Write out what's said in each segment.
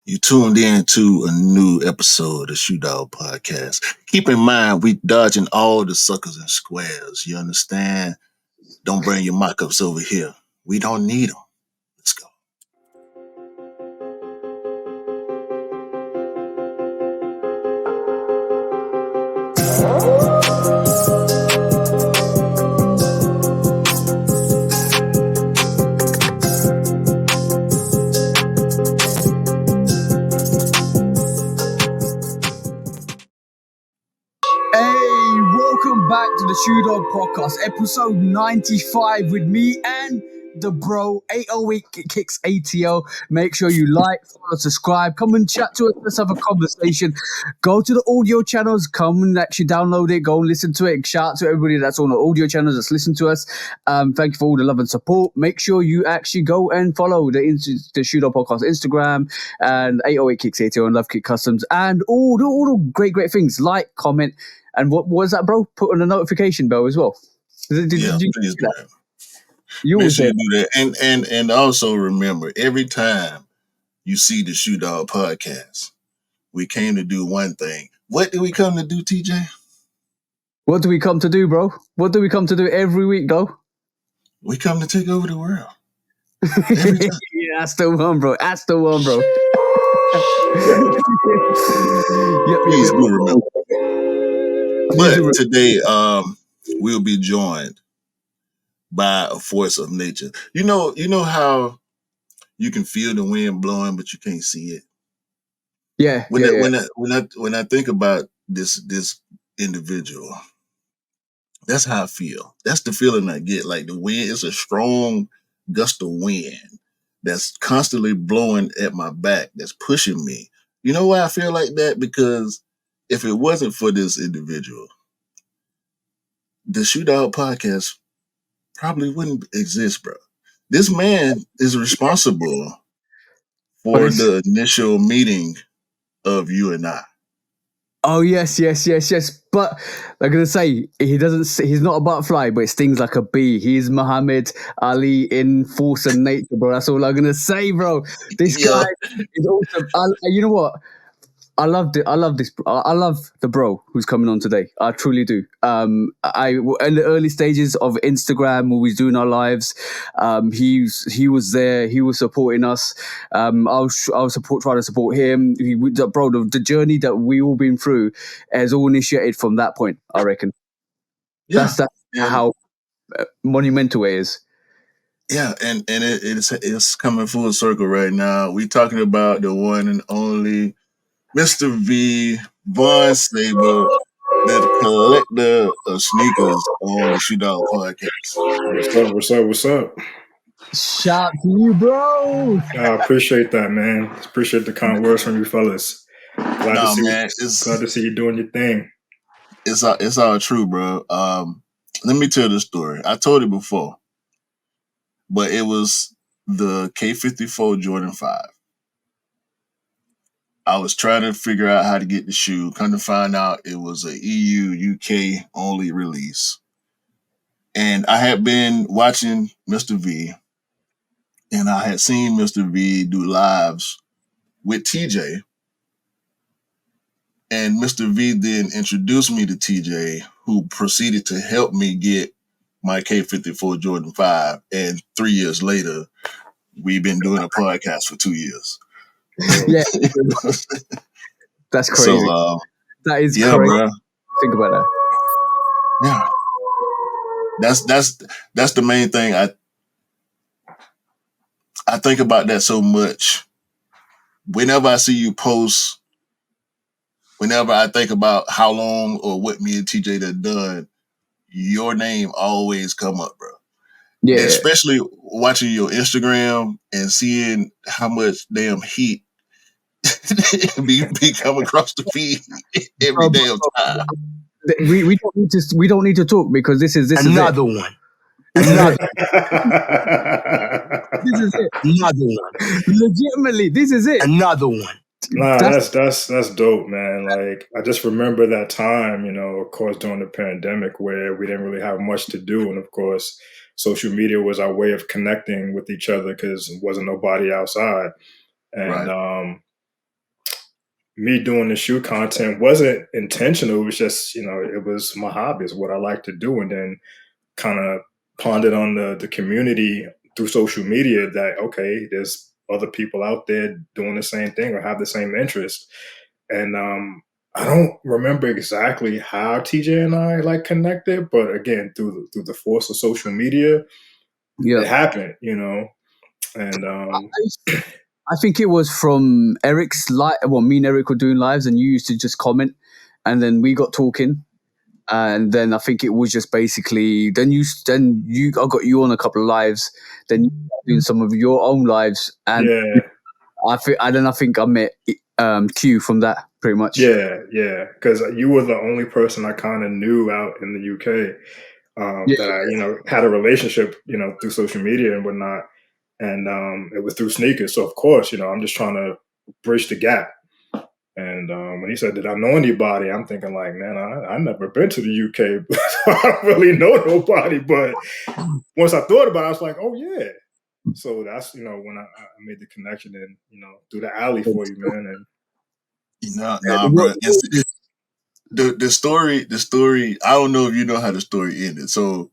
You tuned in to a new episode of Shoot Dog Podcast. Keep in mind, we dodging all the suckers and squares. You understand? Don't bring your mock-ups over here. We don't need them. Let's go. Welcome back to the Shoe Dog Podcast, episode 95 with me and the bro, 808 Kicks ATL. Make sure you like, follow, subscribe, come and chat to us. Let's have a conversation. Go to the audio channels, come and actually download it, go and listen to it. Shout out to everybody that's on the audio channels that's listening to us. Thank you for all the love and support. Make sure you actually go and follow the Shoe Dog Podcast Instagram and 808 Kicks ATL and Love Kick Customs and all the great things. Like, comment. And what was that, bro? Put on a notification bell as well. Did you please do that? Make sure you do that. And also remember, every time you see the Shoe Dog Podcast, we came to do one thing. What did we come to do, TJ? What do we come to do, bro? What do we come to do every week, though? We come to take over the world. Yeah, that's the one, bro. That's the one, bro. Please do remember. But today, we'll be joined by a force of nature. You know how you can feel the wind blowing, but you can't see it. Yeah. When I think about this individual, that's how I feel. That's the feeling I get. Like the wind is a strong gust of wind that's constantly blowing at my back, that's pushing me. You know why I feel like that? Because if it wasn't for this individual, the Shoe Dog Podcast probably wouldn't exist, bro. This man is responsible for the initial meeting of you and I. Oh, yes. But like I say, he's not a butterfly, but it stings like a bee. He's Muhammad Ali in force and nature, bro. That's all I'm going to say, bro. This guy is awesome. You know what? I love this. I love the bro who's coming on today. I truly do. In the early stages of Instagram, when we was doing our lives, he was there. He was supporting us. I was trying to support him. The journey that we all been through has all initiated from that point. I reckon. Yeah. That's how monumental it is. Yeah, and it's coming full circle right now. We talking about the one and only Mr. V, Vaunghn Saber, the collector of sneakers on the Shoe Dog Podcast. What's up? Shout to you, bro. I appreciate that, man. Appreciate the kind words from you fellas. Glad to see you doing your thing. It's all true, bro. Let me tell the story. I told it before, but it was the K54 Jordan 5. I was trying to figure out how to get the shoe. Come to find out it was a EU, UK only release. And I had been watching Mr. V, and I had seen Mr. V do lives with TJ. And Mr. V then introduced me to TJ, who proceeded to help me get my K54 Jordan 5. And 3 years later, we've been doing a podcast for 2 years. Yeah. That's crazy. So, that is crazy. Bro. Think about that. Yeah. That's the main thing. I think about that so much. Whenever I see you post, whenever I think about how long or what me and TJ have done, your name always come up, bro. Yeah. And especially watching your Instagram and seeing how much damn heat be come across the feed every damn time. We don't need to talk because this is another one. This is it. Another one. Legitimately, this is it. Another one. Nah, that's dope, man. Like, I just remember that time, of course, during the pandemic where we didn't really have much to do. And of course, social media was our way of connecting with each other because there wasn't nobody outside. And me doing the shoe content wasn't intentional. It was just, it was my hobby. It's what I like to do. And then kind of pondered on the community through social media that, okay, there's other people out there doing the same thing or have the same interest. And I don't remember exactly how TJ and I like connected, but again, through the force of social media, Yeah. it happened, and I think it was from Eric's live. Well, me and Eric were doing lives, and you used to just comment, and then we got talking, and then I think it was just basically I got you on a couple of lives, then you started doing some of your own lives, and yeah, I think I met Q from that pretty much. yeah, because you were the only person I kind of knew out in the UK that I, had a relationship, through social media and whatnot, and it was through sneakers. So of course, I'm just trying to bridge the gap. And when he said, "Did I know anybody?" I'm thinking like, man, I never been to the UK, so I don't really know nobody. But once I thought about it, I was like, oh yeah. So that's when I made the connection and do the alley for you, man. And bro. The story. I don't know if you know how the story ended. So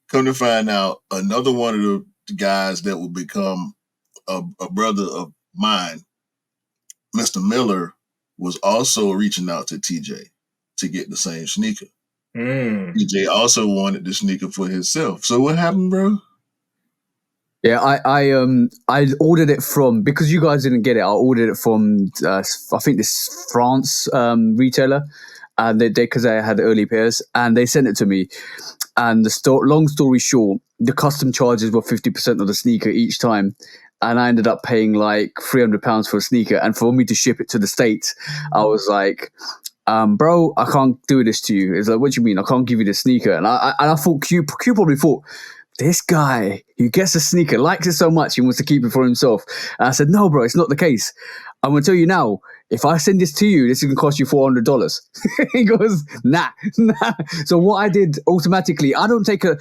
come to find out, another one of the guys that will become a brother of mine, Mr. Miller, was also reaching out to TJ to get the same sneaker. TJ also wanted the sneaker for himself. So what happened, bro? Yeah, I ordered it from, because you guys didn't get it. I ordered it from I think this France retailer, and because I had early pairs, and they sent it to me. And long story short, the custom charges were 50% of the sneaker each time, and I ended up paying like £300 for a sneaker. And for me to ship it to the States, I was like, bro, I can't do this to you. It's like, what do you mean? I can't give you the sneaker. And I thought Q probably thought, this guy who gets a sneaker likes it so much he wants to keep it for himself. And I said, no, bro, it's not the case. I'm going to tell you now, if I send this to you, this is going to cost you $400. He goes, nah. So what I did automatically, I don't take a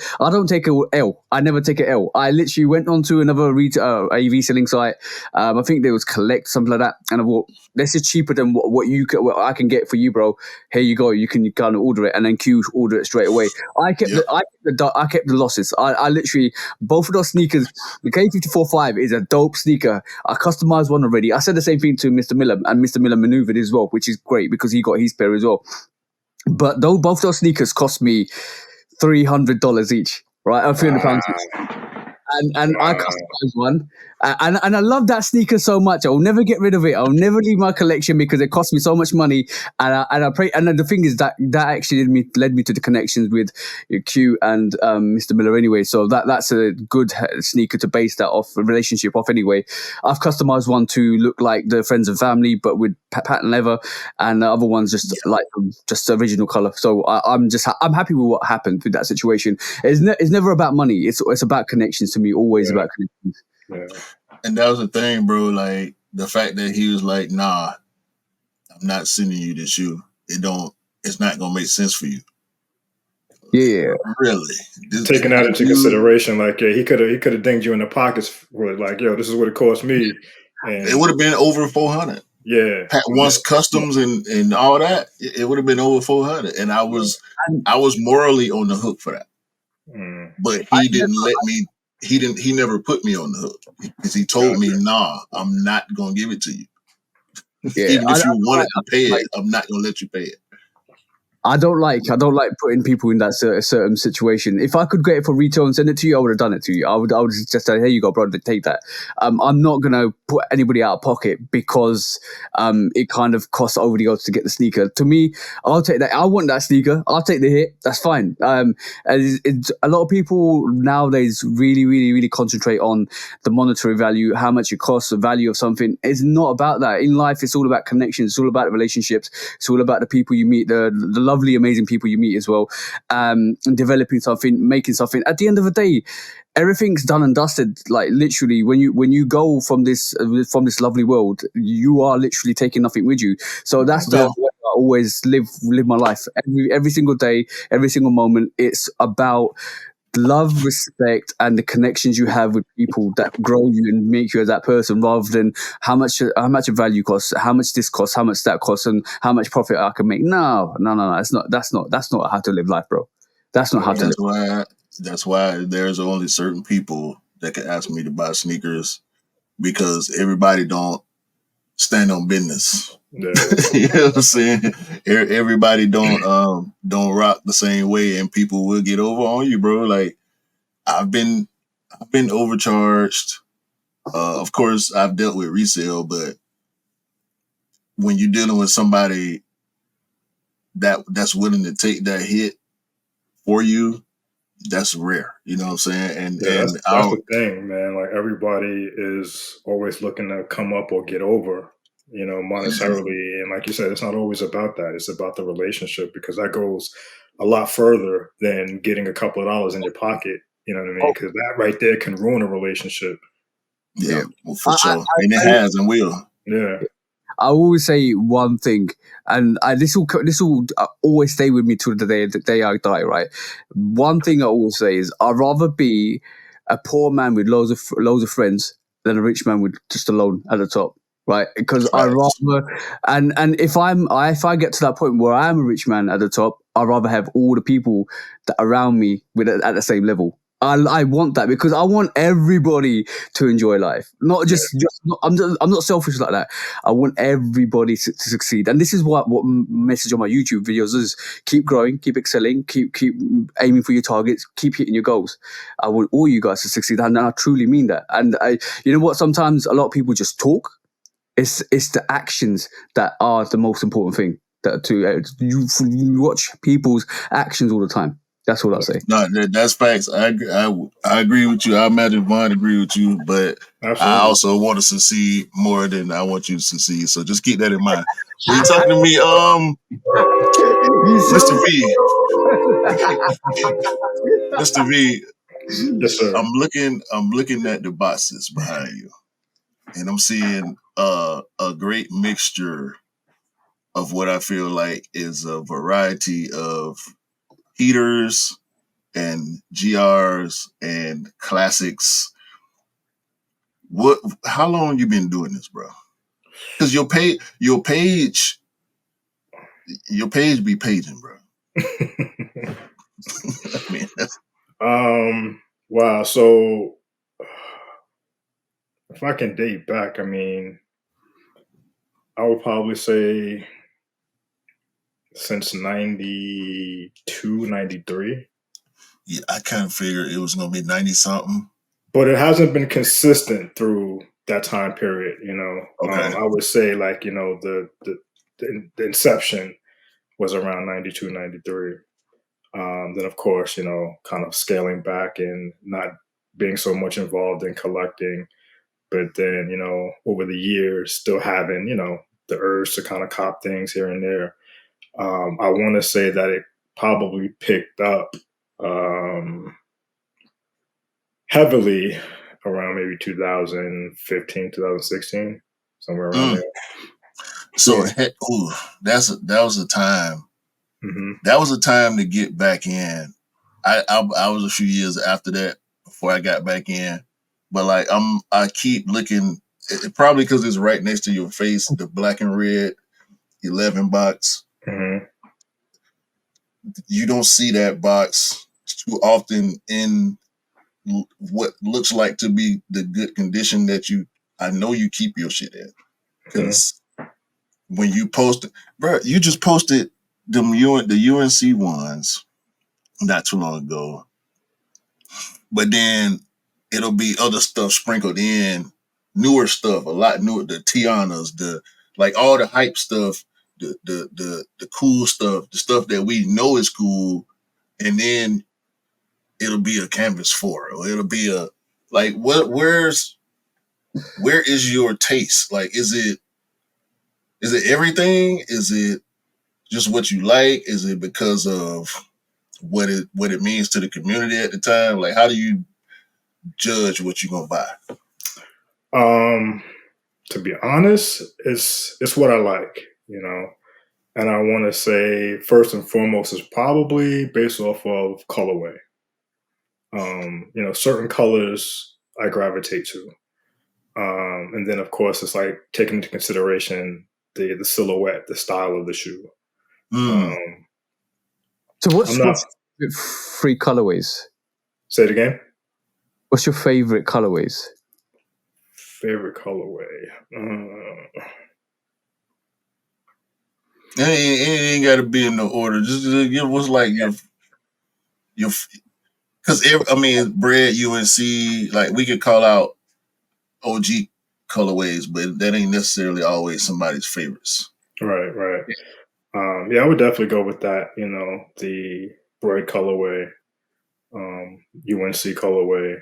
L. I never take a L. I literally went onto another a reselling site. I think there was Collect, something like that. And I thought, this is cheaper than what I can get for you, bro. Here you go. You can kind of order it, and then Q order it straight away. I kept the losses. I literally, both of those sneakers, the K54.5 is a dope sneaker. I customized one already. I said the same thing to Mr. Miller, and Mr. Miller maneuvered as well, which is great because he got his pair as well. But both those sneakers cost me $300 each, right? £300 each. And I customized one, and I love that sneaker so much. I'll never get rid of it. I'll never leave my collection because it cost me so much money. And I pray. And the thing is that actually led me to the connections with Q and Mr. Miller anyway. So that's a good sneaker to base that relationship off anyway. I've customized one to look like the Friends and Family, but with patent leather, and the other one's just like just original color. So I'm happy with what happened with that situation. It's never about money. It's about connections to me. Always about connections. Yeah. And that was the thing, bro. Like the fact that he was like, "Nah, I'm not sending you this shoe. It's not gonna make sense for you." Yeah, really. Taking that into consideration, like he could have dinged you in the pockets with like, "Yo, this is what it cost me." And it would have been over 400. Yeah, once customs and all that, it would have been over 400. And I was morally on the hook for that. But he didn't let me. He never put me on the hook because he told me, "Nah, I'm not gonna give it to you. Even if you wanted to pay it, I'm not gonna let you pay it." I don't like putting people in that certain situation. If I could get it for retail and send it to you, I would have done it to you. I would just say, "Here you go, brother, take that." I'm not gonna put anybody out of pocket because it kind of costs over the odds to get the sneaker. To me, I'll take that. I want that sneaker. I'll take the hit. That's fine. A lot of people nowadays really, really, really concentrate on the monetary value, how much it costs, the value of something. It's not about that. In life, it's all about connections. It's all about relationships. It's all about the people you meet, the lovely, amazing people you meet as well, developing something, making something. At the end of the day, everything's done and dusted. Like literally, when you go from this lovely world, you are literally taking nothing with you. So that's the way I always live my life. Every single day, every single moment, it's about love, respect, and the connections you have with people that grow you and make you as that person, rather than how much a value costs, how much this costs, how much that costs, and how much profit I can make. No. That's not how to live life, bro. That's not how to live. That's why there's only certain people that can ask me to buy sneakers, because everybody don't stand on business. Yeah. You know what I'm saying? Everybody don't rock the same way, and people will get over on you, bro. Like I've been overcharged. Of course, I've dealt with resale, but when you're dealing with somebody that's willing to take that hit for you, that's rare. You know what I'm saying? And Yeah, that's the thing, man. Like everybody is always looking to come up or get over, monetarily. And like you said, it's not always about that. It's about the relationship, because that goes a lot further than getting a couple of dollars in your pocket. You know what I mean? Because that right there can ruin a relationship. Yeah, well, for sure. And it has and will. Yeah. I always say one thing, and this will always stay with me till the day I die. Right, one thing I always say is I'd rather be a poor man with loads of friends than a rich man with just a loan at the top. Right, because I rather and if I get to that point where I am a rich man at the top, I'd rather have all the people that around me with at the same level. I want that, because I want everybody to enjoy life. Not just I'm not selfish like that. I want everybody to succeed, and this is what message on my YouTube videos is: keep growing, keep excelling, keep aiming for your targets, keep hitting your goals. I want all you guys to succeed, and I truly mean that. And you know what? Sometimes a lot of people just talk. It's the actions that are the most important thing. That you watch people's actions all the time. That's all I say. No, that's facts. I agree with you. I imagine Vaunghn agree with you, but Absolutely. I also want to succeed more than I want you to succeed. So just keep that in mind. When you talking to me, Mr. V, Mr. V, Yes, sir. I'm looking at the boxes behind you, and I'm seeing a great mixture of what I feel like is a variety of heaters and GRs and classics. How long you been doing this, bro? Because your page be paging, bro. I mean, wow. So if I can date back, I mean, I would probably say since 92, 93. yeah, I kind of figured it was gonna be 90 something. But it hasn't been consistent through that time period, Okay. I would say, like, the inception was around 92, 93. Then of course, kind of scaling back and not being so much involved in collecting. But then, over the years, still having, the urge to kind of cop things here and there. I want to say that it probably picked up heavily around maybe 2015, 2016, somewhere around there. So, that was a time. Mm-hmm. That was a time to get back in. I was a few years after that before I got back in, but like I keep looking. Probably because it's right next to your face, the black and red 11 box. Mm-hmm. You don't see that box too often in what looks like to be the good condition that I know you keep your shit in. Because when you post, bro, you just posted the UNC ones not too long ago, but then it'll be other stuff sprinkled in, newer stuff, a lot newer, the Tianas, like all the hype stuff, the cool stuff, the stuff that we know is cool, and then it'll be a canvas for it, or it'll be a like where is your taste? Like is it everything? Is it just what you like? Is it because of what it means to the community at the time? Like how do you judge what you're gonna buy? To be honest, it's what I like, and I want to say first and foremost is probably based off of colorway. Certain colors I gravitate to. And then, of course, it's like taking into consideration the silhouette, the style of the shoe. So what's your three colorways? Say it again. What's your favorite colorways? Favorite colorway. It ain't got to be in no order. Just give what's like your because Bread, UNC, like we could call out OG colorways, but that ain't necessarily always somebody's favorites. Right. I would definitely go with that. The Bread colorway, UNC colorway.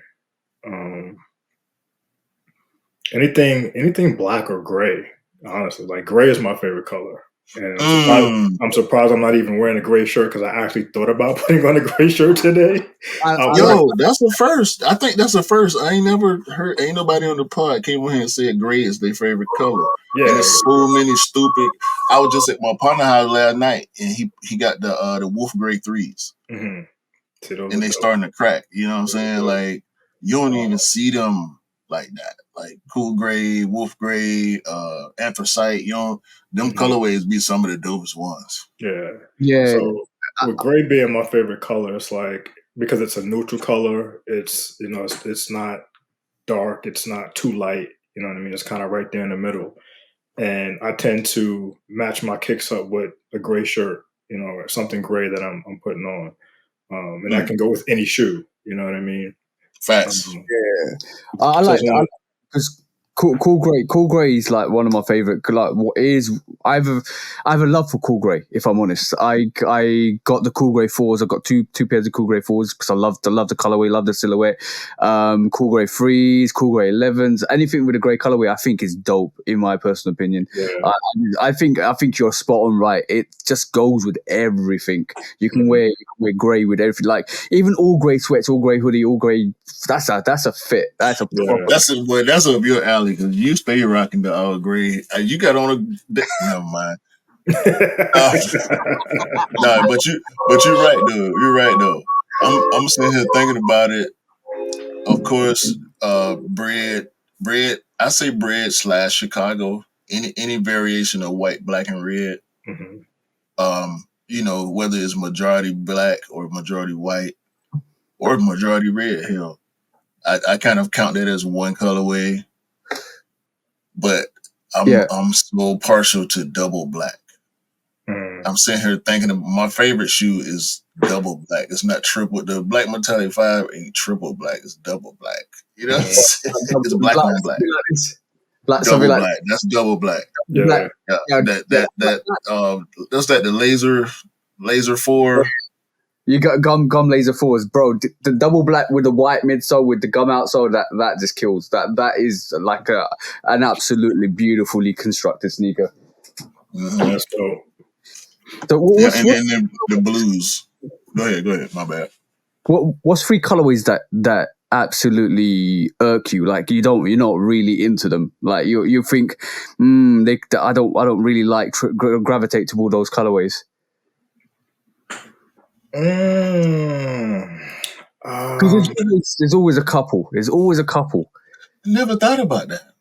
Anything black or gray. Honestly, like gray is my favorite color. And I'm surprised I'm not even wearing a gray shirt because I actually thought about putting on a gray shirt today. That's the first. I think that's the first. I ain't never heard. Ain't nobody on the pod came on here and said gray is their favorite color. Yeah, and there's so many stupid. I was just at my partner house last night, and he got the Wolf Gray 3s, and they starting to crack. You know what I'm saying? Like you don't even see them like that. Like cool gray, wolf gray, anthracite, them colorways be some of the dopest ones. Yeah. So with gray being my favorite color, it's like because it's a neutral color, it's it's not dark, it's not too light, you know what I mean? It's kind of right there in the middle. And I tend to match my kicks up with a gray shirt, or something gray that I'm putting on. And that can go with any shoe, you know what I mean? Facts. I like that because cool gray is like one of my favorite. Like what is I have a love for cool gray. If I'm honest, I got the cool gray 4s. I got two pairs of cool gray 4s because I love the colorway, love the silhouette. Cool gray 3s, cool gray 11s, anything with a gray colorway, I think is dope in my personal opinion. Yeah. I think you're spot on right. It just goes with everything. You can wear gray with everything. Like even all gray sweats, all gray hoodie, all gray. That's a fit. That's a proper. That's up your alley because you stay rocking the all gray. You got on never mind. No, but you're right though. You're right though. I'm sitting here thinking about it. Of course, bread. I say bread / Chicago. Any variation of white, black, and red. Whether it's majority black or majority white or majority red. Hell, I kind of count that as one colorway, but I'm so partial to double black. I'm sitting here thinking my favorite shoe is double black. It's not triple. The Black Metallic 5 ain't triple black. It's double black. You know, it's black on black. Double black. That's double black. Yeah. That's the laser 4. You got gum laser 4s, bro. The double black with the white midsole with the gum outsole, that just kills. That is like an absolutely beautifully constructed sneaker. That's dope. So and then the blues. Go ahead. My bad. What's 3 colorways that absolutely irk you? Like you're not really into them. Like you think, I don't really like gravitate toward those colorways. Because there's always a couple. There's always a couple. Never thought about that.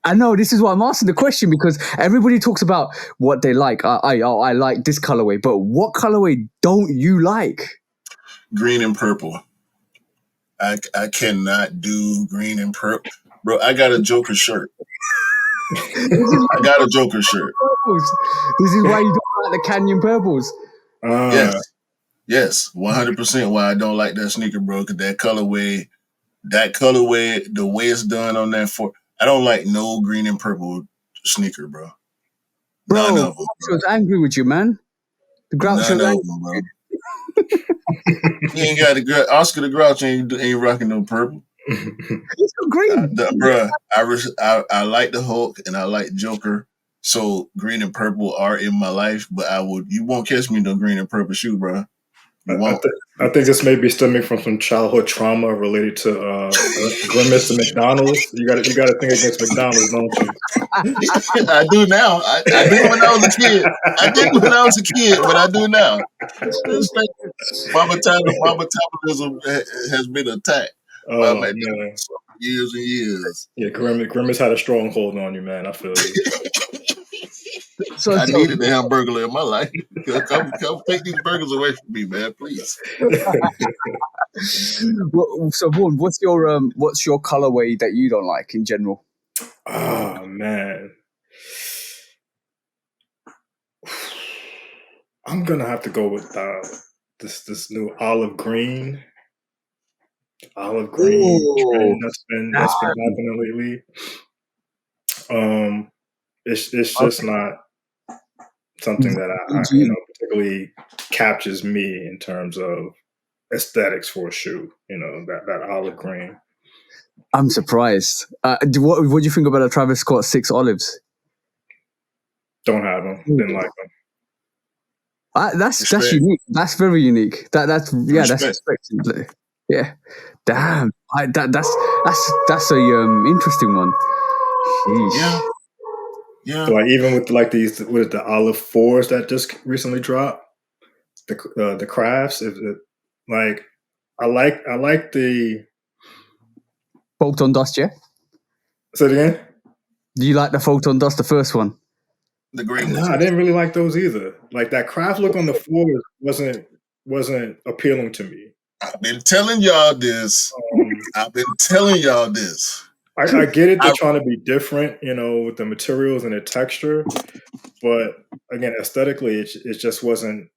I know, this is why I'm asking the question, because everybody talks about what they like. I like this colorway, but what colorway don't you like? Green and purple. I cannot do green and purple. Bro, I got a Joker shirt. I got a Joker shirt. This is why you don't like the Canyon purples. Yes, 100% why I don't like that sneaker, bro, because that colorway, the way it's done on that I don't like no green and purple sneaker, bro. None of them. I was angry with you, man. The Grouch was angry. Them, bro. You ain't got the Oscar the Grouch ain't rocking no purple. It's so green, bro. I like the Hulk and I like Joker, so green and purple are in my life. But you won't catch me in no green and purple shoe, bro. I think this may be stemming from some childhood trauma related to Grimace to McDonald's. You got to think against McDonald's, don't you? I do now. I didn't when I was a kid. But I do now. My metabolism has been attacked by Oh man, McDonald's for years and years. yeah, Grimace had a stronghold on you, man. I feel you. So, I needed the hamburger in my life. Come take these burgers away from me, man, please. so Vaughan, what's your colorway that you don't like in general? Oh man, I'm gonna have to go with this new olive green Ooh, trend that's been happening lately. It's just not something that I particularly captures me in terms of aesthetics for a shoe. That olive green. I'm surprised. What do you think about a Travis Scott 6 olives? Don't have them. Didn't like them. That's unique. That's very unique. That's expected. Yeah. Damn. That's a interesting one. Sheesh. Yeah. So like even with like these the olive 4s that just recently dropped, the crafts, like I like the Photon Dust, yeah? Say it again? Do you like the Photon Dust, the first one? The green No, ones. I didn't really like those either. Like that craft look on the 4s wasn't appealing to me. I've been telling y'all this. I get it. They're trying to be different, with the materials and the texture, but again, aesthetically, it just wasn't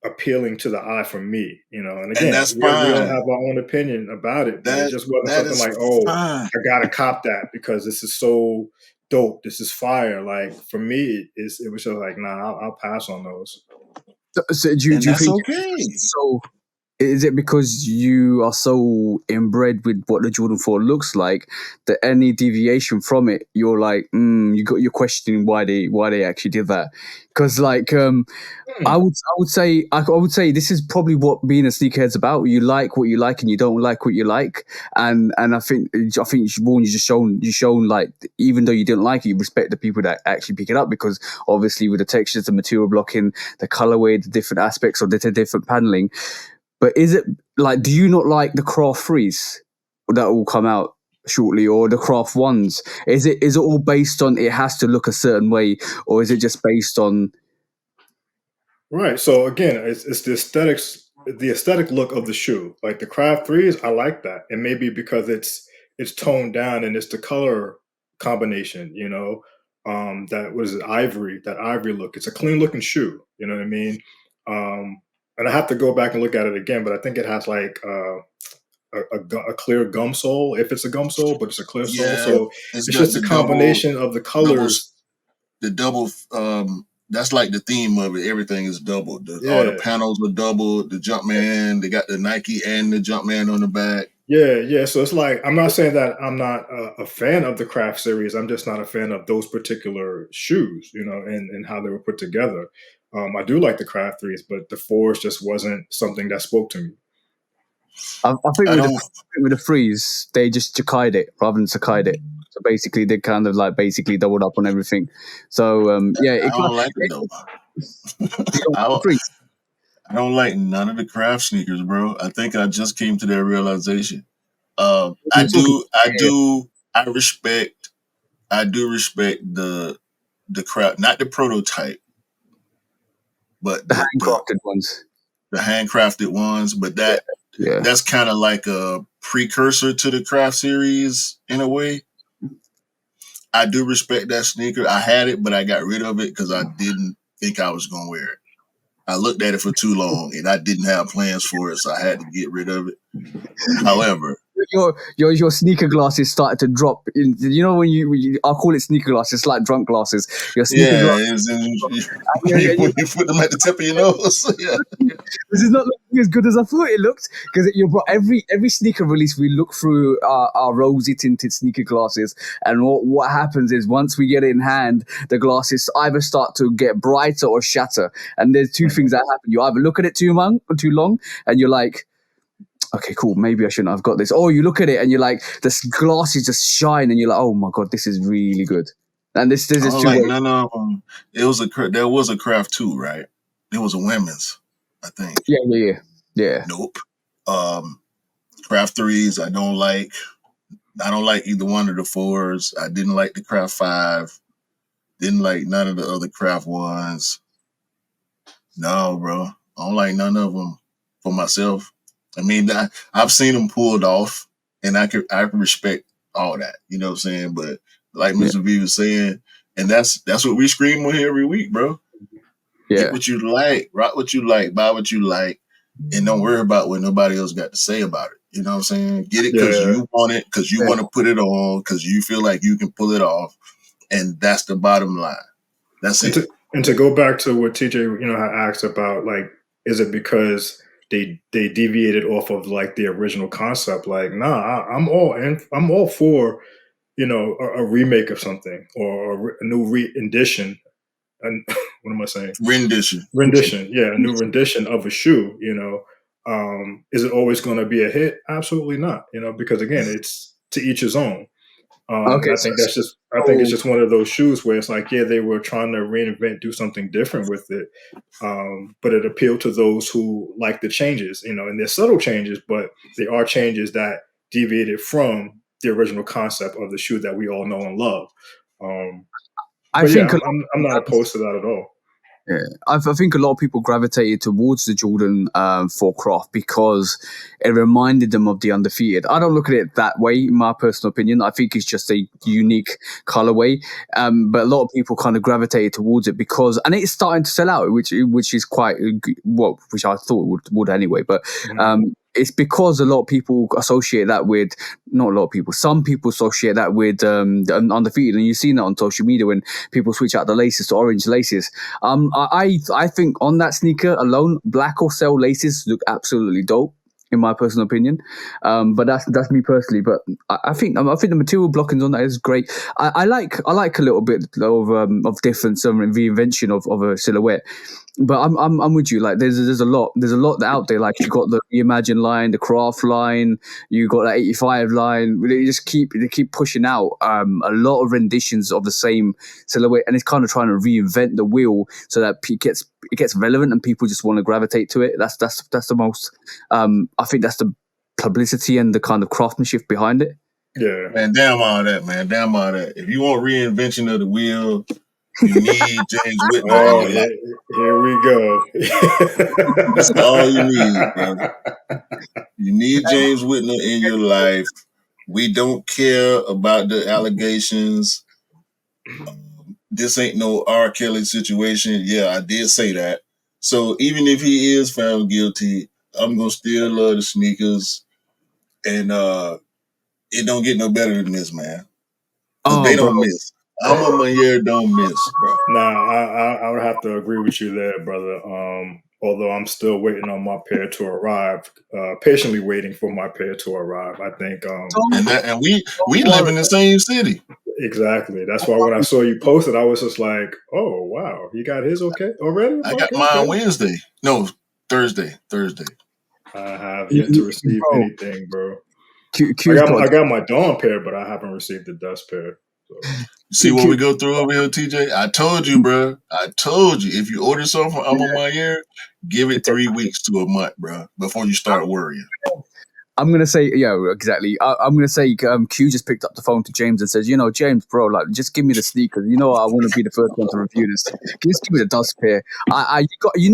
appealing to the eye for me, And again, and that's we fine. all have our own opinion about it, but it just wasn't something like, oh, fine. I gotta cop that because this is so dope. This is fire. Like for me, it was just like, nah, I'll pass on those. So do you think okay? So is it because you are so inbred with what the Jordan 4 looks like that any deviation from it, you're like, you're questioning why they actually did that? Because I would say this is probably what being a sneakerhead's about. You like what you like and you don't like what you like, and I think Vaughan, you shown like even though you didn't like it, you respect the people that actually pick it up because obviously with the textures, the material blocking, the colorway, the different aspects of the different paneling. But is it like, do you not like the Craft 3s that will come out shortly or the Craft 1s? Is it all based on it has to look a certain way, or is it just based on? Right. So again, it's the aesthetic look of the shoe. Like the Craft 3s, I like that. And maybe because it's toned down and it's the color combination, that was ivory, that ivory look. It's a clean looking shoe. You know what I mean? And I have to go back and look at it again, but I think it has like a clear gum sole, if it's a gum sole, but it's a clear sole. So it's just a combination of the colors. The double, that's like the theme of it. Everything is double. All the panels are double. The Jumpman, they got the Nike and the Jumpman on the back. Yeah. So it's like, I'm not saying that I'm not a fan of the Craft series. I'm just not a fan of those particular shoes, and how they were put together. I do like the Craft 3s, but the 4s just wasn't something that spoke to me. I think with the 3s, they just Jakai'd it rather than Sakai'd it. So basically, they kind of like doubled up on everything. So I don't like it though. I don't like none of the Craft sneakers, bro. I think I just came to that realization. I do respect the Craft, not the prototype, but the handcrafted ones. The handcrafted ones, but that's kind of like a precursor to the Craft series in a way. I do respect that sneaker. I had it, but I got rid of it because I didn't think I was going to wear it. I looked at it for too long, and I didn't have plans for it, so I had to get rid of it. However, your sneaker glasses started to drop. When you I'll call it sneaker glasses, it's like drunk glasses. Your sneaker glasses. When you put them at the tip of your nose. Yeah. This is not looking as good as I thought it looked because every sneaker release we look through our rosy tinted sneaker glasses, and what happens is once we get it in hand, the glasses either start to get brighter or shatter. And there's two things that happen: you either look at it too long, and you're like, okay, cool, maybe I shouldn't have got this. Or you look at it and you're like, the glasses just shine, and you're like, oh my god, this is really good. And there's two ways. None of them. There was a Craft 2, right? There was a women's, I think. Yeah. Yeah. Nope. Craft 3s, I don't like. I don't like either one of the 4s. I didn't like the Craft 5. Didn't like none of the other Craft 1s. No, bro. I don't like none of them for myself. I mean, I've seen them pulled off, and I can respect all that. You know what I'm saying? But like Mr. V was saying, and that's what we scream on here every week, bro. Yeah. Get what you like, rock what you like, buy what you like, and don't worry about what nobody else got to say about it. You know what I'm saying? Get it because you want it, because you want to put it on, because you feel like you can pull it off, and that's the bottom line. That's it. And to go back to what TJ, had asked about, like, is it because they deviated off of like the original concept? Like, nah, I'm all for, a remake of something or a new rendition. And what am I saying? Rendition. Yeah, a new rendition of a shoe. Is it always going to be a hit? Absolutely not. Because again, it's to each his own. Okay, I think it's just one of those shoes where it's like, yeah, they were trying to reinvent, do something different with it, but it appealed to those who like the changes, and they're subtle changes, but they are changes that deviated from the original concept of the shoe that we all know and love. I think I'm not opposed to that at all. Yeah, I think a lot of people gravitated towards the Jordan 4 Croft because it reminded them of the undefeated. I don't look at it that way, in my personal opinion. I think it's just a unique colorway, but a lot of people kind of gravitated towards it because, and it's starting to sell out, which is quite which I thought would anyway. But it's because a lot of people associate that with, not a lot of people, some people associate that with the undefeated, and you've seen that on social media when people switch out the laces to orange laces. I think on that sneaker alone, black or cell laces look absolutely dope, in my personal opinion. But that's me personally. But I think the material blockings on that is great. I like a little bit of difference and reinvention of a silhouette. But I'm with you. Like there's a lot out there. Like you got the Reimagine line, the Craft line, you got that 85 line. They keep pushing out a lot of renditions of the same silhouette, and it's kind of trying to reinvent the wheel so that it gets relevant and people just want to gravitate to it. That's the most. I think that's the publicity and the kind of craftsmanship behind it. Yeah, man. Damn all that, man. Damn all that. If you want reinvention of the wheel, you need James Whitner in your life. Here we go. That's all you need, bro. You need James Whitner in your life. We don't care about the allegations. This ain't no R. Kelly situation. Yeah, I did say that. So even if he is found guilty, I'm gonna still love the sneakers, and it don't get no better than this, man. Because they don't miss. I'm a year don't miss, bro. Nah, I would have to agree with you there, brother. Although I'm still waiting on my pair to arrive, patiently waiting for my pair to arrive. I think, and we live in the same city. Exactly. That's why when I saw you post it, I was just like, "Oh wow, he got his already." I got mine Wednesday. No, Thursday. I have yet to receive anything, bro. I got my Dawn pair, but I haven't received the Dust pair. So. See what we go through over here, TJ? I told you, bro. I told you. If you order something from I'm on my ear, give it 3 weeks to a month, bro, before you start worrying. I'm going to say, yeah, exactly. I'm going to say Q just picked up the phone to James and says, James, bro, like, just give me the sneakers. I want to be the first one to review this. Just give me the Dust pair. I got you.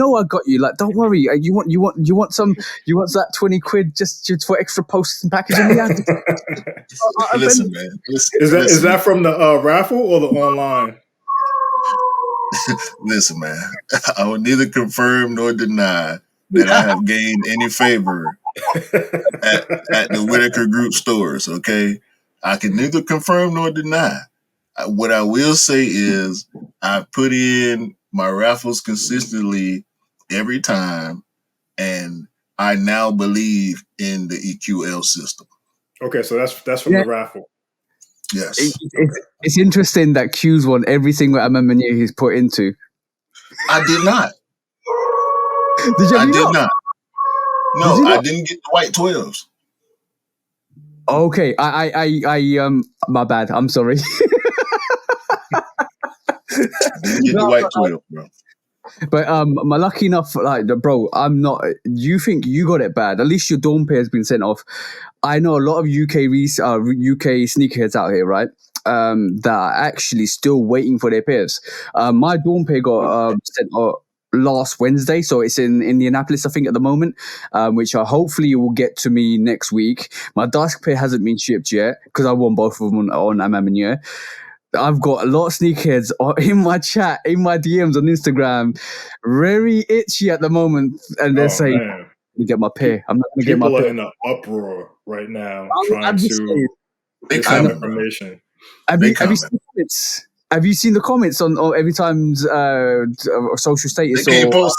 Like, don't worry. You want that 20 quid just for extra posts and packaging? Yeah. Listen, man. Is that from the raffle or the online? Listen, man. I will neither confirm nor deny that I have gained any favor at the Whitaker Group stores, okay? I can neither confirm nor deny. What I will say is I put in my raffles consistently every time, and I now believe in the EQL system. Okay, so that's from the raffle. Yes. It's interesting that Q's won every single MMA he's put into. I did not. I did not. No, I didn't get the white 12s. Okay, I my bad. I'm sorry. Didn't get the white 12, bro. But my lucky enough, like, bro, I'm not. You think you got it bad? At least your dorm pair has been sent off. I know a lot of UK sneakerheads out here, right? That are actually still waiting for their pairs. My dorm pair got sent off last Wednesday, so it's in Indianapolis, I think, at the moment, which hopefully will get to me next week. My dusk pair hasn't been shipped yet because I won both of them on Amamanier. I've got a lot of sneakerheads in my chat, in my DMs on Instagram, very itchy at the moment, and they're saying, man. "I'm gonna get my pair. I'm not gonna get my People are pair." in an uproar right now I'm trying just to saying. get some information. Have you seen the comments? Have you seen the comments on every time's social status? They can't post.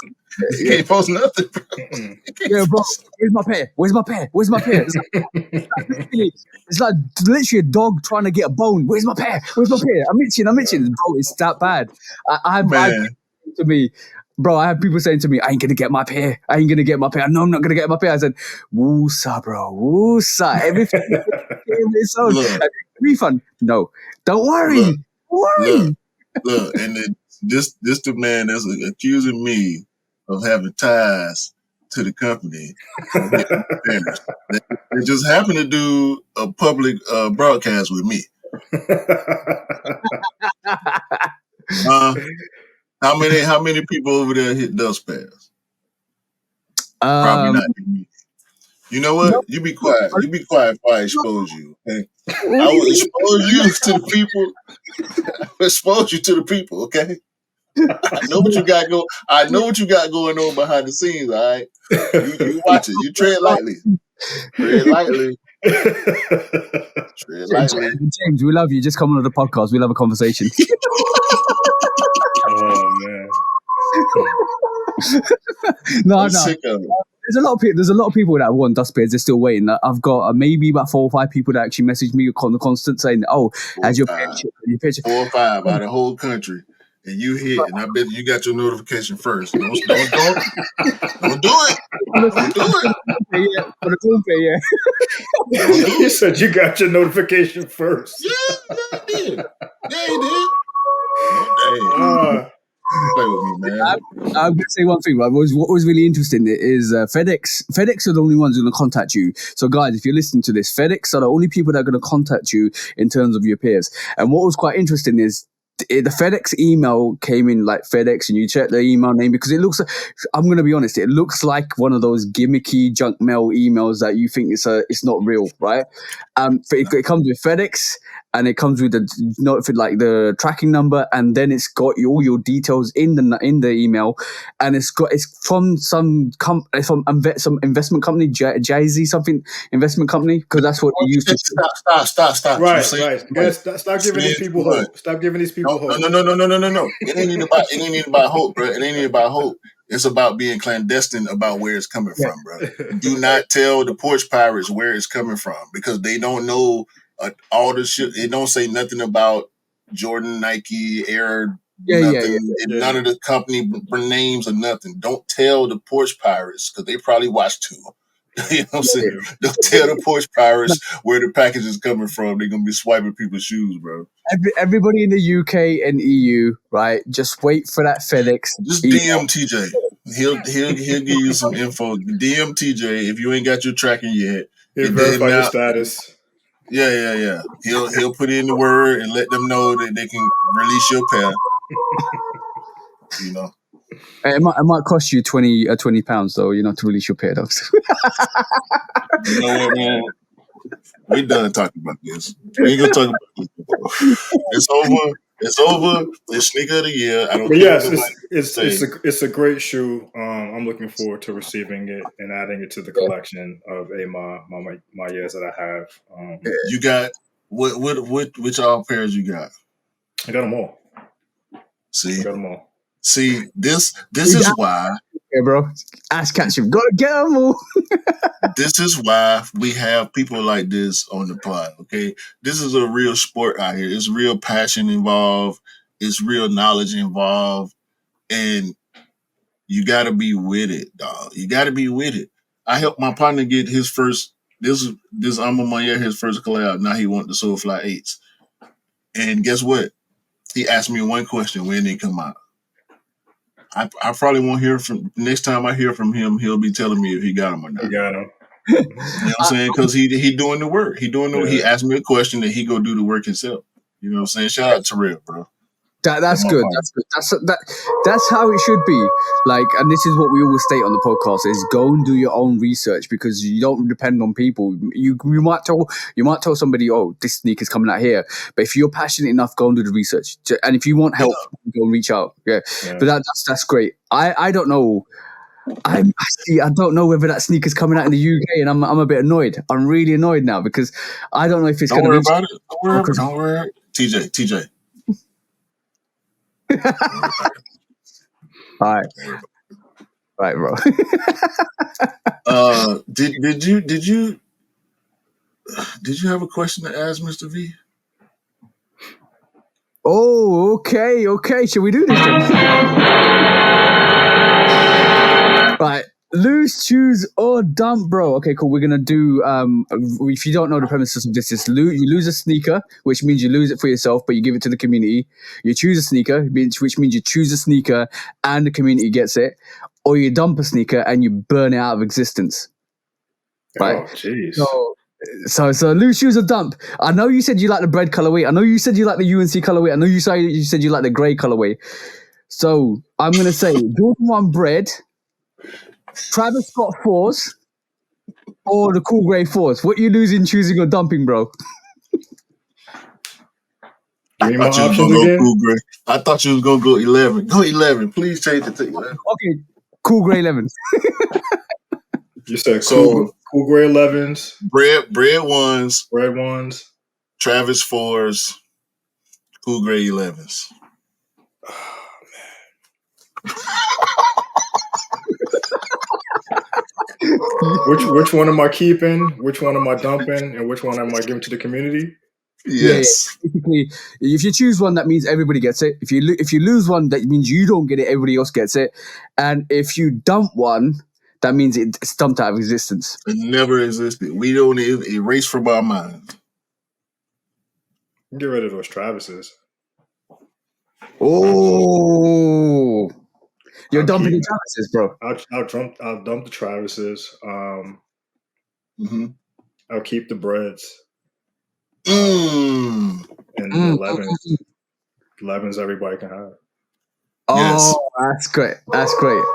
They yeah. can't post nothing, bro. Yeah, bro. Where's my pair? Where's my pair? Where's my pair? It's like literally a dog trying to get a bone. Where's my pair? Where's my pair? I'm itching. Bro, it's that bad. I to me, bro, I have people saying to me, I ain't gonna get my pair. I ain't gonna get my pair. No, I'm not gonna get my pair. I said, woosa, bro. Woosa. Everything is on. Refund. No. Don't worry. Look, and then this the man that's accusing me of having ties to the company. They just happened to do a public broadcast with me. How many people over there hit dust pads? Probably not me. You know what? You be quiet. You be quiet if I expose you. Okay? I will expose you to the people. Expose you to the people. Okay. I know what you got going on behind the scenes. All right. You watch it. You tread lightly. Tread lightly. Tread lightly. James, we love you. Just come on the podcast. We'll have a conversation. Oh man. No. There's a lot of people that want dust pairs. They're still waiting. I've got maybe about 4 or 5 people that actually message me on the constant saying, "Oh, as your picture." 4 or 5 out of the whole country, and you hit, and I bet you got your notification first. Don't do it. Don't do it. Yeah. You said you got your notification first. Yeah, you did. Yeah, you did. No, play with me, man. I'm going to say one thing, right? What was really interesting is FedEx. FedEx are the only ones going to contact you. So, guys, if you're listening to this, FedEx are the only people that are going to contact you in terms of your pairs. And what was quite interesting is the FedEx email came in like FedEx, and you check the email name because it looks. I'm going to be honest. It looks like one of those gimmicky junk mail emails that you think it's not real, right? It comes with FedEx. And it comes with the tracking number, and then it's got all your details in the email, and it's from some investment company, Jay-Z something investment company, because that's what they used to. Stop. Right. Stop giving these people hope. Stop giving these people hope. No. It ain't even about hope, bro. It ain't even about hope. It's about being clandestine about where it's coming from, bro. Do not tell the porch pirates where it's coming from because they don't know. All the shit, it don't say nothing about Jordan, Nike, Air, nothing. None of the company names or nothing. Don't tell the porch pirates because they probably watch too. You know what I'm saying? Don't tell the porch pirates where the package is coming from. They're gonna be swiping people's shoes, bro. Everybody in the UK and EU, right? Just wait for that FedEx. Just DM TJ. He'll give you some info. DM TJ if you ain't got your tracking yet. He'll verify your status. Yeah. He'll put in the word and let them know that they can release your pair. You know. It might cost you £20 though, to release your pair though. You know what, man? We done talking about this. We ain't gonna talk about this before. It's over. It's sneaker of the year. I don't care. Yes, it's a great shoe. I'm looking forward to receiving it and adding it to the collection of my years that I have. You got which all pairs you got? I got them all. See, I got them all. See, this is why. Yeah, bro. Ass catch him. Gotta get them all. This is why we have people like this on the pod, okay? This is a real sport out here. It's real passion involved. It's real knowledge involved. And you got to be with it, dog. You got to be with it. I helped my partner get his first, this Alma Mayer, his first collab. Now he want the Soulfly 8s. And guess what? He asked me one question when they come out. I probably won't hear from next time I hear from him. He'll be telling me if he got them or not. You got him. You know what I'm saying? Because he doing the work. He asked me a question and he go do the work himself. You know what I'm saying? Shout out to Real, bro. That's good. That's good. That's how it should be. Like, and this is what we always state on the podcast: is go and do your own research, because you don't depend on people. You might tell somebody, oh, this sneaker's coming out here, but if you're passionate enough, go and do the research. And if you want help, go and reach out. Yeah. But that's great. I don't know. I don't know whether that sneaker's coming out in the UK, and I'm a bit annoyed. I'm really annoyed now because I don't know if it's going to. Don't worry about it. Don't worry. TJ. All right, bro. Did you have a question to ask, Mr. V? Oh, okay. Shall we do this then? Right. Lose, choose, or dump, bro. Okay, cool. We're gonna do. If you don't know the premises of this, is you lose a sneaker, which means you lose it for yourself, but you give it to the community. You choose a sneaker, which means you choose a sneaker and the community gets it, or you dump a sneaker and you burn it out of existence. Right? Oh, jeez. So lose, choose, or dump. I know you said you like the bread colorway. I know you said you like the UNC colorway. I know you said you like the grey colorway. So I'm gonna say Jordan 1 bread, Travis Scott 4s, or the cool grey 4s. What you losing, choosing, or dumping, bro? Give me my options again. Cool gray. I thought you was gonna go 11. Go 11. Please change it to 11. Okay, cool grey 11s. You said cool gray 11s, bread ones, red ones, Travis 4s, cool gray 11s. Which one am I keeping? Which one am I dumping? And which one am I giving to the community? Yes. Yeah. Basically, if you choose one, that means everybody gets it. If you lose one, that means you don't get it. Everybody else gets it. And if you dump one, that means it's dumped out of existence. It never existed. We don't erase from our minds. Get rid of those Travises. Oh, you're dumping the Travises, bro. I'll dump the Travises. I'll keep the breads. And the 11s everybody can have. Oh, yes. That's great.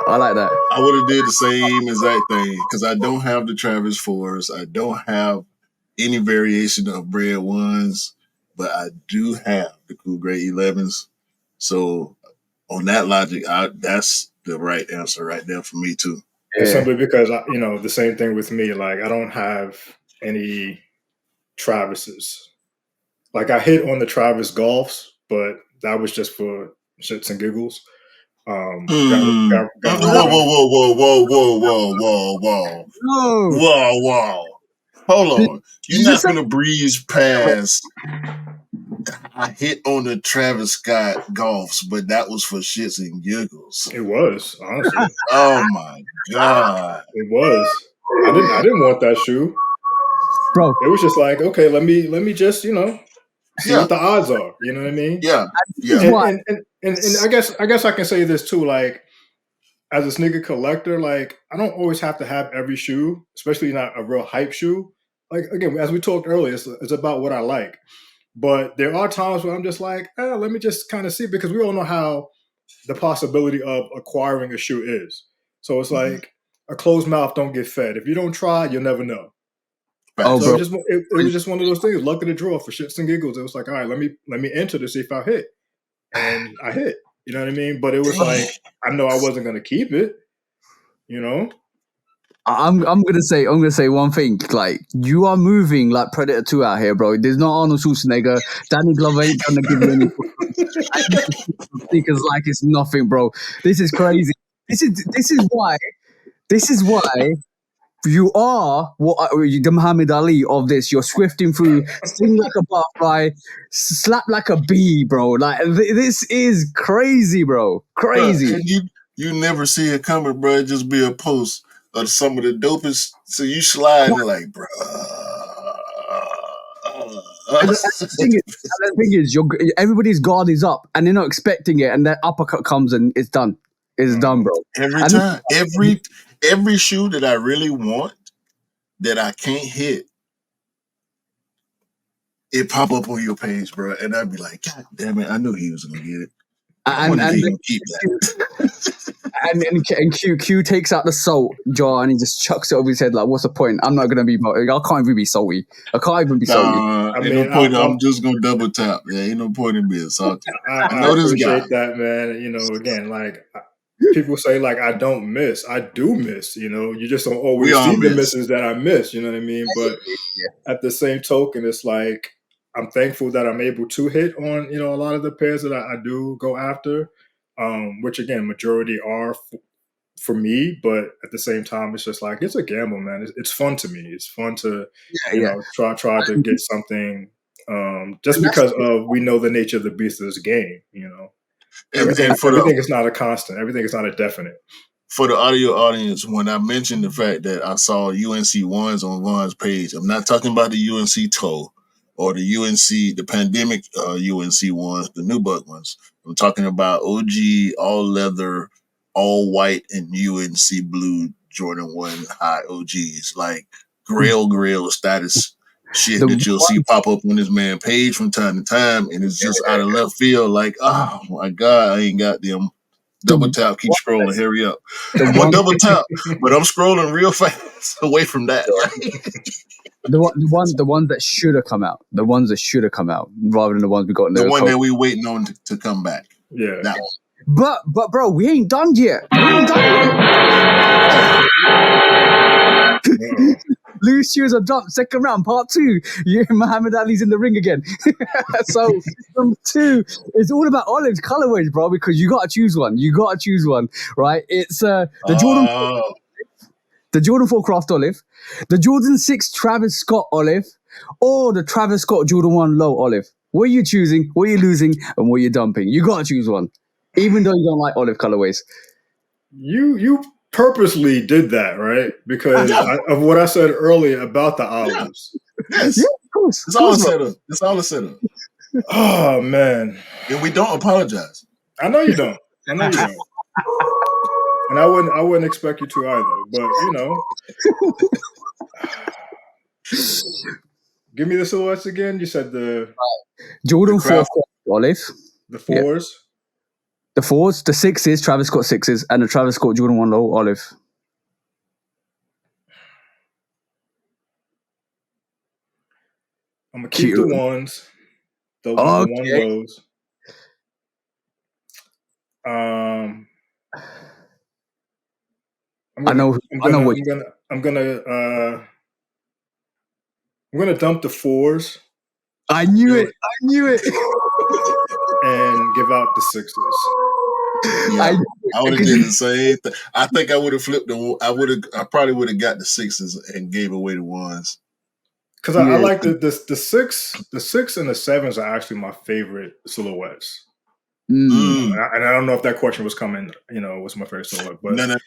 I like that. I would have did the same exact thing because I don't have the Travis 4s. I don't have any variation of bread ones, but I do have the cool gray 11s. So on that logic, that's the right answer right there for me too. It's simply because the same thing with me. Like I don't have any Travises. Like I hit on the Travis Golfs, but that was just for shits and giggles. Whoa. Hold on. You're not going to breeze past. I hit on the Travis Scott Golfs, but that was for shits and giggles. It was, honestly. Oh my God. It was. I didn't want that shoe. Bro. It was just like, okay, let me just, see what the odds are. You know what I mean? Yeah. And I guess I can say this too, like, as a sneaker collector, like I don't always have to have every shoe, especially not a real hype shoe. Like again, as we talked earlier, it's about what I like. But there are times where I'm just like, let me just kind of see, because we all know how the possibility of acquiring a shoe is. So it's like a closed mouth don't get fed. If you don't try, you'll never know. Oh, so bro. it was just one of those things, luck of the draw for shits and giggles. It was like, all right, let me enter to see if I hit. And I hit. You know what I mean? But it was like, I know I wasn't gonna keep it, I'm gonna say one thing. Like, you are moving like Predator 2 out here, bro. There's no Arnold Schwarzenegger. Danny Glover ain't gonna give you any sneakers like it's nothing, bro. This is crazy. This is why you are the Muhammad Ali of this. You're swifting through, sting like a butterfly, slap like a bee, bro. Like this is crazy, bro. Crazy. Bro, and you never see it coming, bro. It just be a post of some of the dopest. So you slide and like, bro. The thing is, everybody's guard is up, and they're not expecting it, and that uppercut comes and it's done. It's done, bro. Every And time, every shoe that I really want that I can't hit, it pop up on your page, bro, and I'd be like, God damn it, I knew he was gonna get it. I wonder if he gonna keep that. and Q takes out the salt jar and he just chucks it over his head like, what's the point? I'm not gonna be. I can't even be salty. I can't even be salty. Ain't no point. I'm just gonna double tap. Yeah, ain't no point in being salty. I know this guy. I appreciate that, man. You know, again, like people say, like I don't miss. I do miss. You know, you just don't always see the misses that I miss. You know what I mean? But at the same token, it's like I'm thankful that I'm able to hit on, you know, a lot of the pairs that I do go after, which again, majority are for me, but at the same time, it's just like it's a gamble, man. It's fun to me. It's fun to you know try to get something just because of we know the nature of the beast of this game. You know, everything is not a constant. Everything is not a definite. For the audio audience, when I mentioned the fact that I saw UNC ones on Vaughn's page, I'm not talking about the UNC toe or the UNC, the pandemic UNC ones, the new buck ones. I'm talking about OG, all leather, all white, and UNC blue Jordan 1 high OGs, like grail status shit that you'll see pop up on this man page from time to time, and it's just out of left field, like, oh my God, I ain't got them. Double tap, keep scrolling, hurry up. I'm gonna double tap, but I'm scrolling real fast away from that. The ones that should have come out. The ones that should have come out rather than the ones we got in the one that we waiting on to come back. Yeah. That one. But bro, we ain't done yet. Loose shoes are dropped. Second round, part 2. Yeah, Muhammad Ali's in the ring again. So number 2 is all about olives colorways, bro. Because you gotta choose one. Right? It's the Jordan 4 Craft olive, the Jordan 6 Travis Scott olive, or the Travis Scott Jordan 1 low olive. What are you choosing? What are you losing? And what are you dumping? You gotta choose one, even though you don't like olive colorways. You purposely did that, right? Because of what I said earlier about the olives. Yes. Yeah, of course. It's all a setup. It's all a setup. Oh man. And we don't apologize. I know you don't. And I wouldn't expect you to either. But you know. Give me the silhouettes again. You said the Jordan 4 olive. The 4s. Yeah. The 4s, the 6s, Travis Scott 6s, and the Travis Scott Jordan 1 low olive. I'm gonna keep the 1s. Those are the 1 lows. I'm gonna dump the 4s. I knew it. And give out the 6s. Yeah, I would have did the same thing. I think I would have flipped I probably would have got the 6s and gave away the 1s. Because I like the 6 and the 7s are actually my favorite silhouettes. And I don't know if that question was coming, you know, what's my favorite silhouette, but no.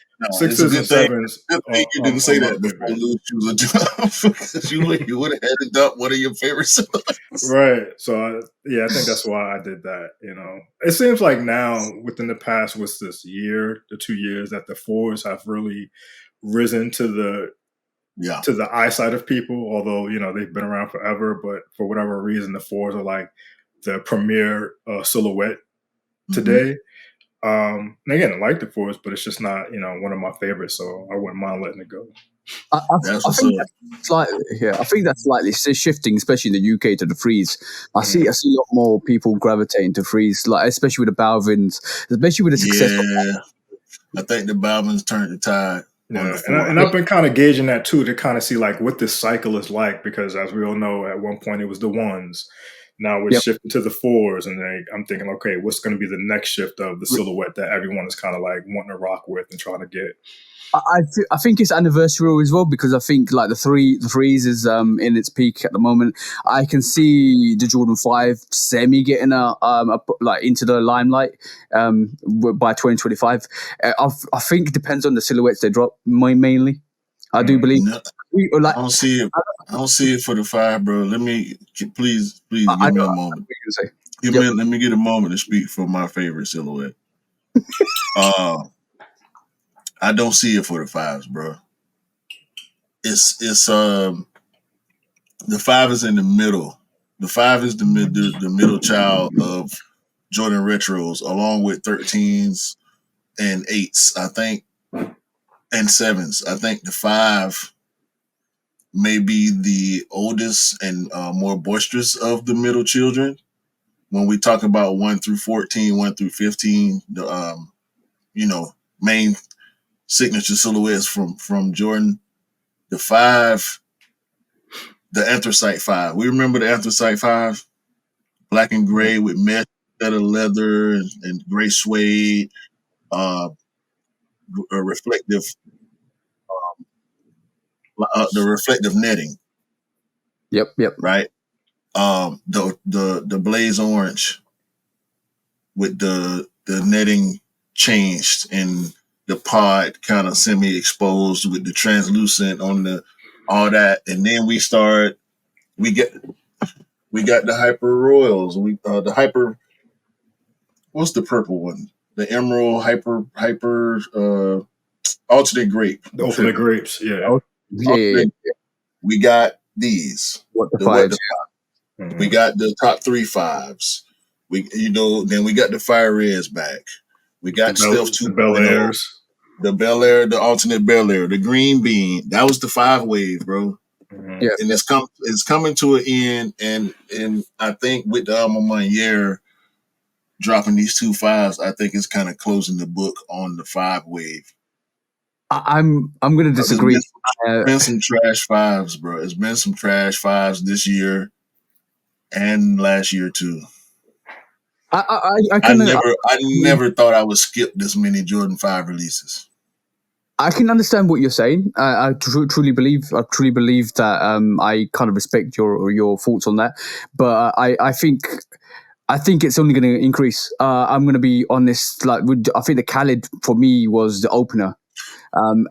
6s and 7s. You didn't say that before Loose Shoes are because you would have had to dump one of your favorite silhouettes. Right. So I think that's why I did that. You know, it seems like now within the past, what's this year, the 2 years, that the 4s have really risen to the eyesight of people. Although you know they've been around forever, but for whatever reason, the 4s are like the premier silhouette today. And again, I like the 4s, but it's just not, you know, one of my favorites, so I wouldn't mind letting it go. I think that's slightly shifting, especially in the UK, to the 3s. I see a lot more people gravitating to 3s, like especially with the Balvins, especially with the success. I think the Balvins turned the tide. Yeah, and I've been kind of gauging that too, to kind of see like what this cycle is like, because as we all know, at one point it was the 1s. Now we're shifting to the 4s, and I'm thinking, okay, what's going to be the next shift of the silhouette that everyone is kind of like wanting to rock with and trying to get? I think it's anniversary as well, because I think like the 3s is in its peak at the moment. I can see the Jordan 5 semi getting like into the limelight by 2025. I think it depends on the silhouettes they drop mainly. I do believe. I don't see it. I don't see it for the 5, bro. Let me please give me a moment. Let me get a moment to speak for my favorite silhouette. I don't see it for the 5s, bro. It's the 5 is in the middle. The 5 is the middle child of Jordan retros, along with 13s and 8s, I think, and 7s. I think the 5 may be the oldest and more boisterous of the middle children. When we talk about 1 through 14, 1 through 15, the main signature silhouettes from Jordan, the 5, the anthracite 5. We remember the anthracite 5, black and gray with mesh, better leather and gray suede, a reflective, the reflective netting. Yep. Right. The blaze orange with the netting changed and the pod kind of semi-exposed with the translucent on the all that, and then we got the hyper royals. The hyper, what's the purple one? The emerald hyper alternate grape. The alternate grapes, yeah. Yeah. We got these. What the 5s? Mm-hmm. We got the top 3 5s. Then we got the fire reds back. We got Stealth 2.0. The Bel Airs. The Bel Air, the alternate Bel Air, the green bean. That was the 5 wave, bro. Mm-hmm. Yeah. And it's coming to an end, and I think with the Alma Mater dropping these 2 5s, I think it's kind of closing the book on the 5 wave. I'm going to disagree. It's been some trash 5s, bro. It's been some trash 5s this year and last year too. I never thought I would skip this many Jordan 5 releases. I can understand what you're saying. I truly believe that. I kind of respect your thoughts on that, but I think it's only going to increase. I'm going to be honest. I think the Khaled for me was the opener.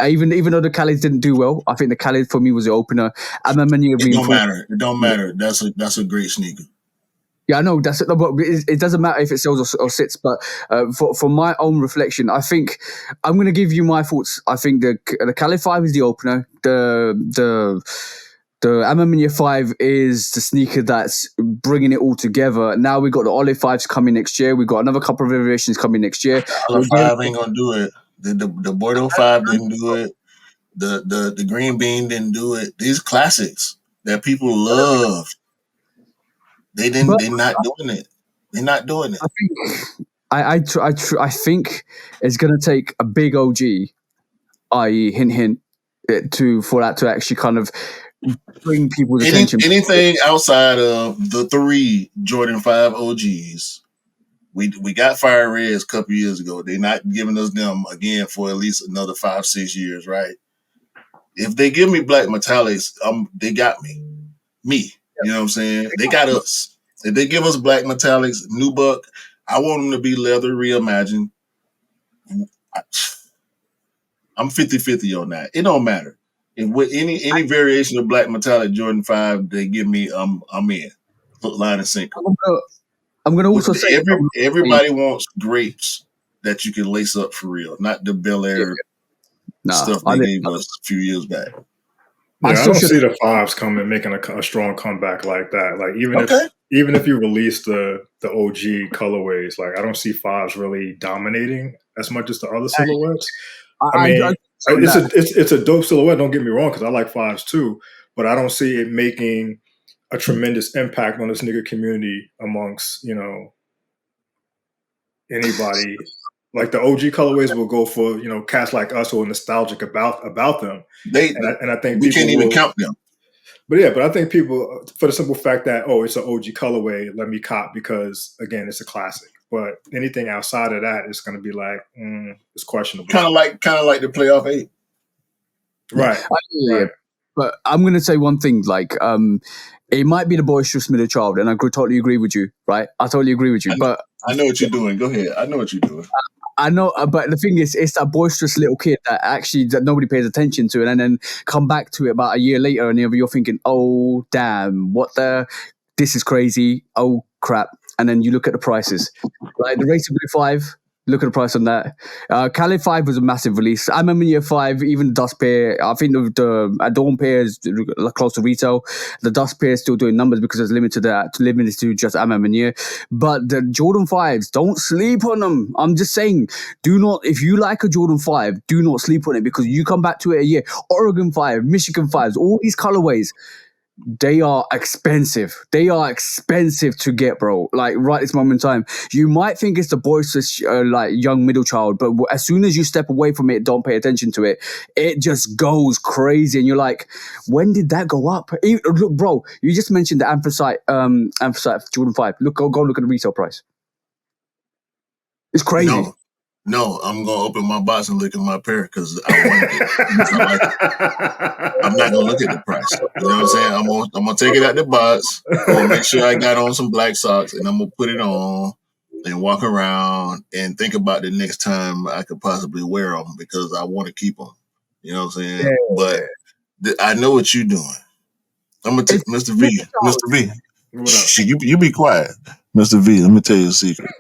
Even though the Khaled didn't do well, I think the Khaled for me was the opener. It don't matter. That's a great sneaker. Yeah, I know but it doesn't matter if it sells or sits. But for my own reflection, I think I'm going to give you my thoughts. I think the Khaled 5 is the opener. The Amamiya 5 is the sneaker that's bringing it all together. Now we got the Olive 5s coming next year. We got another couple of variations coming next year. The Olive 5 ain't gonna do it. The Bordeaux 5 didn't do it. The green bean didn't do it. These classics that people love. They're not doing it. They're not doing it. I think it's going to take a big OG, i.e., hint, for that to actually kind of bring people's attention. Anything outside of the 3 Jordan 5 OGs, we got Fire Reds a couple years ago. They're not giving us them again for at least another 5-6 years, right? If they give me black metallics, they got me. You know what I'm saying? They got us. If they give us black metallics, new buck, I want them to be leather reimagined. I'm 50-50 on that. It don't matter. If with any variation of black metallic Jordan 5 they give me, I'm in. Hook, line, and sinker. I'm going to also say everybody wants grapes that you can lace up for real, not the Bel Air stuff they gave us a few years back. Yeah, I don't see the 5s making a strong comeback like that. Like even if you release the OG colorways, like I don't see 5s really dominating as much as the other silhouettes. I mean, it's a dope silhouette. Don't get me wrong, because I like 5s too, but I don't see it making a tremendous impact on this nigga community amongst anybody. Like the OG colorways will go for cats like us who are nostalgic about them. And I think we can't even count them. But I think people, for the simple fact that it's an OG colorway, let me cop because again it's a classic. But anything outside of that is going to be like it's questionable. Kind of like the playoff 8, right? Right. But I'm going to say one thing, like it might be the boisterous middle child, and I totally agree with you, right? I totally agree with you. But I know what you're doing. Go ahead. I know what you're doing. I know, but the thing is, it's that boisterous little kid that nobody pays attention to, and then come back to it about a year later, and you're thinking, "Oh, damn, this is crazy. Oh, crap!" And then you look at the prices, like the Racer Blue 5. Look at the price on that. Khaled 5 was a massive release. Amamiya 5, even Dust Pair. I think the Adorn pair is close to retail. The Dust pair is still doing numbers because it's limited to just Amamiya. But the Jordan 5s, don't sleep on them. I'm just saying, do not, if you like a Jordan 5, do not sleep on it because you come back to it a year. Oregon 5, Michigan 5s, all these colorways. They are expensive. They are expensive to get, bro. Like right this moment in time, you might think it's the boisterous, like young middle child, but as soon as you step away from it, don't pay attention to it, it just goes crazy, and you're like, when did that go up? Look, bro, you just mentioned the Anthracite Jordan 5. Look, go look at the retail price. It's crazy. No, I'm gonna open my box and look at my pair because I want it. I like it. I'm not gonna look at the price. You know what I'm saying? I'm gonna take it out the box. I'm gonna make sure I got on some black socks, and I'm gonna put it on and walk around and think about the next time I could possibly wear them because I want to keep them. You know what I'm saying? Yeah. But I know what you're doing. I'm gonna take Mr. V. Mr. V. You be quiet, Mr. V. Let me tell you a secret.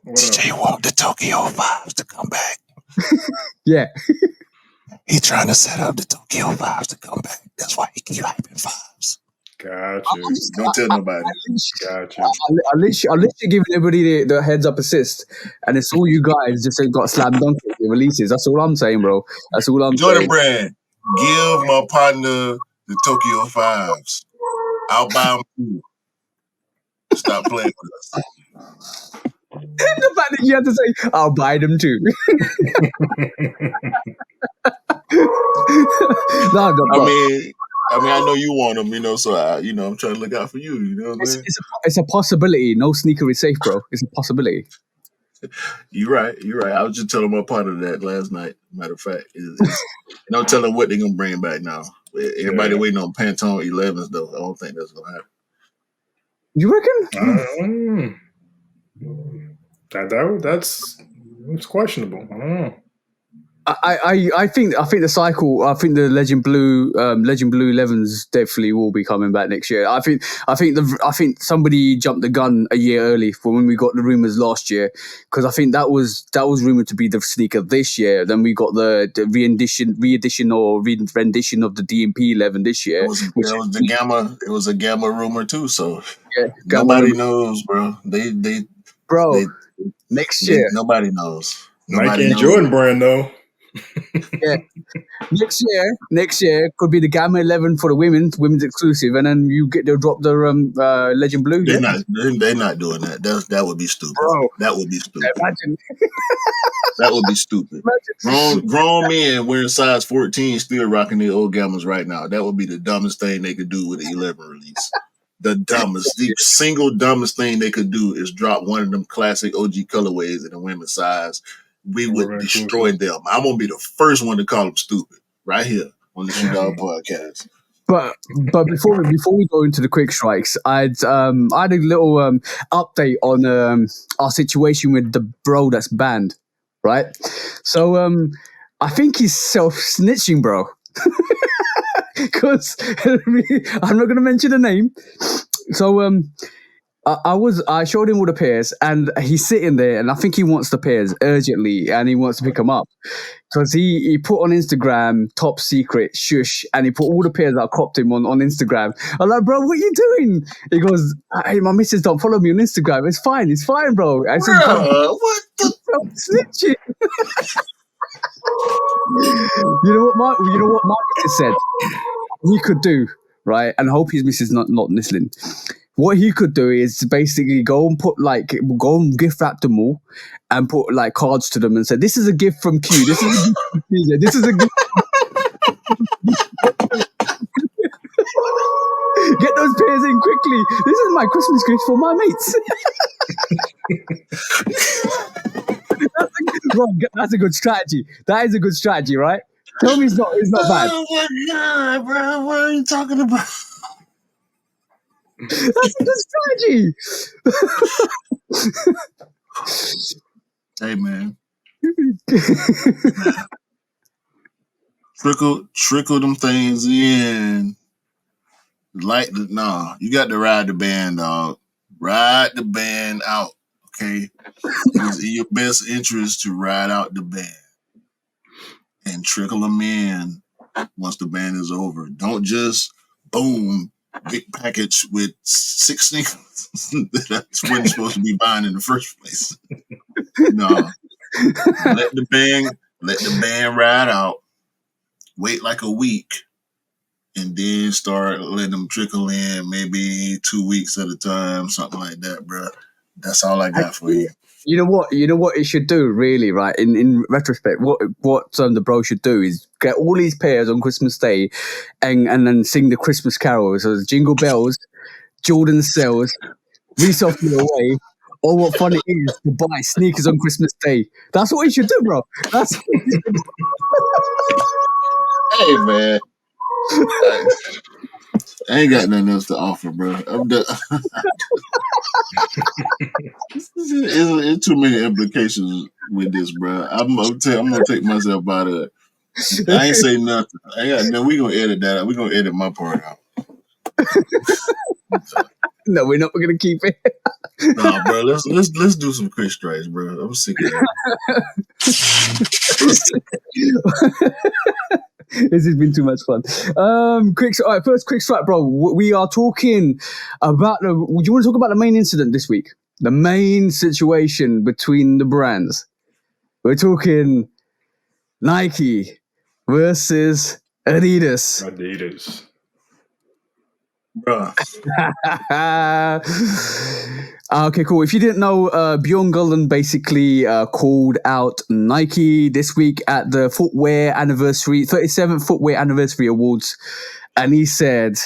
TJ want the Tokyo 5s to come back. Yeah. He's trying to set up the Tokyo 5s to come back. That's why he keep hyping 5s. Gotcha. Don't tell nobody. Gotcha. I literally giving everybody the heads up assist, and it's all you guys just got slam dunk with releases. That's all I'm saying, bro. That's all I'm Jordan saying. Brand, give my partner the Tokyo 5s. I'll buy them too. Stop playing with us. The fact that you have to say, I'll buy them too. I know you want them, you know, so I'm trying to look out for you. You know what I'm saying? It's a possibility. No sneaker is safe, bro. It's a possibility. You're right. I was just telling my partner that last night. Matter of fact, don't tell them what they're gonna bring back now. Everybody waiting on Pantone 11s though. I don't think that's gonna happen. You reckon? That's questionable. I don't know. I think the cycle. I think the Legend Blue 11s definitely will be coming back next year. I think somebody jumped the gun a year early for when we got the rumors last year, because I think that was rumored to be the sneaker this year. Then we got the rendition of the DMP 11 this year. It was a gamma rumor too. So nobody knows, bro. Next year nobody knows. Nike and Jordan brand though. Yeah. Next year could be the Gamma 11 for the women's exclusive, and then they'll drop the Legend Blue. They're not doing that. That would be stupid. Bro, that would be stupid. Imagine. That would be stupid. Grown men wearing size 14 still rocking their old Gammas right now. That would be the dumbest thing they could do with the 11 release. The single dumbest thing they could do is drop one of them classic OG colorways in the women's size. We would destroy them. I'm gonna be the first one to call them stupid right here on the Shoot Dog podcast. But before we go into the quick strikes, I had a little update on our situation with the bro that's banned, right? So I think he's self-snitching, bro. Because I'm not gonna mention the name. So I showed him all the pairs, and he's sitting there, and I think he wants the pairs urgently, and he wants to pick them up. Because he put on Instagram, top secret, shush, and he put all the pairs that I copped him on Instagram. I'm like, bro, what are you doing? He goes, hey, my missus don't follow me on Instagram. It's fine, bro. I said, what the snitching? You know what my missus said he could do, right? And I hope his missus not listening. What he could do is basically go and gift wrap them all and put like cards to them and say, this is a gift from Q. This is a gift from PJ. This is a gift. Get those pairs in quickly. This is my Christmas gift for my mates. That's a good strategy. That is a good strategy, right? Tell me it's not bad. Oh my God, bro. What are you talking about? That's a good strategy. Hey, man. Trickle them things in. You got to ride the band, dog. Ride the band out, Okay, it is in your best interest to ride out the band and trickle them in once the band is over. Don't just boom, big package with 6 sneakers. That's what you're supposed to be buying in the first place. No, let the band ride out. Wait like a week, and then start letting them trickle in. Maybe 2 weeks at a time, something like that, bro. That's all I got for you. You know what? You know what it should do, really, right? In retrospect, what the bro should do is get all these pairs on Christmas Day, and then sing the Christmas carols. So it's Jingle Bells, Jordan Sells, Reese Off Your Way, or what fun it is to buy sneakers on Christmas Day. That's what he should do, bro. That's what he should do. Hey, man. I ain't got nothing else to offer, bro. I'm done. It's too many implications with this, bro. I'm gonna take myself out of it. I ain't say nothing. We gonna edit that out. We gonna edit my part out. No, we're not going to keep it. No, bro. Let's do some quick strikes, bro. I'm sick of that. This has been too much fun. All right, first quick strike, bro. We are talking about do you want to talk about the main incident this week? The main situation between the brands. We're talking Nike versus Adidas. Adidas. Bruh. Okay, cool. If you didn't know, Bjorn basically called out Nike this week at the 37th Footwear Anniversary Awards, and he said,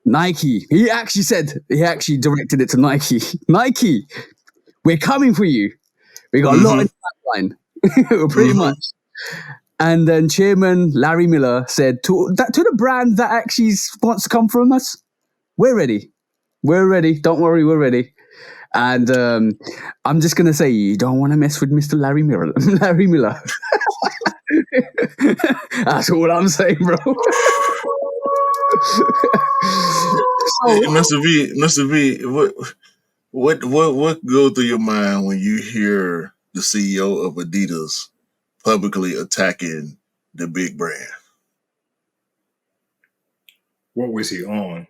Nike, he actually directed it to Nike. Nike, we're coming for you. We got a lot in the pipeline, pretty much. And then Chairman Larry Miller said to the brand that actually wants to come from us, we're ready. We're ready. Don't worry, we're ready. And I'm just going to say, you don't want to mess with Mr. Larry Miller. Larry Miller. That's all I'm saying, bro. Mr. V, what goes through your mind when you hear the CEO of Adidas publicly attacking the big brand? What was he on?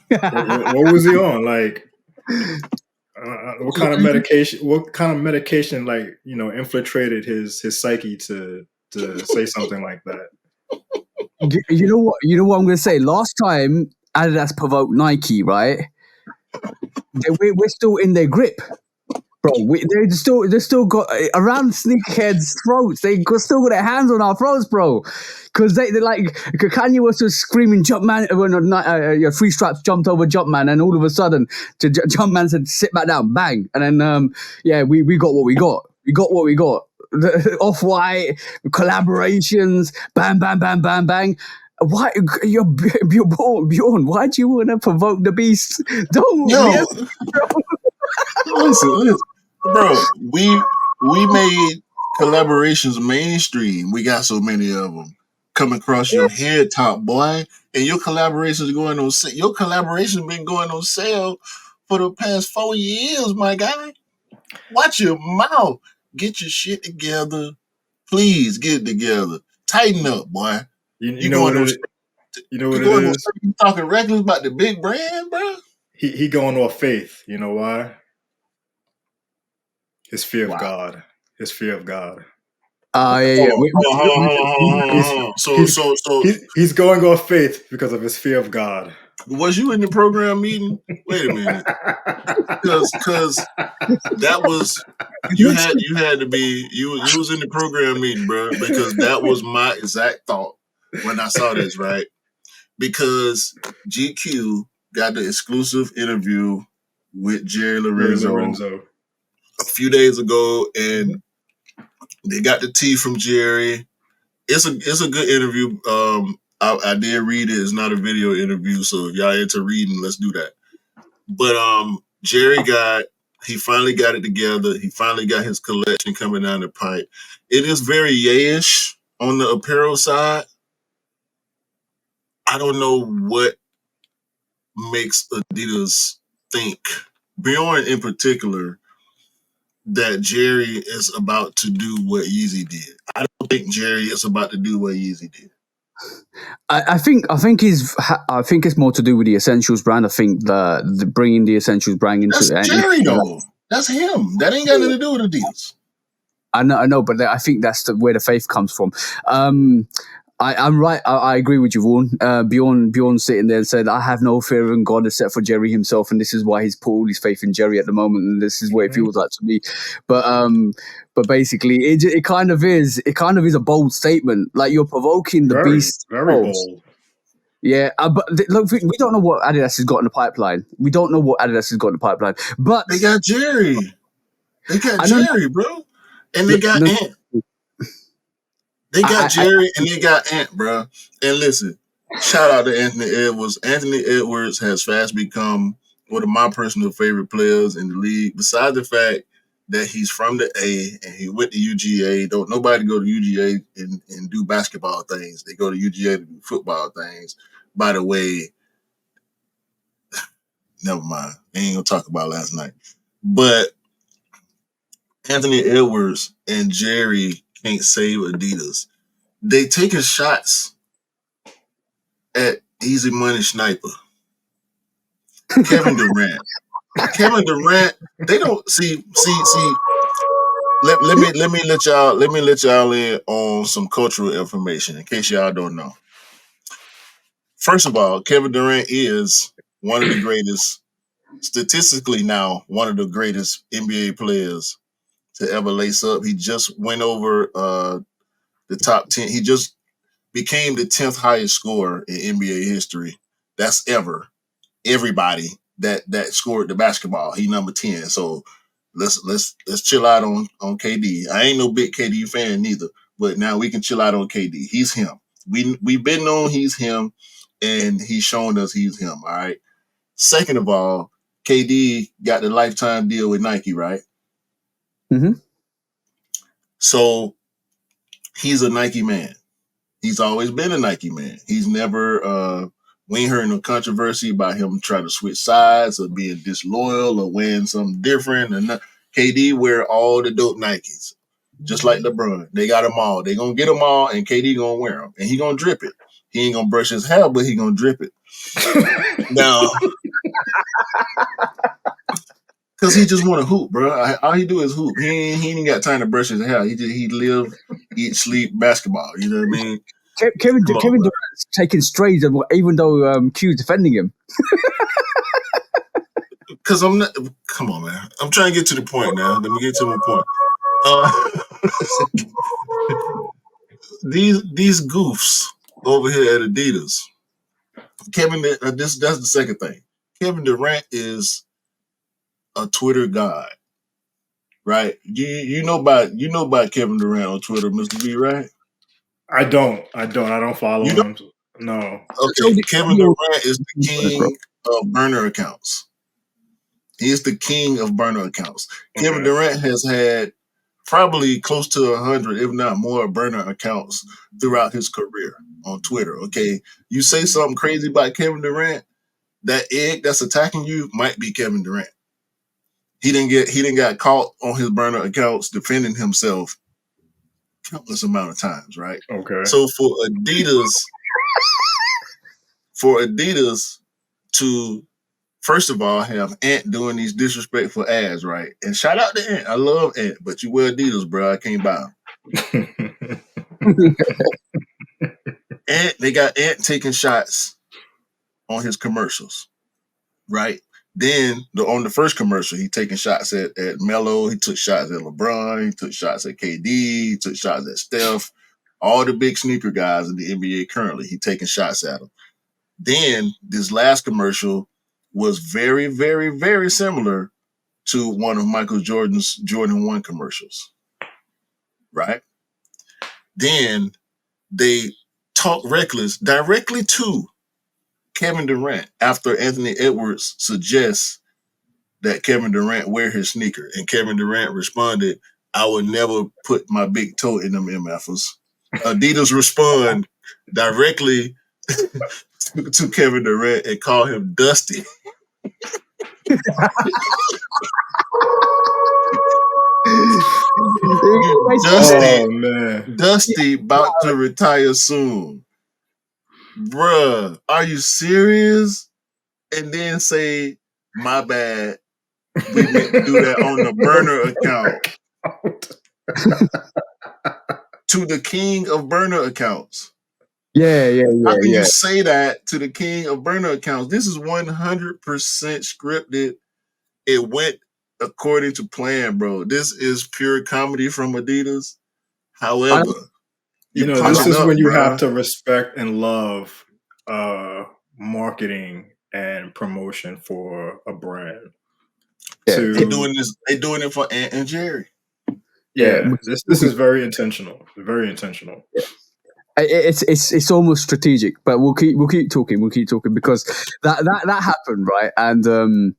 what was he on? Like, what kind of medication? What kind of medication, like, infiltrated his psyche to say something like that? You know what? You know what I'm going to say. Last time Adidas provoked Nike, right? We're still in their grip, bro. They're still got around sneakerheads' throats. Still got their hands on our throats, bro. Because they're like, Kanye was just screaming Jumpman when Three Stripes jumped over Jumpman, and all of a sudden Jumpman said sit back down, bang, and then we got what we got. We got what we got. The Off-White collaborations, bang, bang, bang, bang, bang. Why you're Bjorn? Why do you want to provoke the beast? Don't. Yo, listen, bro. We made collaborations mainstream. We got so many of them coming across your head top, boy. And your collaborations going on. Your collaboration been going on sale for the past 4 years, my guy. Watch your mouth. Get your shit together. Please get it together. Tighten up, boy. You know what it is? You know what it is? You talking reckless about the big brand, bro? He going off faith. You know why? His fear of God. His fear of God. Yeah. Hold on. So he's going off faith because of his fear of God. Was you in the program meeting? Wait a minute, because that was you had to be you was in the program meeting, bro. Because that was my exact thought when I saw this, right? Because GQ got the exclusive interview with Jerry Lorenzo a few days ago, and they got the tea from Jerry. It's a good interview. I did read it. It's not a video interview, so if y'all into reading, let's do that. But Jerry he finally got it together. He finally got his collection coming down the pipe. It is very yayish on the apparel side. I don't know what makes Adidas think Bjorn in particular, that Jerry is about to do what Yeezy did. I don't think Jerry is about to do what Yeezy did. I think it's more to do with the Essentials brand. I think the bringing the Essentials brand into That's Jerry though. That's him. That ain't got nothing to do with Adidas. I know, but I think that's where the faith comes from. I'm right. I agree with you, Vaughan. Bjorn sitting there and said, "I have no fear in God except for Jerry himself, and this is why he's put all his faith in Jerry at the moment, and this is what it feels like to me." But basically, it kind of is a bold statement. Like, you're provoking the beast. Very bold. Yeah, but look, we don't know what Adidas has got in the pipeline. We don't know what Adidas has got in the pipeline. But they got Jerry. They got Jerry, bro, and they got Ant. They got Jerry and they got Ant, bro. And listen, shout out to Anthony Edwards. Anthony Edwards has fast become one of my personal favorite players in the league. Besides the fact that he's from the A and he went to UGA. Don't nobody go to UGA and do basketball things. They go to UGA to do football things. By the way, never mind. I ain't gonna talk about last night. But Anthony Edwards and Jerry can't save Adidas. They taking shots at Easy Money Sniper. Kevin Durant. They don't see. Let me let y'all in on some cultural information in case y'all don't know. First of all, Kevin Durant is one of the greatest, statistically now, one of the greatest NBA players to ever lace up. He just went over the top 10. He just became the 10th highest scorer in NBA history. That's ever. Everybody that scored the basketball. He number 10. So let's chill out on KD. I ain't no big KD fan neither, but now we can chill out on KD. He's him. We've been known he's him, and he's shown us he's him. All right. Second of all, KD got the lifetime deal with Nike, right? Mm-hmm. So he's a Nike man. He's always been a Nike man. He's never we ain't heard no controversy about him trying to switch sides or being disloyal or wearing something different. And KD wear all the dope Nikes, just like LeBron. They got them all. They gonna get them all, and KD gonna wear them, and he gonna drip it. He ain't gonna brush his hair, but he gonna drip it. Now, because he just want to hoop, bro. All he do is hoop. He ain't got time to brush his hair. He live, eat, sleep, basketball. You know what I mean? Kevin Durant's taking strays, even though Q's defending him. Because I'm not. Come on, man. I'm trying to get to the point now. Let me get to my point. These goofs over here at Adidas. That's the second thing. Kevin Durant is a Twitter god, right? You know about Kevin Durant on Twitter, Mr. B, right? I don't follow him. No. Okay, Kevin Durant is the king of burner accounts. He is the king of burner accounts. Okay. Kevin Durant has had probably close to 100, if not more, burner accounts throughout his career on Twitter. Okay, you say something crazy about Kevin Durant, that egg that's attacking you might be Kevin Durant. He didn't got caught on his burner accounts defending himself countless amount of times, right? Okay. So for Adidas to first of all have Ant doing these disrespectful ads, right? And shout out to Ant. I love Ant, but you wear Adidas, bro. I can't buy them. Ant, they got Ant taking shots on his commercials, right? Then on the first commercial, he taking shots at Melo. He took shots at LeBron. He took shots at KD. He took shots at Steph. All the big sneaker guys in the NBA currently, he taking shots at them. Then this last commercial was very, very, very similar to one of Michael Jordan's Jordan 1 commercials, right? Then they talk reckless directly to Kevin Durant after Anthony Edwards suggests that Kevin Durant wear his sneaker. And Kevin Durant responded, "I would never put my big toe in them MFers." Adidas respond directly to Kevin Durant and call him Dusty. Dusty, Oh man. Dusty about to retire soon. Bruh, are you serious? And then say, my bad. We meant to do that on the burner account. To the king of burner accounts. Yeah. How can you say that to the king of burner accounts? This is 100% scripted. It went according to plan, bro. This is pure comedy from Adidas. However, you This punching is up, when you have bro. to respect and love marketing and promotion for a brand. Yeah. They doing this. They doing it for Ant and Jerry. Yeah, this is very intentional. Very intentional. It's almost strategic, but we'll keep talking because that happened, right? And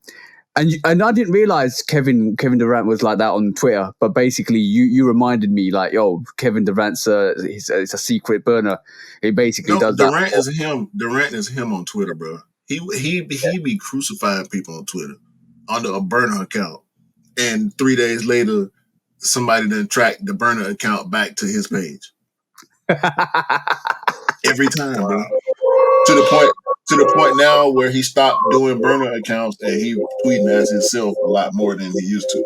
I didn't realize Kevin Durant was like that on Twitter, but basically you reminded me like, yo, Kevin Durant's it's a secret burner. He basically does that. Durant is him on Twitter, bro. He be crucifying people on Twitter under a burner account, and 3 days later, somebody then tracked the burner account back to his page. Every time, bro. To the point now where he stopped doing burner accounts and he tweeting as himself a lot more than he used to.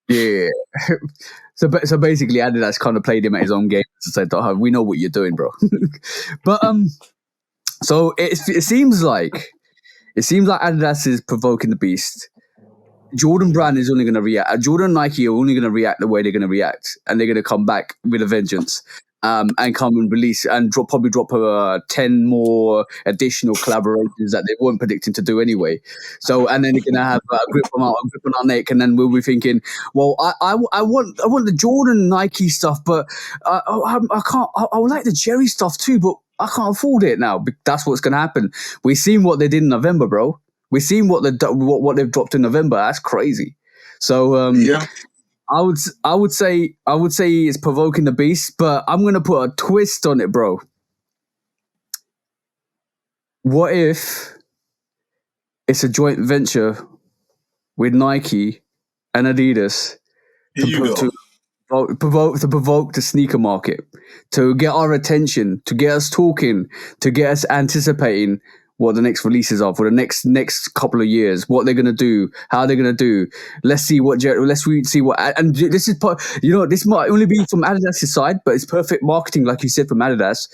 Yeah. So basically, Adidas kind of played him at his own game and said, oh, "We know what you're doing, bro." But so it seems like Adidas is provoking the beast. Jordan Brand is only going to react. Jordan and Nike are only going to react the way they're going to react, and they're going to come back with a vengeance. And come and release and probably drop 10 more additional collaborations that they weren't predicting to do anyway. So, and then they're gonna have a grip on our neck, and then we'll be thinking, well, I want the Jordan Nike stuff, but I can't. I would like the Jerry stuff too, but I can't afford it now. That's what's gonna happen. We've seen what they did in November, bro. We've seen what they've dropped in November. That's crazy. So yeah. I would say it's provoking the beast, but I'm gonna put a twist on it, bro. What if it's a joint venture with Nike and Adidas to provoke the sneaker market, to get our attention, to get us talking, to get us anticipating what the next releases are for the next couple of years, what they're gonna do, how they're gonna do. Let's see what. And this is part. This might only be from Adidas' side, but it's perfect marketing, like you said, from Adidas.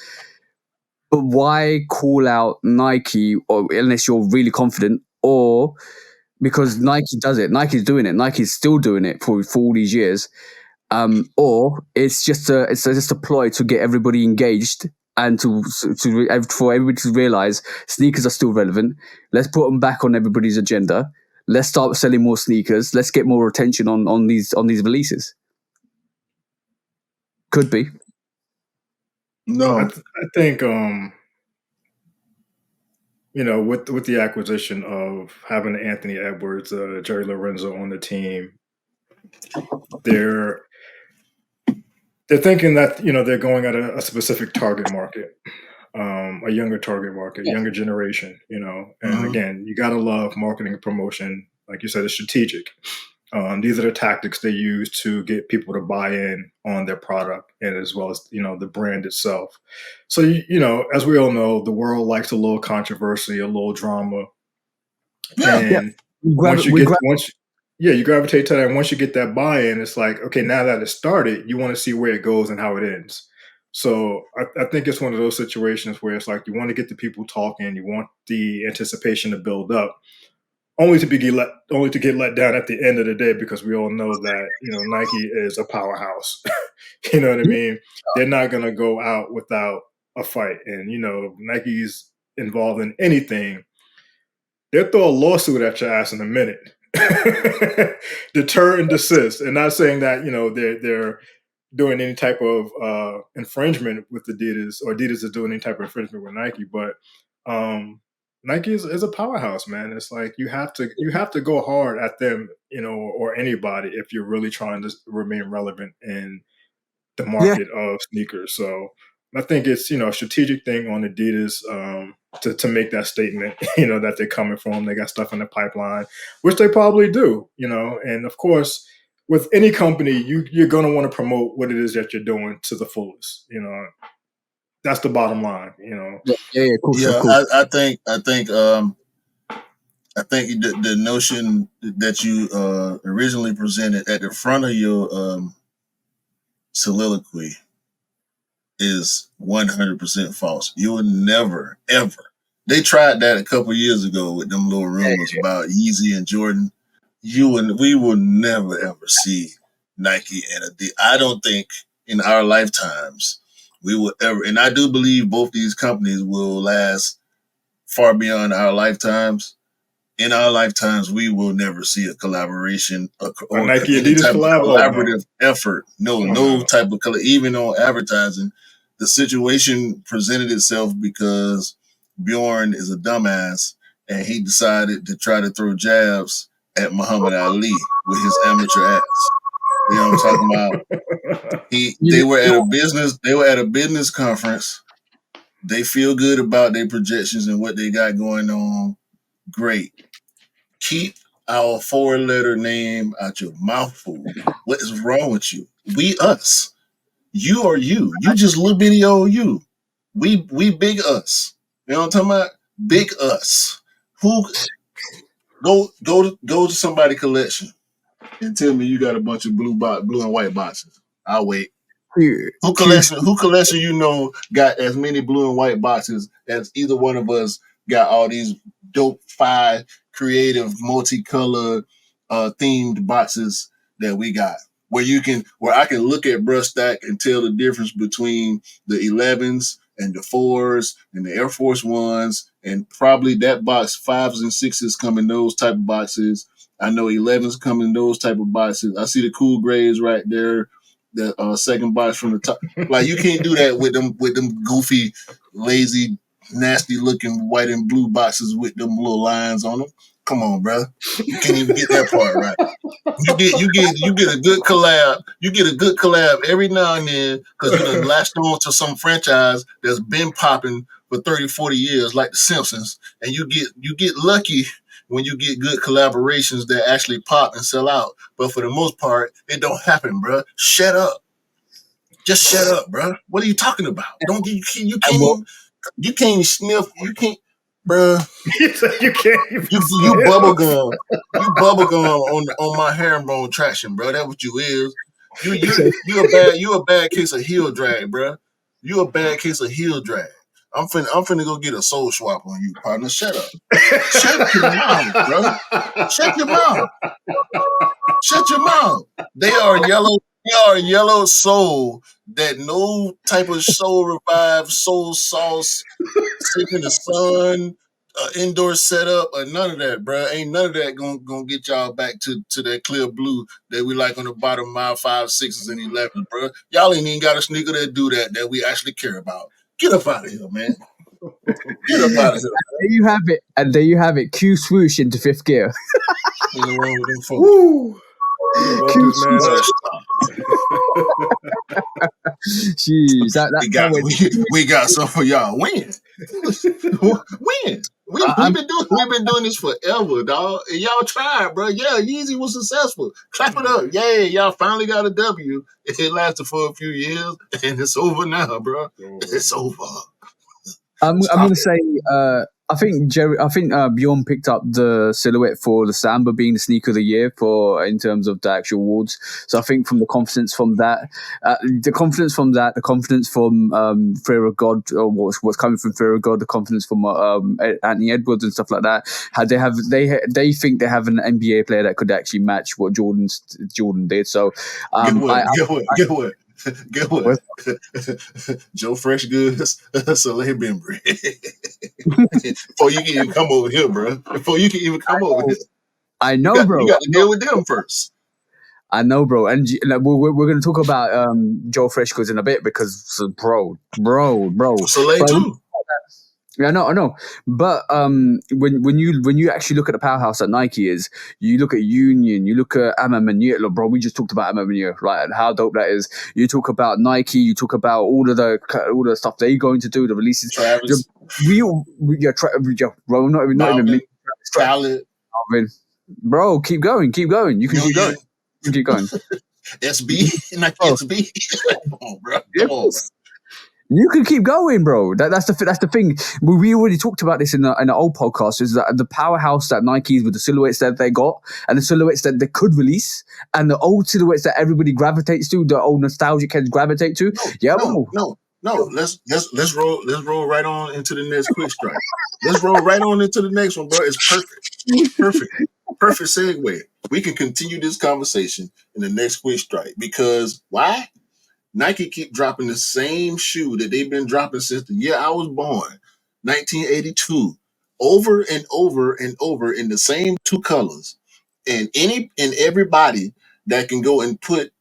But why call out Nike, or unless you're really confident, or because Nike does it, Nike's doing it, Nike's still doing it for all these years. Or it's just a ploy to get everybody engaged and for everybody to realize sneakers are still relevant. Let's put them back on everybody's agenda. Let's start selling more sneakers. Let's get more attention on these releases. Could be. No, I think with the acquisition of having Anthony Edwards, Jerry Lorenzo on the team, they're thinking that they're going at a specific target market, a younger target market, younger generation. And again, you gotta love marketing and promotion. Like you said, it's strategic. These are the tactics they use to get people to buy in on their product, and as well as the brand itself. So as we all know, the world likes a little controversy, a little drama, and you gravitate to that. And once you get that buy-in, it's like, okay, now that it started, you want to see where it goes and how it ends. So I think it's one of those situations where it's like you want to get the people talking, you want the anticipation to build up, only to get let down at the end of the day, because we all know that Nike is a powerhouse. You know what I mean? They're not gonna go out without a fight, and Nike's involved in anything, they'll throw a lawsuit at your ass in a minute. Deter and desist, and not saying that they're doing any type of infringement with Adidas, or Adidas is doing any type of infringement with Nike, but Nike is a powerhouse, man. It's like you have to go hard at them, or anybody, if you're really trying to remain relevant in the market of sneakers. So I think it's, you know, a strategic thing on Adidas to make that statement, you know, that they're coming from. They got stuff in the pipeline, which they probably do, you know. And of course, with any company, you're going to want to promote what it is that you're doing to the fullest. You know, that's the bottom line. You know. Yeah, of course, Yeah, of course. I think the notion that you originally presented at the front of your soliloquy is 100% false. You will never, ever. They tried that a couple years ago with them little rumors about Yeezy and Jordan. We will never, ever see Nike and Adidas. I don't think in our lifetimes we will ever, and I do believe both these companies will last far beyond our lifetimes. In our lifetimes, we will never see a collaboration or Nike any Adidas type of collab? collaborative effort. No no. type of even on advertising. The situation presented itself because Bjorn is a dumbass and he decided to try to throw jabs at Muhammad Ali with his amateur acts. You know what I'm talking about? They were at a business conference. They feel good about their projections and what they got going on. Great. Keep our 4-letter name out your mouth, fool. What is wrong with you? We us. You are you. You just little bitty old you. We big us. You know what I'm talking about? Big us. Who go to somebody collection and tell me you got a bunch of blue and white boxes. I'll wait. Who collection you know got as many blue and white boxes as either one of us got all these dope 5 creative multicolored themed boxes that we got where I can look at brush stack and tell the difference between the 11s and the 4s and the Air Force Ones, and probably that box 5s and 6s come in those type of boxes. I know 11s come in those type of boxes. I see the cool grays right there. The second box from the top. Like, you can't do that with them goofy, lazy, nasty looking white and blue boxes with them little lines on them. Come on, bro. You can't even get that part right. You get a good collab. You get a good collab every now and then because you done latched on to some franchise that's been popping for 30, 40 years, like the Simpsons, and you get lucky when you get good collaborations that actually pop and sell out. But for the most part, it don't happen, bro. Shut up. Just shut up, bro. What are you talking about? You can't sniff. You can't, bro. You can't even You bubble gum. You bubble gum on my herringbone traction, bro. That's what you is. You a bad case of heel drag, bro. You a bad case of heel drag. I'm finna go get a soul swap on you, partner. Shut up. Shut your mouth, bro. Shut your mouth. Shut your mouth. They are a yellow soul that no type of soul revive, soul sauce, sit in the sun, indoor setup, or none of that, bro. Ain't none of that gonna get y'all back to that clear blue that we like on the bottom of mile 5, 6s, and 11s, bro. Y'all ain't even got a sneaker that do that we actually care about. Get up out of here, man. Get up out of here. There you have it, and there you have it. Cue swoosh into 5th gear. What's wrong with them folks? Woo! Woke this man up. Jeez, we got some for y'all. When? We've been doing this forever, dog. And y'all tried, bro. Yeah, Yeezy was successful. Clap it up. Yay, y'all finally got a W. It lasted for a few years, and it's over now, bro. It's over. I'm going to say, I think Bjorn picked up the silhouette for the Samba being the sneaker of the year in terms of the actual awards. So I think from the confidence from that, the confidence from Fear of God, or what's coming from Fear of God, the confidence from Anthony Edwards and stuff like that. They think they have an NBA player that could actually match what Jordan did. So Get what? Joe Freshgoods, Salehe Bembury. Before you can even come over here, bro. Before you can even come over here. I know, bro. You got to deal with them first. I know, bro. And we're going to talk about Joe Freshgoods in a bit because, bro. Salehe too. Yeah, I know. But when you actually look at the powerhouse that Nike is, you look at Union, you look at look, bro. We just talked about Amamania, right? And how dope that is. You talk about Nike, you talk about all the stuff they're going to do, the releases. Travis, Bro, not even Khaled, Marvin. Bro, keep going. You can keep going. Union, You can keep going. SB, Nike Bro, SB. Come on, bro. yeah, Come on, bro. you can keep going, bro. That's the thing. We already talked about this in the old podcast. Is that the powerhouse that Nike is with the silhouettes that they got and the silhouettes that they could release and the old silhouettes that everybody gravitates to, the old nostalgic heads gravitate to. No. Let's roll right on into the next quick strike. Let's roll right on into the next one, bro. It's perfect segue. We can continue this conversation in the next quick strike because why? Nike keep dropping the same shoe that they've been dropping since the year I was born, 1982, over and over and over in the same two colors. And everybody that can go and put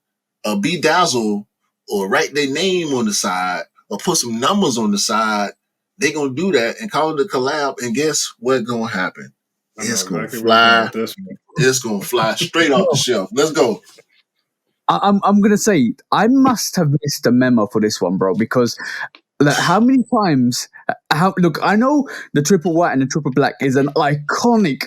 a bedazzle or write their name on the side or put some numbers on the side, they gonna do that and call it a collab. And guess what's gonna happen? It's gonna fly. It's gonna fly straight off the shelf. Let's go. I'm gonna say I must have missed a memo for this one, bro, because like, how many times? Look, I know the triple white and the triple black is an iconic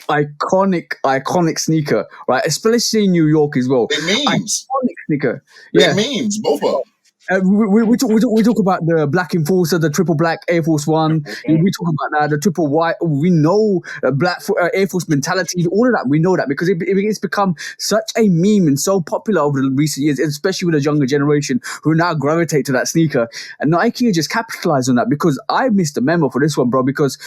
sneaker, right? Especially in New York as well. It means iconic sneaker. Yeah, it means both of them. We talk about the black enforcer, the triple black Air Force One. We talk about that, the triple white. We know black Air Force mentality. All of that, we know that because it's become such a meme and so popular over the recent years, especially with the younger generation who now gravitate to that sneaker. And Nike just capitalized on that because I missed the memo for this one, bro. Because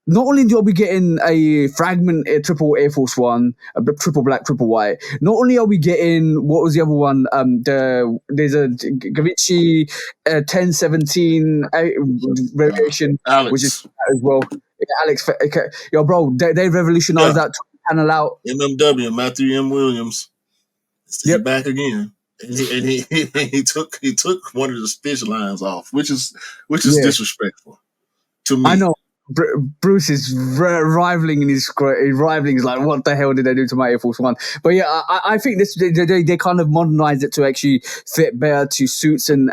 not only are we getting a fragment triple Air Force One, a triple black, triple white. Not only are we getting what was the other one? There's a Gavici 1017 variation, Alex. which is as well. Alex, yo, bro, they revolutionized that panel out. MMW Matthew M. Williams. He's back again. And he took one of the stitch lines off, which is disrespectful to me. I know. Bruce is rivaling his like, what the hell did they do to my Air Force One? But yeah, I think they kind of modernized it to actually fit better to suits and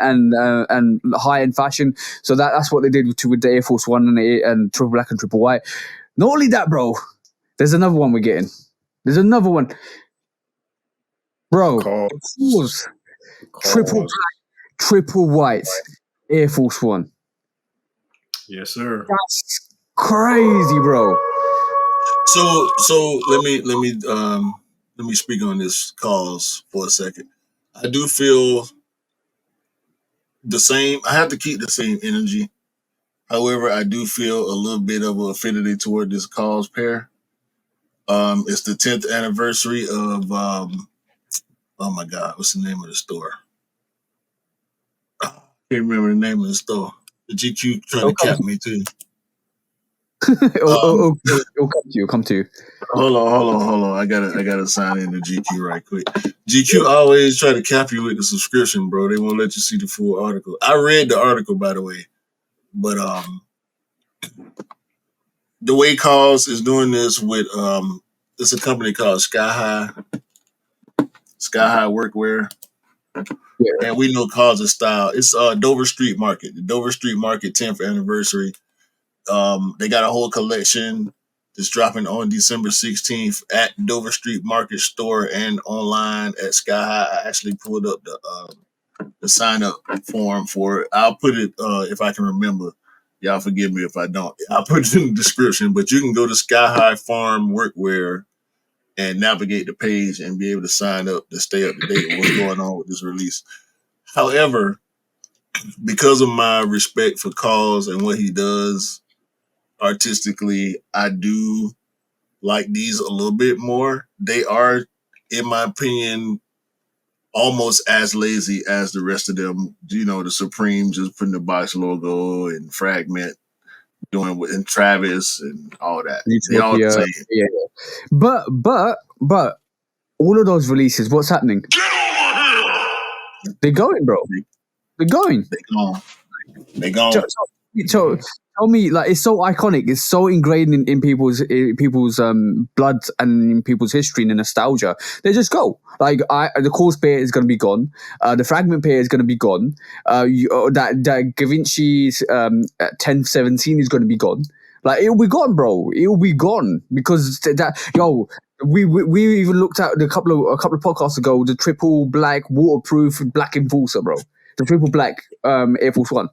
high end fashion. So that's what they did with the Air Force One and triple black and triple white. Not only that, bro. There's another one we're getting. There's another one, bro. Triple black, triple white, Air Force One. Yes, sir. That's crazy, bro. So let me speak on this cause for a second. I do feel the same. I have to keep the same energy. However, I do feel a little bit of an affinity toward this cause pair. It's the 10th anniversary of oh my God, what's the name of the store? I can't remember the name of the store. The GQ trying to cap me too. It'll come to you. Hold on. I gotta sign in to GQ right quick. GQ always try to cap you with the subscription, bro. They won't let you see the full article. I read the article, by the way, but the way Cause is doing this with it's a company called Sky High Workwear. Yeah. And we know Cause of Style. It's Dover Street Market, the Dover Street Market 10th anniversary. They got a whole collection that's dropping on December 16th at Dover Street Market store and online at Sky High. I actually pulled up the sign up form for it. I'll put it if I can remember. Y'all forgive me if I don't. I'll put it in the description, but you can go to Sky High Farm Workwear and navigate the page and be able to sign up to stay up to date with what's going on with this release. However, because of my respect for Cause and what he does artistically, I do like these a little bit more. They are, in my opinion, almost as lazy as the rest of them. You know, the Supreme just putting the box logo and Fragment doing with and Travis and all that. They all the same. Yeah. But all of those releases, what's happening? They're going, bro. They're going. They're gone. So tell me, like, it's so iconic. It's so ingrained in people's blood and in people's history and in nostalgia. They just go. Like, the course pair is going to be gone. The fragment pair is going to be gone. That Da Vinci's 1017 is going to be gone. Like, it'll be gone, bro. It'll be gone because we even looked at a couple of podcasts ago the triple black waterproof black enforcer, bro. The triple black Air Force One.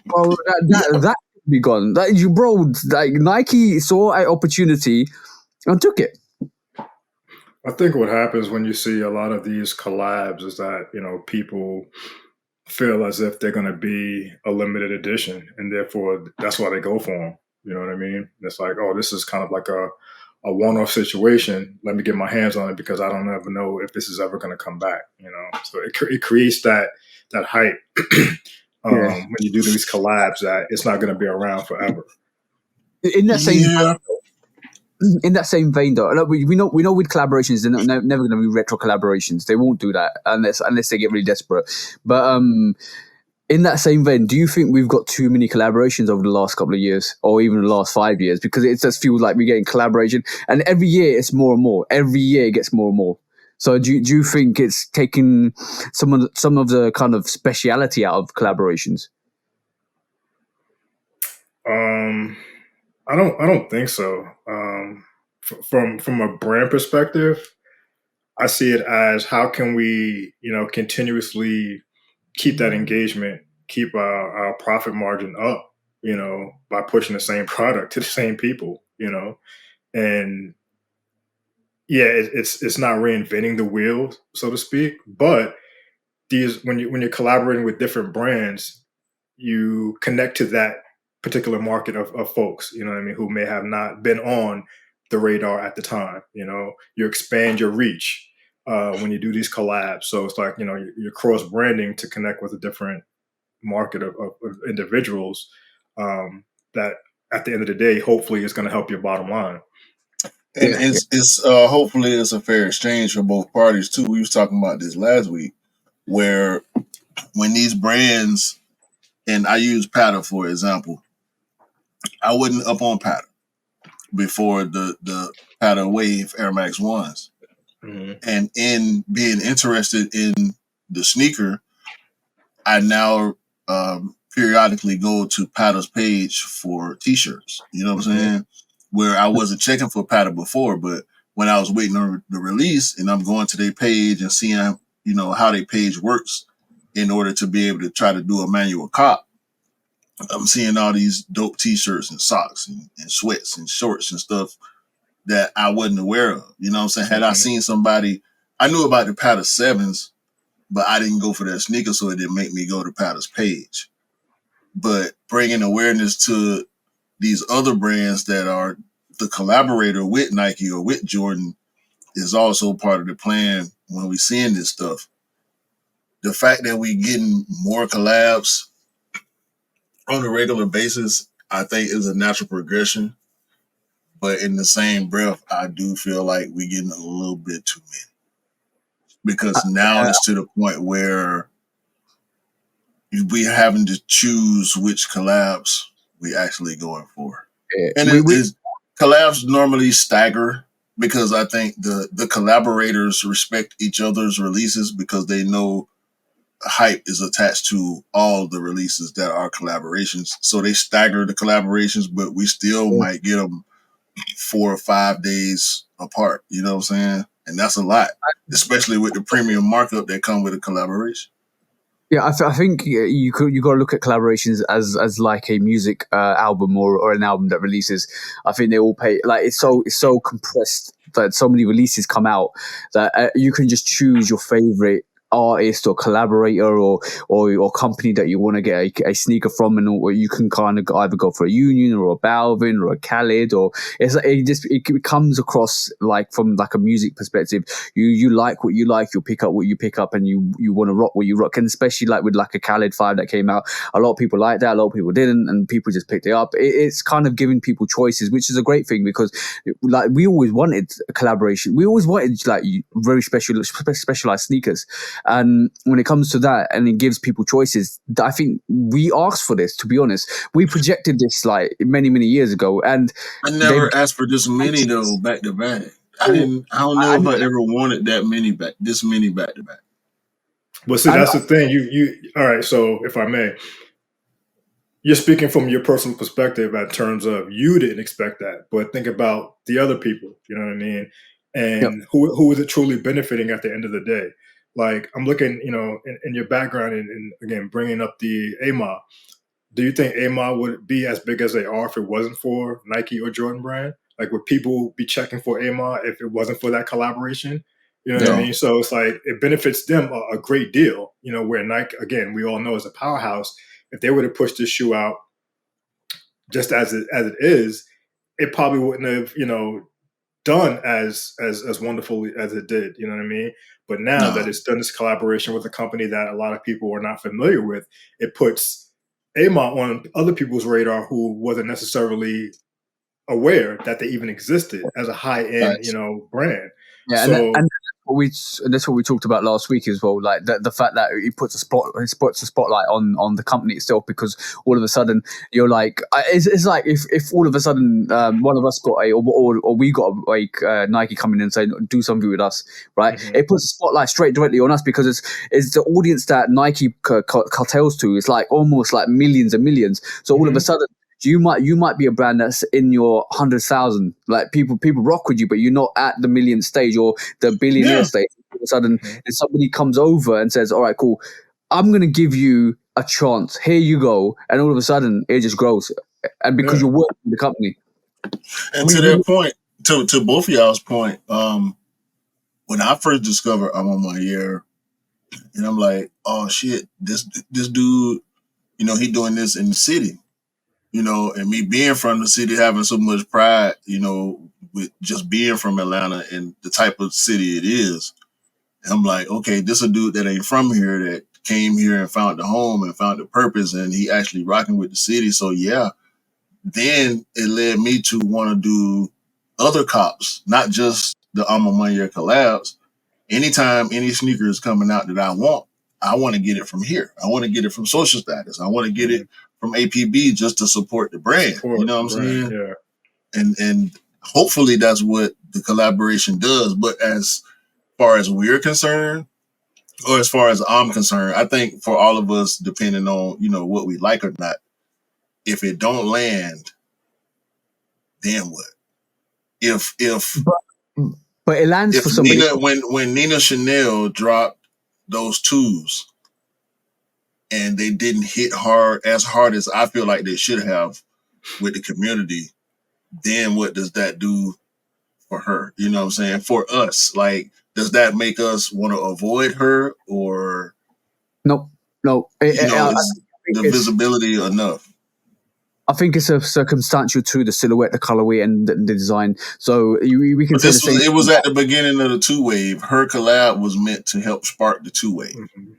Bro, that could be gone. Like Nike saw an opportunity and took it. I think what happens when you see a lot of these collabs is that, you know, people feel as if they're going to be a limited edition, and therefore that's why they go for them. You know what I mean? It's like, oh, this is kind of like a one-off situation. Let me get my hands on it because I don't ever know if this is ever going to come back. You know, so it creates that hype when you do these collabs that it's not going to be around forever. In that same vein, though, like we know with collaborations, they're never going to be retro collaborations. They won't do that unless they get really desperate. But in that same vein, do you think we've got too many collaborations over the last couple of years, or even the last 5 years? Because it just feels like we're getting collaboration, and every year it's more and more. Every year it gets more and more. So do you think it's taking some of the kind of speciality out of collaborations? I don't think so. From a brand perspective, I see it as how can we, you know, continuously keep that engagement, keep our profit margin up, you know, by pushing the same product to the same people, you know, and yeah, it's not reinventing the wheel, so to speak, but when you're collaborating with different brands, you connect to that particular market of folks, you know what I mean, who may have not been on the radar at the time. You know, you expand your reach when you do these collabs. So it's like, you know, you're cross branding to connect with a different market of individuals that at the end of the day, hopefully is going to help your bottom line. And it's hopefully it's a fair exchange for both parties too. We was talking about this last week, where when these brands, and I use Patta for example, I wasn't up on Patta before the Patta Wave Air Max 1s. Mm-hmm. And in being interested in the sneaker, I now periodically go to Patta's page for t-shirts. You know what I'm saying? Where I wasn't checking for Patta before, but when I was waiting on the release and I'm going to their page and seeing, you know, how their page works in order to be able to try to do a manual cop, I'm seeing all these dope t-shirts and socks and sweats and shorts and stuff that I wasn't aware of. You know what I'm saying? Had I seen somebody, I knew about the Patta 7s, but I didn't go for that sneaker, so it didn't make me go to Patta's page. But bringing awareness to these other brands that are the collaborator with Nike or with Jordan is also part of the plan when we seeing this stuff. The fact that we getting more collabs on a regular basis, I think is a natural progression. But in the same breath, I do feel like we getting a little bit too many. Because now it's to the point where we having to choose which collabs we actually going for. Yeah. And collabs normally stagger because I think the collaborators respect each other's releases because they know hype is attached to all the releases that are collaborations. So they stagger the collaborations, but we still might get them 4 or 5 days apart. You know what I'm saying? And that's a lot, especially with the premium markup that come with a collaboration. Yeah, I think you got to look at collaborations as like a music album or an album that releases. I think they all pay like it's so compressed that so many releases come out that you can just choose your favorite artist or collaborator or company that you want to get a sneaker from, and or you can kind of either go for a Union or a Balvin or a Khaled, or it comes across like from like a music perspective. You like what you like, you'll pick up what you pick up, and you want to rock what you rock. And especially like with like a Khaled 5 that came out, a lot of people liked that, a lot of people didn't, and people just picked it up. It's kind of giving people choices, which is a great thing because like we always wanted a collaboration. We always wanted like very specialized sneakers. And when it comes to that, and it gives people choices, I think we asked for this. To be honest, we projected this like many years ago, and I never asked for this many though back to back. I don't know if I ever wanted that many back. This many back to back. But see, that's the thing. You all right? So if I may, you're speaking from your personal perspective in terms of you didn't expect that, but think about the other people. You know what I mean? And who is it truly benefiting at the end of the day? Like I'm looking, in your background, and again bringing up the AMA. Do you think AMA would be as big as they are if it wasn't for Nike or Jordan Brand? Like, would people be checking for AMA if it wasn't for that collaboration? You know what I mean? So it's like it benefits them a great deal. Where Nike, again, we all know is a powerhouse. If they were to push this shoe out just as it is, it probably wouldn't have done as wonderfully as it did. You know what I mean? But now that it's done this collaboration with a company that a lot of people are not familiar with, it puts AMA on other people's radar who wasn't necessarily aware that they even existed as a high-end, brand. Yeah, so, and that's what we talked about last week as well. Like the fact that he puts a spotlight on the company itself, because all of a sudden you're like, it's like if all of a sudden one of us got or we got a Nike coming in and saying do something with us, right? Mm-hmm. It puts a spotlight straight directly on us, because it's the audience that Nike cartels to. It's like almost like millions and millions. So all of a sudden, you might be a brand that's in your 100,000. Like people rock with you, but you're not at the million stage or the billionaire stage. All of a sudden, if somebody comes over and says, "All right, cool, I'm going to give you a chance. Here you go," and all of a sudden, it just grows, and because you're working with the company. And to that point, to both of y'all's point, when I first discovered I'm on my year, and I'm like, "Oh shit, this dude, he doing this in the city." And me being from the city, having so much pride, with just being from Atlanta and the type of city it is. And I'm like, okay, this a dude that ain't from here, that came here and found the home and found the purpose, and he actually rocking with the city. So yeah, then it led me to want to do other cops, not just the I'm on my year collabs. Anytime any sneaker is coming out that I want to get it from here. I want to get it from Social Status. I want to get it from APB just to support the brand. You know what I'm saying? Yeah. And hopefully that's what the collaboration does. But as far as we're concerned, or as far as I'm concerned, I think for all of us, depending on, what we like or not, if it don't land, then what? But it lands for somebody. When Nina Chanel dropped those twos, and they didn't hit as hard as I feel like they should have with the community, then what does that do for her? You know what I'm saying? For us, like, does that make us want to avoid her, or no? Is the visibility enough? I think it's a circumstantial to the silhouette, the colorway, and the design. So we can say the same. It was at the beginning of the two wave. Her collab was meant to help spark the two wave. Mm-hmm.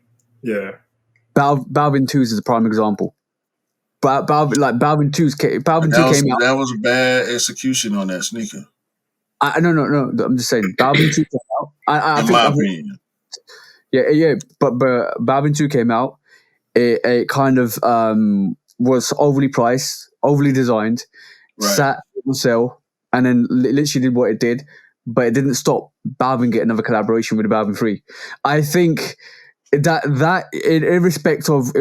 Yeah. Balvin 2s is a prime example. Balvin 2 came out. That was a bad execution on that sneaker. No. I'm just saying Balvin 2 came out. In my opinion. Yeah. But Balvin 2 came out. It kind of was overly priced, overly designed, sat on sale, and then literally did what it did. But it didn't stop Balvin getting another collaboration with the Balvin 3. I think that in respect of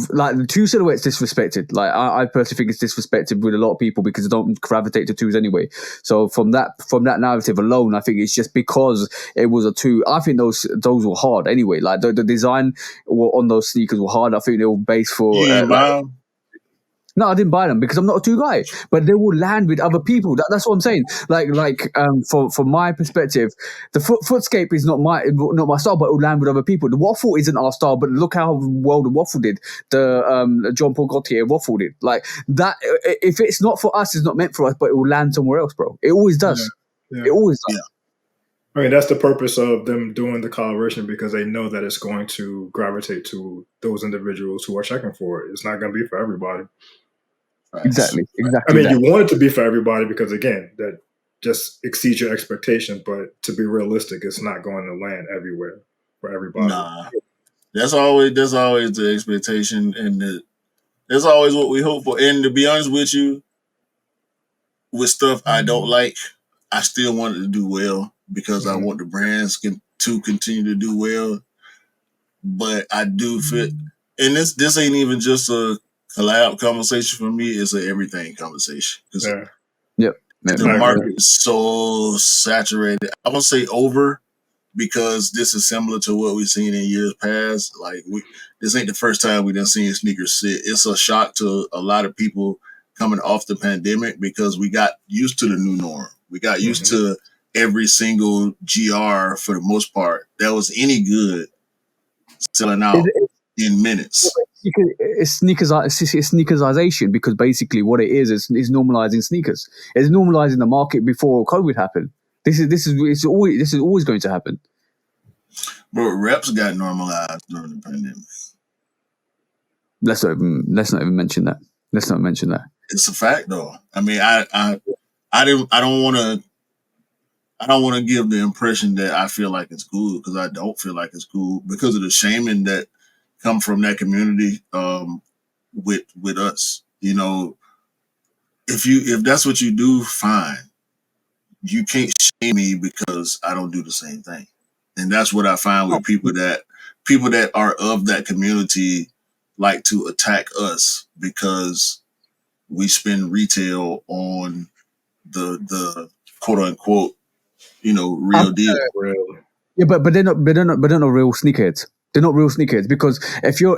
like the two silhouettes disrespected. Like I personally think it's disrespected with a lot of people because they don't gravitate to twos anyway. So from that narrative alone, I think it's just because it was a two. I think those were hard anyway. Like the design on those sneakers were hard. I think they were based for. No, I didn't buy them because I'm not a two guy. But they will land with other people. That's what I'm saying. From my perspective, the footscape is not my style, but it will land with other people. The waffle isn't our style, but look how well the waffle did. The Jean Paul Gaultier waffle did. Like that. If it's not for us, it's not meant for us, but it will land somewhere else, bro. It always does. Yeah. It always does. Yeah. I mean, that's the purpose of them doing the collaboration, because they know that it's going to gravitate to those individuals who are checking for it. It's not going to be for everybody. Exactly. I mean, you want it to be for everybody because, again, that just exceeds your expectations. But to be realistic, it's not going to land everywhere. for everybody. Nah, that's always the expectation, and that's always what we hope for. And to be honest with you, with stuff I don't like, I still want it to do well because I want the brands to continue to do well. But I do fit, and this ain't even just a collab conversation for me; it's an everything conversation. Yeah. The market is so saturated. I won't say over, because this is similar to what we've seen in years past. Like this ain't the first time we done seen sneakers sit. It's a shock to a lot of people coming off the pandemic because we got used to the new norm. We got used to every single GR for the most part that was any good selling out in minutes. It's sneakerization, because basically what it is normalizing sneakers. It's normalizing the market before COVID happened. This is always going to happen. But reps got normalized during the pandemic. Let's not even mention that. Let's not mention that. It's a fact, though. I mean, I don't want to give the impression that I feel like it's cool, because I don't feel like it's cool because of the shaming that come from that community with us. You know, if that's what you do, fine. You can't shame me because I don't do the same thing. And that's what I find with people that are of that community like to attack us because we spend retail on the quote unquote, real deal. Yeah, but they're not real sneakerheads. They're not real sneakerheads, because if you're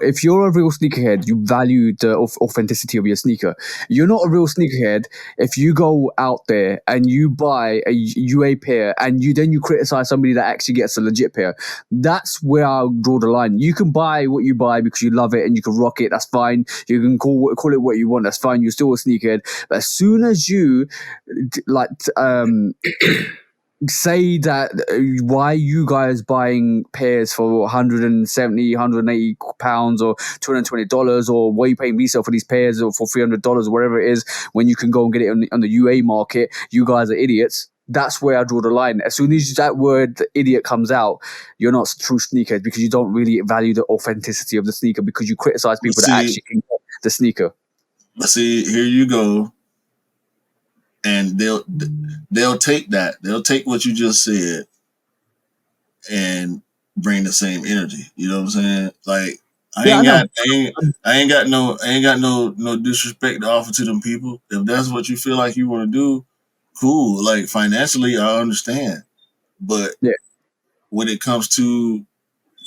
a real sneakerhead, you value the authenticity of your sneaker. You're not a real sneakerhead if you go out there and you buy a UA pair and you criticize somebody that actually gets a legit pair. That's where I'll draw the line. You can buy what you buy because you love it and you can rock it. That's fine. You can call it what you want. That's fine. You're still a sneakerhead. But as soon as you say that why you guys buying pairs for 170, 180 pounds or $220, or why you paying resale for these pairs or for $300 or whatever it is, when you can go and get it on the UA market, you guys are idiots. That's where I draw the line. As soon as that word idiot comes out, you're not true sneakers, because you don't really value the authenticity of the sneaker, because you criticize people that actually can get the sneaker. But see, here you go. And they'll take that. They'll take what you just said and bring the same energy. You know what I'm saying? Like I ain't got no disrespect to offer to them people. If that's what you feel like you want to do, cool. Like financially, I understand. But when it comes to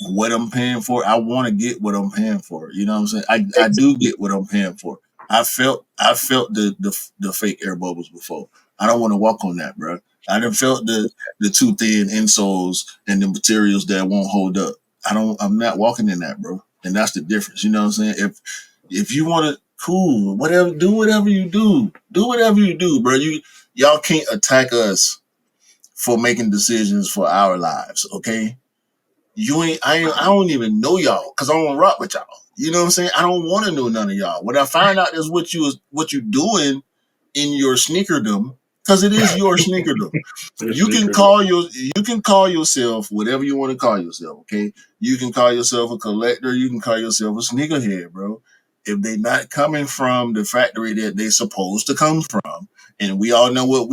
what I'm paying for, I want to get what I'm paying for. You know what I'm saying? I do get what I'm paying for. I felt the fake air bubbles before. I don't want to walk on that, bro. I done felt the too thin insoles and the materials that won't hold up. I'm not walking in that, bro. And that's the difference. You know what I'm saying? If you want to, cool, do whatever you do. Do whatever you do, bro. Y'all can't attack us for making decisions for our lives, okay? I don't even know y'all because I don't rock with y'all. You know what I'm saying? I don't want to know none of y'all. When I find out is what you doing in your sneakerdom, because it is your sneakerdom. You can call yourself whatever you want to call yourself, okay? You can call yourself a collector, you can call yourself a sneakerhead, bro. If they not coming from the factory that they supposed to come from, and we all know what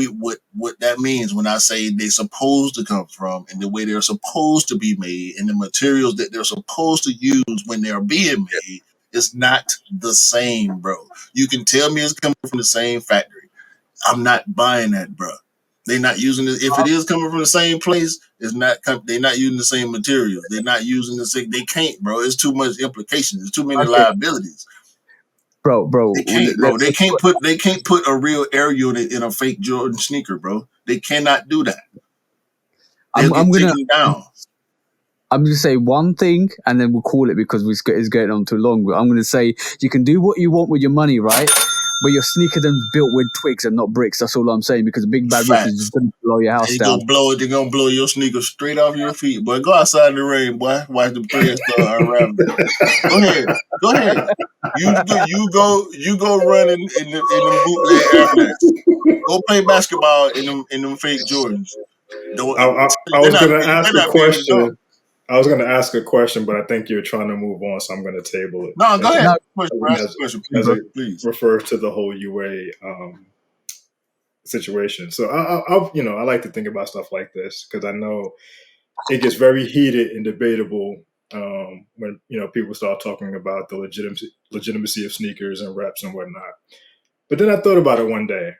that means when I say they supposed to come from, and the way they're supposed to be made, and the materials that they're supposed to use when they're being made, it's not the same, bro. You can tell me it's coming from the same factory. I'm not buying that, bro. They're not using it. If it is coming from the same place, it's not. They're not using the same materials. They're not using the same. They can't, bro. It's too much implications. There's too many liabilities. Bro. They can't, bro. They can't put a real air unit in a fake Jordan sneaker, bro. They cannot do that. They'll get taken down. I'm going to say one thing, and then we'll call it, because it's getting on too long. But I'm going to say, you can do what you want with your money, right? But your sneaker then built with twigs and not bricks. That's all I'm saying, because a big bad rip is just going to blow your house down. They're going to blow your sneaker straight off your feet, boy. Go outside in the rain, boy. Watch the threads start unraveling. Go ahead. You go run in them bootleg Air Max. Go play basketball in them fake Jordans. I was going to ask a question. I was going to ask a question, but I think you're trying to move on, so I'm going to table it. No, go ahead. As please. it refers to the whole UA situation. So I like to think about stuff like this because I know it gets very heated and debatable when people start talking about the legitimacy of sneakers and reps and whatnot. But then I thought about it one day.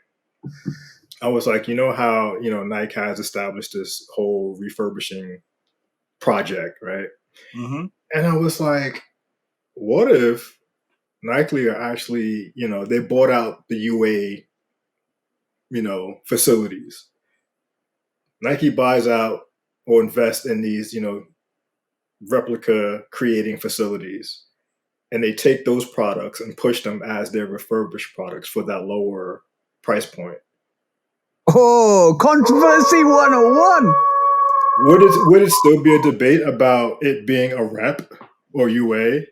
I was like, how Nike has established this whole refurbishing project, right? Mm-hmm. And I was like, what if Nike are actually, they bought out the UA, facilities. Nike buys out or invests in these, replica creating facilities, and they take those products and push them as their refurbished products for that lower price point. Oh, controversy 101. Would it still be a debate about it being a rep or UA?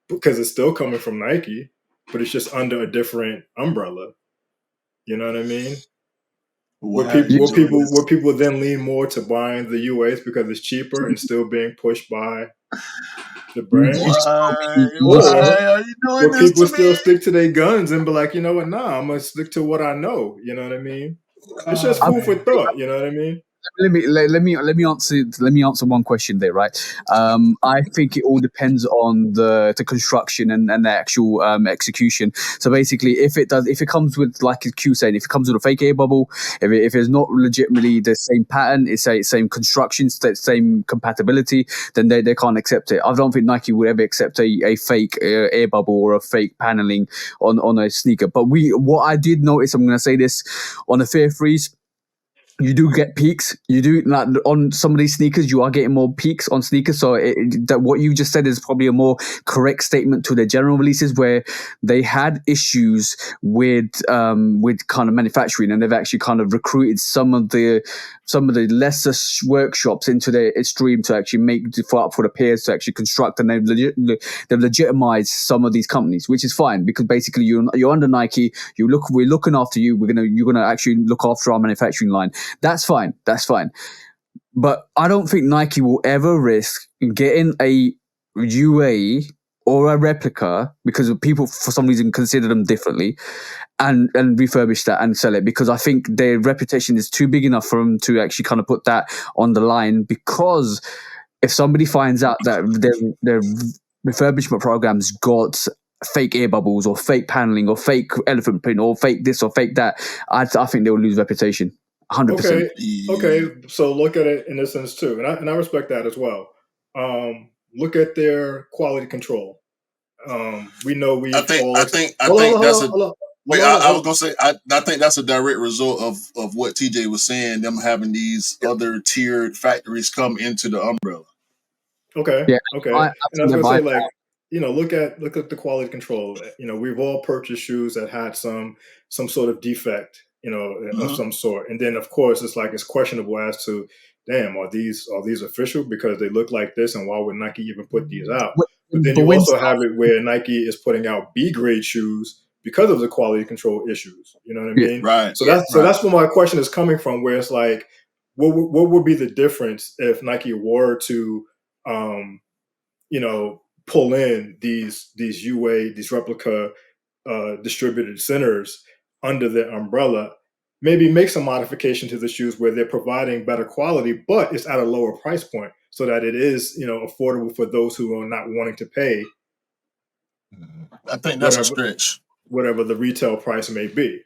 Because it's still coming from Nike, but it's just under a different umbrella. You know what I mean? Would people then lean more to buying the UAs because it's cheaper and still being pushed by the brand? Why are you doing Would this people to still me? stick to their guns and be like, you know what? Nah, I'm gonna stick to what I know. You know what I mean? It's just food for thought. You know what I mean? Let me answer one question there, right? I think it all depends on the construction and the actual execution. So basically, if it comes with, like Q saying, if it comes with a fake air bubble, if it's not legitimately the same pattern, it's a same construction, same compatibility, then they can't accept it. I don't think Nike would ever accept a fake air bubble or a fake paneling on a sneaker. But what I did notice, I'm going to say this, on the Fair Freeze, you do get peaks. You do, like, on some of these sneakers, you are getting more peaks on sneakers. So that what you just said is probably a more correct statement to the general releases, where they had issues with kind of manufacturing, and they've actually kind of recruited some of the lesser workshops into their stream to actually make for the peers to actually construct, and they've legitimized some of these companies, which is fine, because basically you're under Nike. We're looking after you. You're gonna actually look after our manufacturing line. That's fine. But I don't think Nike will ever risk getting a UA or a replica, because people for some reason consider them differently, and refurbish that and sell it, because I think their reputation is too big enough for them to actually kind of put that on the line. Because if somebody finds out that their refurbishment programs got fake air bubbles or fake paneling or fake elephant print or fake this or fake that, I think they will lose reputation. 100%. Okay. So look at it in this sense too, and I respect that as well. Look at their quality control. We know I think that's a. Wait, I was gonna say I think that's a direct result of what TJ was saying. Them having these other tiered factories come into the umbrella. Okay. Yeah. And I was gonna say, like, look at the quality control. We've all purchased shoes that had some sort of defect, of some sort, and then of course it's questionable as to, damn, are these official because they look like this, and why would Nike even put these out? But then you also have it where Nike is putting out B grade shoes because of the quality control issues. You know what I mean? Right. So that's where my question is coming from. Where it's like, what would be the difference if Nike were to pull in these UA, these replica distributed centers under their umbrella, maybe make some modification to the shoes where they're providing better quality, but it's at a lower price point, so that it is, affordable for those who are not wanting to pay. I think that's a stretch. Whatever the retail price may be.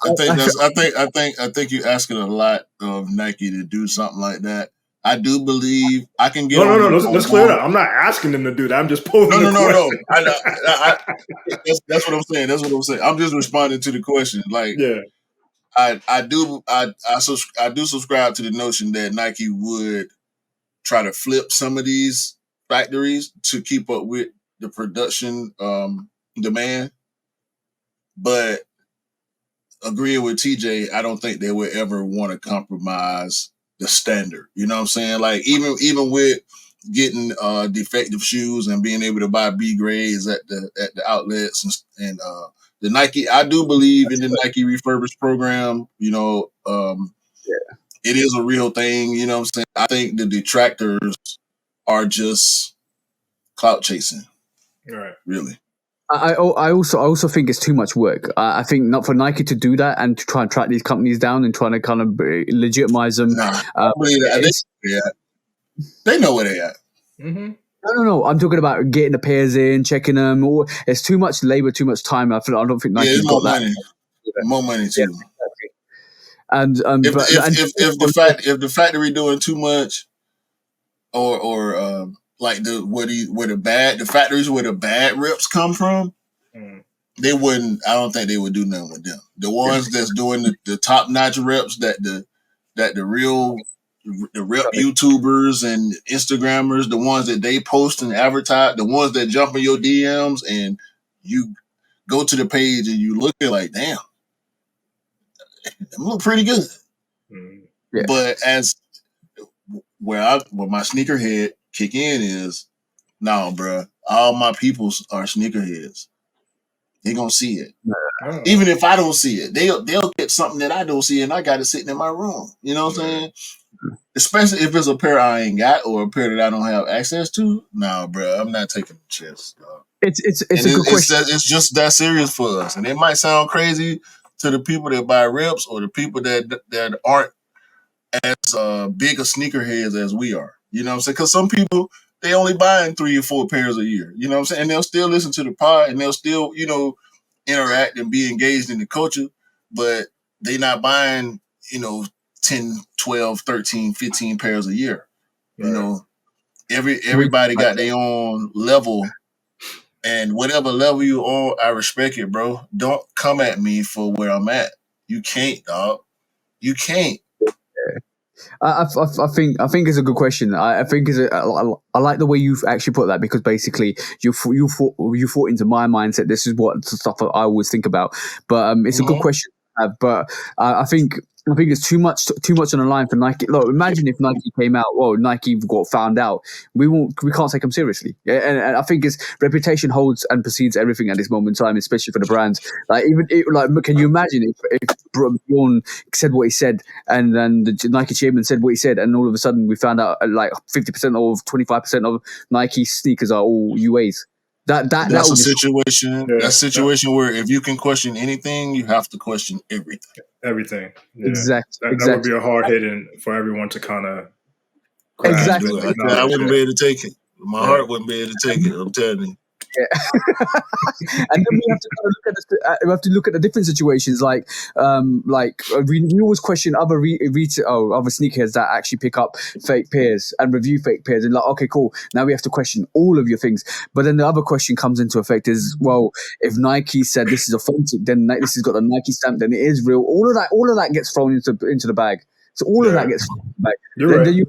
I think you're asking a lot of Nike to do something like that. I do believe I can get. No. Let's clear it up. I'm not asking them to do that. I'm just posing the question. No. That's what I'm saying. I'm just responding to the question. Like, yeah, I do subscribe to the notion that Nike would try to flip some of these factories to keep up with the production demand, but agreeing with TJ, I don't think they would ever want to compromise the standard. You know what I'm saying? Like, even with getting defective shoes and being able to buy B grades at the outlets and the Nike, I do believe in the Nike refurbished program. It is a real thing. You know what I'm saying? I think the detractors are just clout chasing. Right. Really. I also think it's too much work. I think not for Nike to do that and to try and track these companies down and trying to kind of legitimize them. Nah, I believe that. They know where they at. Mm-hmm. No. I'm talking about getting the pairs in, checking them. It's too much labor, too much time. I don't think Nike's got that. Money. More money too. Yeah, exactly. And if the factory doing too much, or like the factories where the bad reps come from, they wouldn't. I don't think they would do nothing with them. The ones that's doing the top notch reps that the real rep YouTubers and Instagrammers, the ones that they post and advertise, the ones that jump in your DMs and you go to the page and you look at like, damn, they look pretty good. Yeah. But as where my sneakerhead kick in is, no, bro, all my peoples are sneakerheads. They gonna see it. Oh. Even if I don't see it, they'll get something that I don't see, and I got it sitting in my room. You know what I'm saying? Especially if it's a pair I ain't got or a pair that I don't have access to. Nah, bro, I'm not taking the chance. It's a good question. It's just that serious for us, and it might sound crazy to the people that buy reps or the people that aren't as big of sneakerheads as we are. You know what I'm saying? Because some people, they only buying 3 or 4 pairs a year. You know what I'm saying? And they'll still listen to the pod and they'll still, interact and be engaged in the culture, but they not buying, 10, 12, 13, 15 pairs a year. Right. You know, everybody got their own level, and whatever level you on, I respect it, bro. Don't come at me for where I'm at. You can't, dog. You can't. I think it's a good question. I think I like the way you've actually put that, because basically you thought into my mindset. This is what the stuff I always think about. But it's a good question to have. But I think it's too much on the line for Nike. Look, imagine if Nike came out, Nike got found out. We can't take them seriously. Yeah, and I think its reputation holds and precedes everything at this moment in time, especially for the brands. Can you imagine if Bjorn said what he said, and then the Nike chairman said what he said, and all of a sudden we found out like 50% or 25% of Nike sneakers are all UAs. That's a situation. Yeah, that's a situation where if you can question anything, you have to question everything. Everything. Yeah. Exactly. That would be a hard hitting for everyone to kind of exactly. I wouldn't be able to take it. My heart wouldn't be able to take it. I'm telling you. Yeah. And then we have to look at the different situations, like we always question other other sneakerheads that actually pick up fake pairs and review fake pairs, and like, okay, cool, now we have to question all of your things. But then the other question comes into effect is, well, if Nike said this is authentic, then this has got a Nike stamp, then it is real. All of that gets thrown into the bag. So all of that gets thrown into the bag. Then you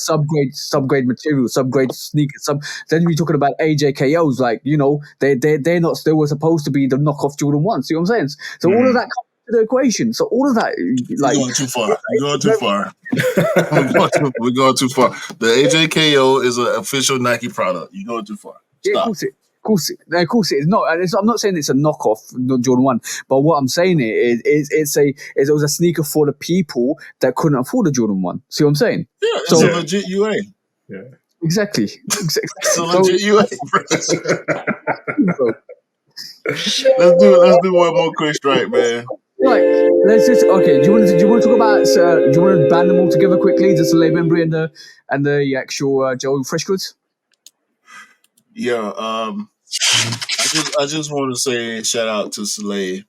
subgrade material, subgrade sneakers. Then you're talking about AJKOs, like, they're not. They were supposed to be the knockoff Jordan 1. See what I'm saying? So all of that comes into the equation. So all of that, like, you're going too far. You're going too far. We're going too far. The AJKO is an official Nike product. You're going too far. Stop. Yeah, of course it is not. And I'm not saying it's a knockoff Jordan 1, but what I'm saying it was a sneaker for the people that couldn't afford a Jordan 1. See what I'm saying? Yeah, it's a legit UA. Yeah, exactly. It's a legit UA. Let's do one more quick strike, man. Right, let's just do you want to talk about? Do you want to band them all together quickly? The SALEHE Bembury and the actual JOE FRESHGOODS. Yeah, I just want to say shout out to SALEHE.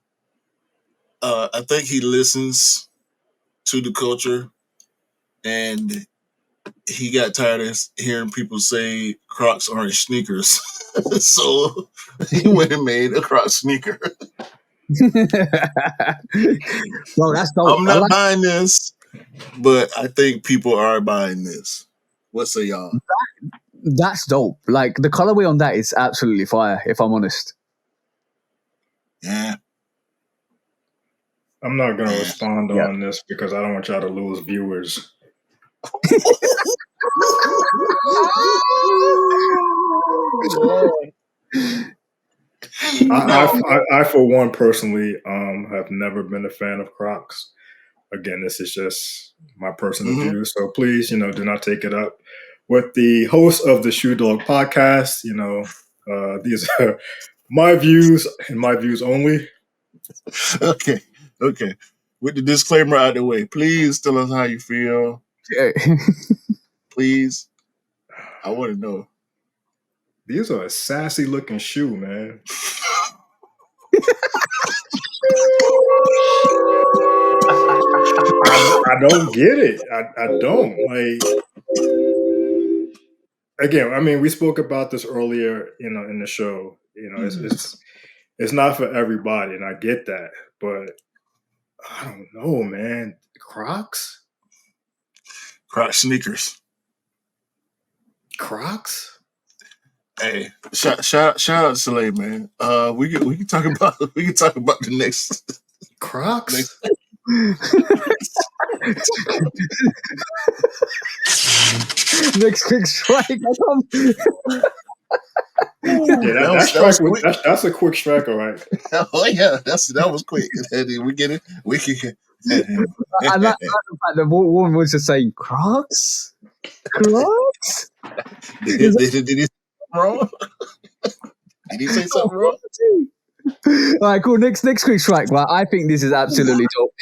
I think he listens to the culture, and he got tired of hearing people say Crocs aren't sneakers, so he went and made a Crocs sneaker. Well, that's dope. I'm not buying this, but I think people are buying this. What say y'all? That's dope. Like, the colorway on that is absolutely fire, if I'm honest. Yeah. I'm not going to respond on this because I don't want y'all to lose viewers. I for one, personally, have never been a fan of Crocs. Again, this is just my personal view. So please, do not take it up. with the host of the Shoe Dog podcast. These are my views and my views only. Okay. With the disclaimer out of the way, please tell us how you feel. Please. I want to know. These are a sassy looking shoe, man. I don't get it. I don't. Again, I mean, we spoke about this earlier, in the show. It's not for everybody, and I get that, but I don't know, man. Crocs? Crocs sneakers. Crocs? Hey, shout out to Salehe, man. We can talk about the next Crocs. Next quick strike. That's a quick strike, all right. Oh yeah, that was quick. We get it. We can. I like the fact that one was just saying Crocs. Crocs. Did he say something wrong? Did he say something wrong? All right, cool. Next quick strike. Well, I think this is absolutely dope.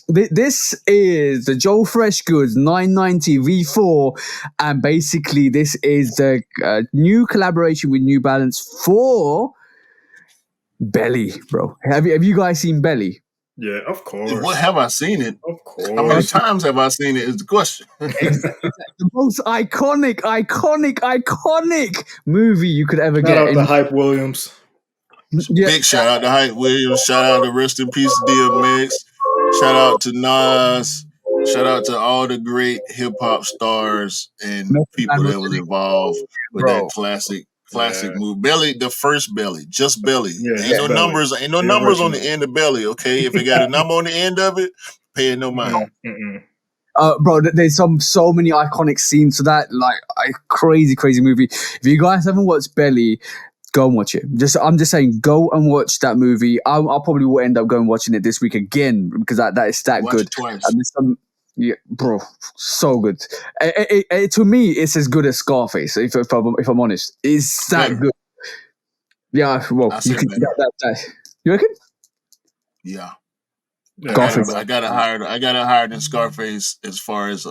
This is the JOE FRESHGOODS 990 V4, and basically this is the new collaboration with New Balance for Belly, bro. Have you guys seen Belly? Yeah, of course. What have I seen it? Of course. How many times have I seen it? Is the question. The most iconic movie you could ever Shout get. out to Hype Williams. Yeah. Big shout out to Hype Williams. Shout out to Rest in Peace DMX. Shout out to Nas. Shout out to all the great hip hop stars and people that was involved with that classic move. Belly, the first Belly, just Belly. Yeah, ain't no Belly. numbers on the end of Belly. Okay, if it got a number on the end of it, pay it no mind. Bro, there's so many iconic scenes to that, like a crazy movie. If you guys haven't watched Belly, go and watch it. I'm just saying, go and watch that movie. I'll probably will end up going watching it this week again because that is that Watch good. It twice. Yeah, bro, so good. To me, it's as good as Scarface. If I'm honest, it's that good. Yeah, well, you can. You reckon? Yeah. Scarface. I got it higher than Scarface as far as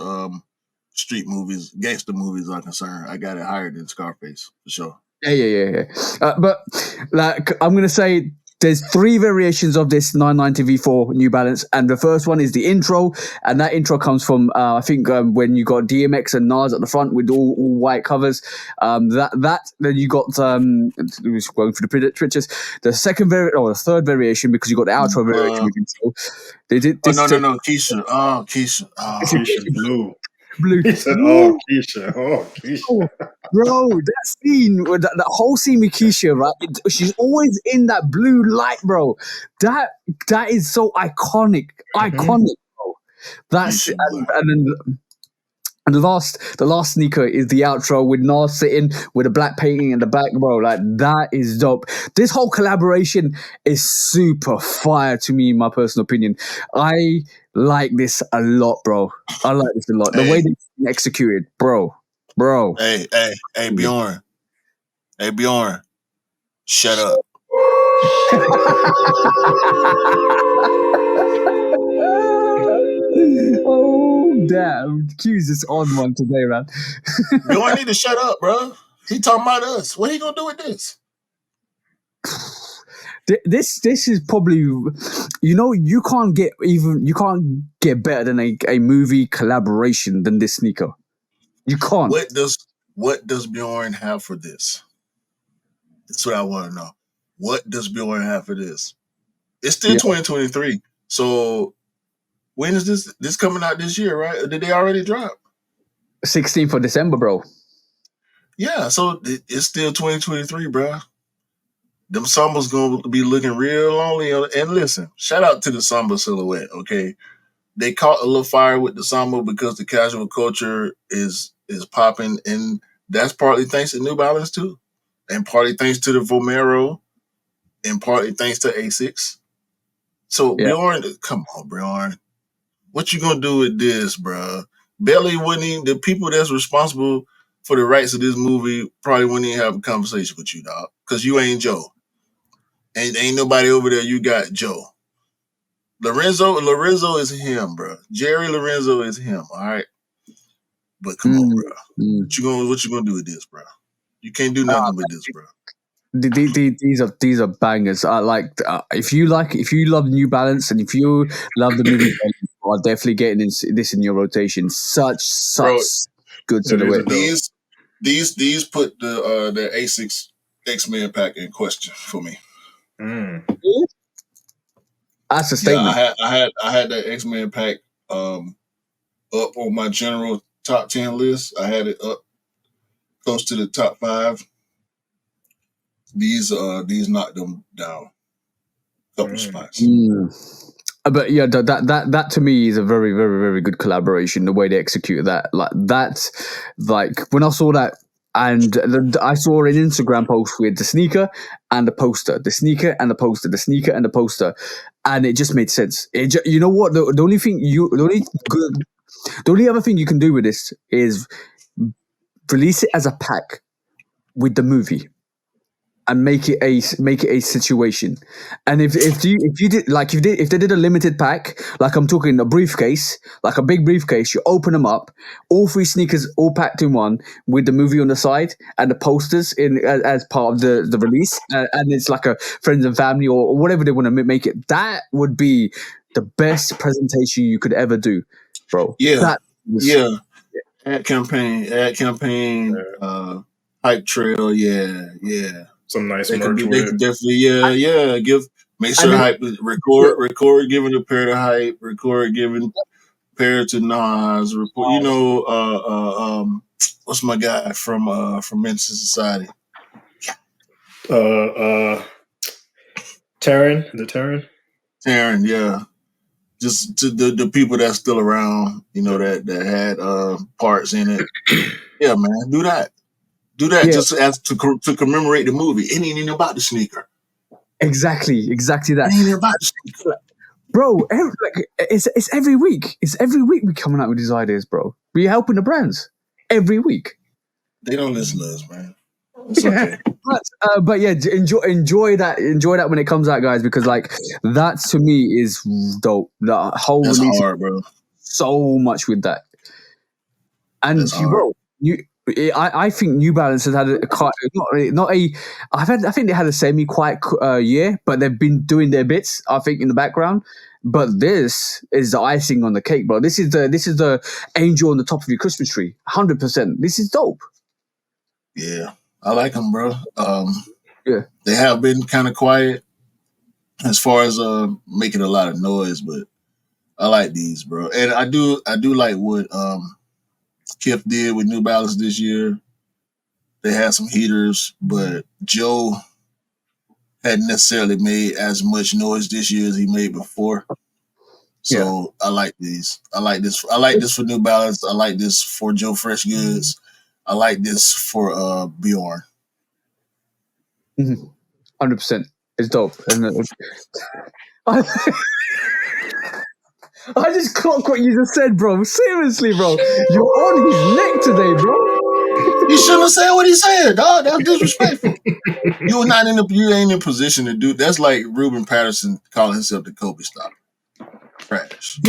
street movies, gangster movies are concerned. I got it higher than Scarface for sure. Yeah. But like, I'm gonna say there's 3 variations of this 990 V4 New Balance, and the first one is the intro, and that intro comes from I think when you got DMX and Nas at the front with all white covers. Then you got going through the pictures. The third variation, because you got the outro variation with intro. They did this. No, Keisha. Oh, Keisha. Oh, Keisha Blue. Blue. He said, "Oh, Keisha. Oh, Keisha." Bro, that scene, that whole scene with Keisha, right? She's always in that blue light, bro. That is so iconic, bro. That's and the last sneaker is the outro with Nas sitting with a black painting in the back, bro. Like, that is dope. This whole collaboration is super fire to me, in my personal opinion. I like this a lot, bro. I like this a lot. The way they executed, bro. Hey, Bjorn. Hey, Bjorn. Shut up. Oh, damn. Q's is on one today, man. Bjorn need to shut up, bro. He talking about us. What he gonna do with this? This is probably, you can't get better than a movie collaboration than this sneaker. You can't. What does Bjorn have for this? That's what I want to know. What does Bjorn have for this? It's still 2023. So when is this coming out this year, right? Or did they already drop? 16th of December, bro. Yeah, so it's still 2023, bro. Them Sambas gonna be looking real lonely. And listen, shout out to the Samba silhouette, okay? They caught a little fire with the Samba because the casual culture is popping, and that's partly thanks to New Balance too, and partly thanks to the Vomero, and partly thanks to Asics. So Bjorn, come on, Bjorn, what you gonna do with this, bro? Belly wouldn't even, the people that's responsible for the rights of this movie probably wouldn't even have a conversation with you, dog. Because you ain't Joe. Ain't nobody over there. You got Joe. Lorenzo is him, bro. Jerry Lorenzo is him. All right. But come on, bro. What you gonna do with this, bro? You can't do nothing with this, bro. These are bangers. If you love New Balance and if you love the movie, you are definitely getting this in your rotation. Such Bro, good silhouette. These put the Asics X-Men pack in question for me. That's a statement. Yeah, I had that X-Men pack up on my general top 10 list. I had it up close to the top 5. These knocked them down a couple spots. But yeah, that to me is a very, very, very good collaboration. The way they executed that, when I saw that, and I saw an Instagram post with the sneaker and the poster, the sneaker and the poster, the sneaker and the poster, and it just made sense. You know what? The only other thing you can do with this is release it as a pack with the movie. And make it a situation, and if they did a limited pack, like I'm talking a briefcase, like a big briefcase, you open them up, all 3 sneakers all packed in one with the movie on the side and the posters in as part of the release, and it's like a friends and family or whatever they want to make it. That would be the best presentation you could ever do, bro. Yeah, ad campaign, hype trail, yeah. Some nice They merch. They could definitely, make sure hype record giving a pair to hype, record giving pair to Nas, report. What's my guy from Menace to Society? Taryn, is it Taryn? Taryn, yeah. Just to the people that's still around, that had parts in it. Yeah, man, do that. Just as to commemorate the movie. It ain't even about the sneaker. Exactly that. It ain't even about the sneaker. Bro, it's every week. It's every week we're coming out with these ideas, bro. We're helping the brands every week. They don't listen to us, man. It's okay. But yeah, enjoy that when it comes out, guys, because that to me is dope. The whole That's release, hard, bro. So much with that, and I think New Balance has had I think they had a semi-quiet year, but they've been doing their bits, I think, in the background. But this is the icing on the cake, bro. This is the angel on the top of your Christmas tree. 100%. This is dope. Yeah, I like them, bro. They have been kind of quiet as far as making a lot of noise, but I like these, bro. And I do like what Kif did with New Balance this year. They had some heaters, but Joe hadn't necessarily made as much noise this year as he made before. So I like these. I like this. I like this for New Balance. I like this for JOE FRESHGOODS. I like this for Bjorn. 100%. It's dope. And I just clocked what you just said, bro. Seriously, bro. You're on his neck today, bro. You shouldn't have said what he said, dog. That's disrespectful. You ain't in a position to do. That's like Ruben Patterson calling himself the Kobe stopper. Trash.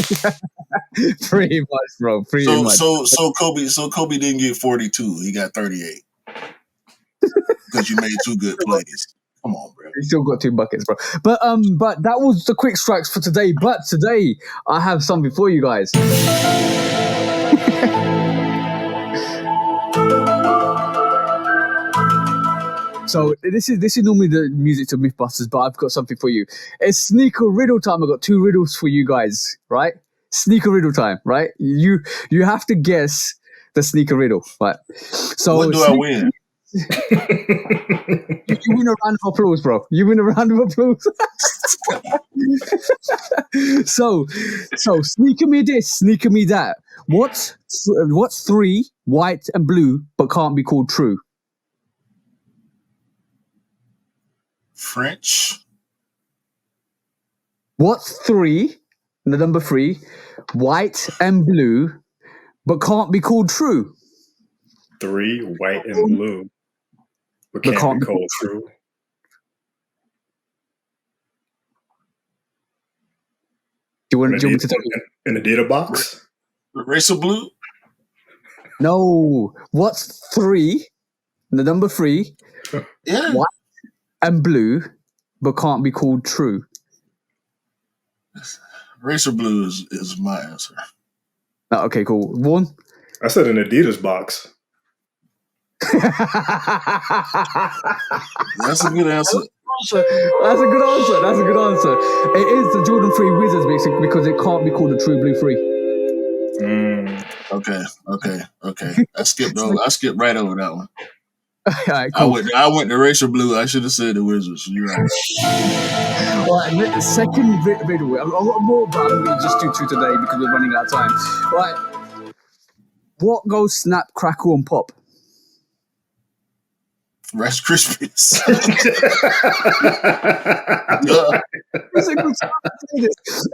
Pretty much, bro. Pretty much. So Kobe didn't get 42. He got 38 because you made 2 good plays. Come on, bro. You still got 2 buckets, bro. But that was the quick strikes for today. But today I have something for you guys. So this is normally the music to Mythbusters, but I've got something for you. It's sneaker riddle time. I've got 2 riddles for you guys, right? Sneaker riddle time, right? You have to guess the sneaker riddle, right? So what do I win? You win a round of applause, bro. You win a round of applause. So sneaker me this, sneaker me that. What's 3 white and blue but can't be called true? French. What's 3? The number 3, white and blue, but can't be called true. 3, white and blue, but can't be called true. Do you want me to tell you? An Adidas box? Racer blue? No. What's 3? The number 3. Yeah. White and blue, but can't be called true. Racer blue is my answer. Oh, okay, cool. Vaughan? I said an Adidas box. That's a good answer. That's a good answer. It is the Jordan 3 Wizards, basically, because it can't be called a true blue 3. Okay. I skipped right over that one. Right, cool. I went to Racer blue. I should have said the Wizards. You're right. All right, the second video. I've got more, but I'm going to just do 2 today because we're running out of time. Right. What goes snap, crackle, and pop? Rice Krispies.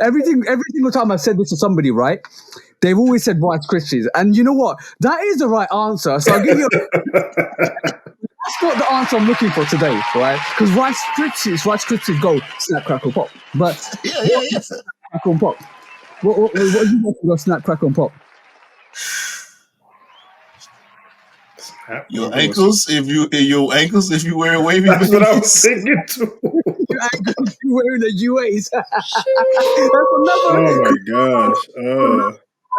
Every single time I've said this to somebody, right? They've always said Rice Krispies. And you know what? That is the right answer. So I'll give you that's not the answer I'm looking for today, right? Because Rice Krispies go snap, crackle, pop. But yeah. Snap, crackle, and pop. What do you want to go snap, crackle, and pop? Your ankles, if you wear wavy That's bands. what I was thinking too. Your ankles if you're wearing the UAs. Oh my gosh.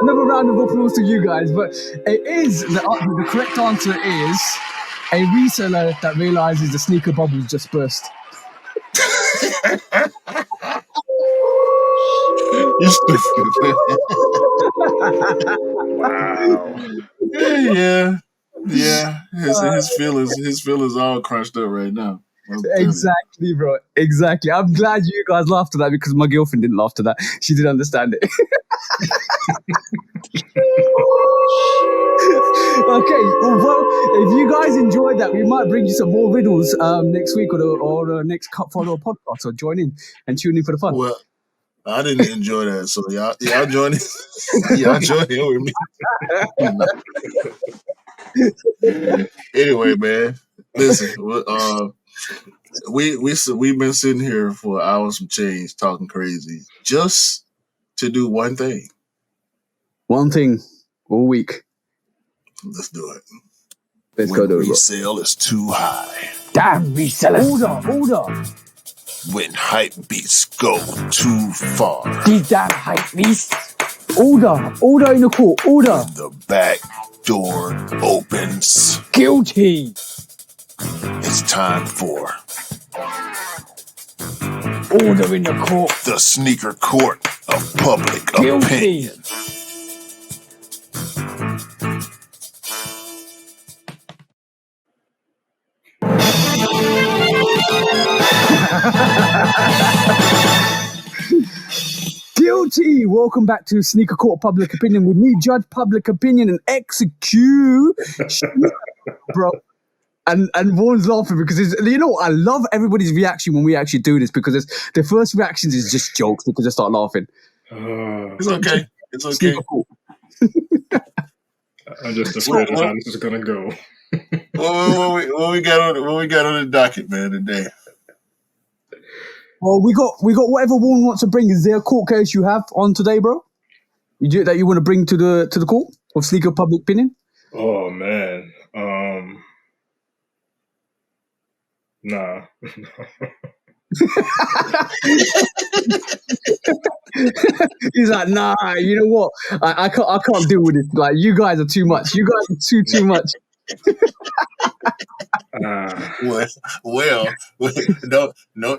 Another round of applause to you guys. But it is the correct answer is a reseller that realizes the sneaker bubbles just burst. You're stupid. Wow. Yeah. His feelings all crunched up right now. Exactly, bro. Exactly. I'm glad you guys laughed at that because my girlfriend didn't laugh at that. She didn't understand it. Okay. Well, if you guys enjoyed that, we might bring you some more riddles next week or the next follow podcast. So join in and tune in for the fun. Well, I didn't enjoy that, so y'all join in. Y'all join in with me. Anyway, man, listen. We've been sitting here for hours of change talking crazy just to do one thing. One thing all week. Let's do it. Let's go do it. Resale is too high. Damn resellers. Order. When hype beats go too far. These damn hype beasts. Order in the court. Order. When the back door opens. Guilty. It's time for order in the court. The sneaker court of public Guilty. opinion. Guilty. Welcome back to Sneaker Court of Public Opinion with me, Judge Public Opinion and Execute. Bro. And Vaughn's laughing because you know what? I love everybody's reaction when we actually do this because the first reactions is just jokes because they start laughing. It's okay. It's okay. I'm just afraid of how this is gonna go. What we got on the docket, man, today? Well, we got whatever Vaughan wants to bring. Is there a court case you have on today, bro? That you want to bring to the court of Sneaker Public Opinion? Oh man. Nah. He's like, nah. You know what? I can't deal with it. Like, you guys are too much. You guys are too much. Well,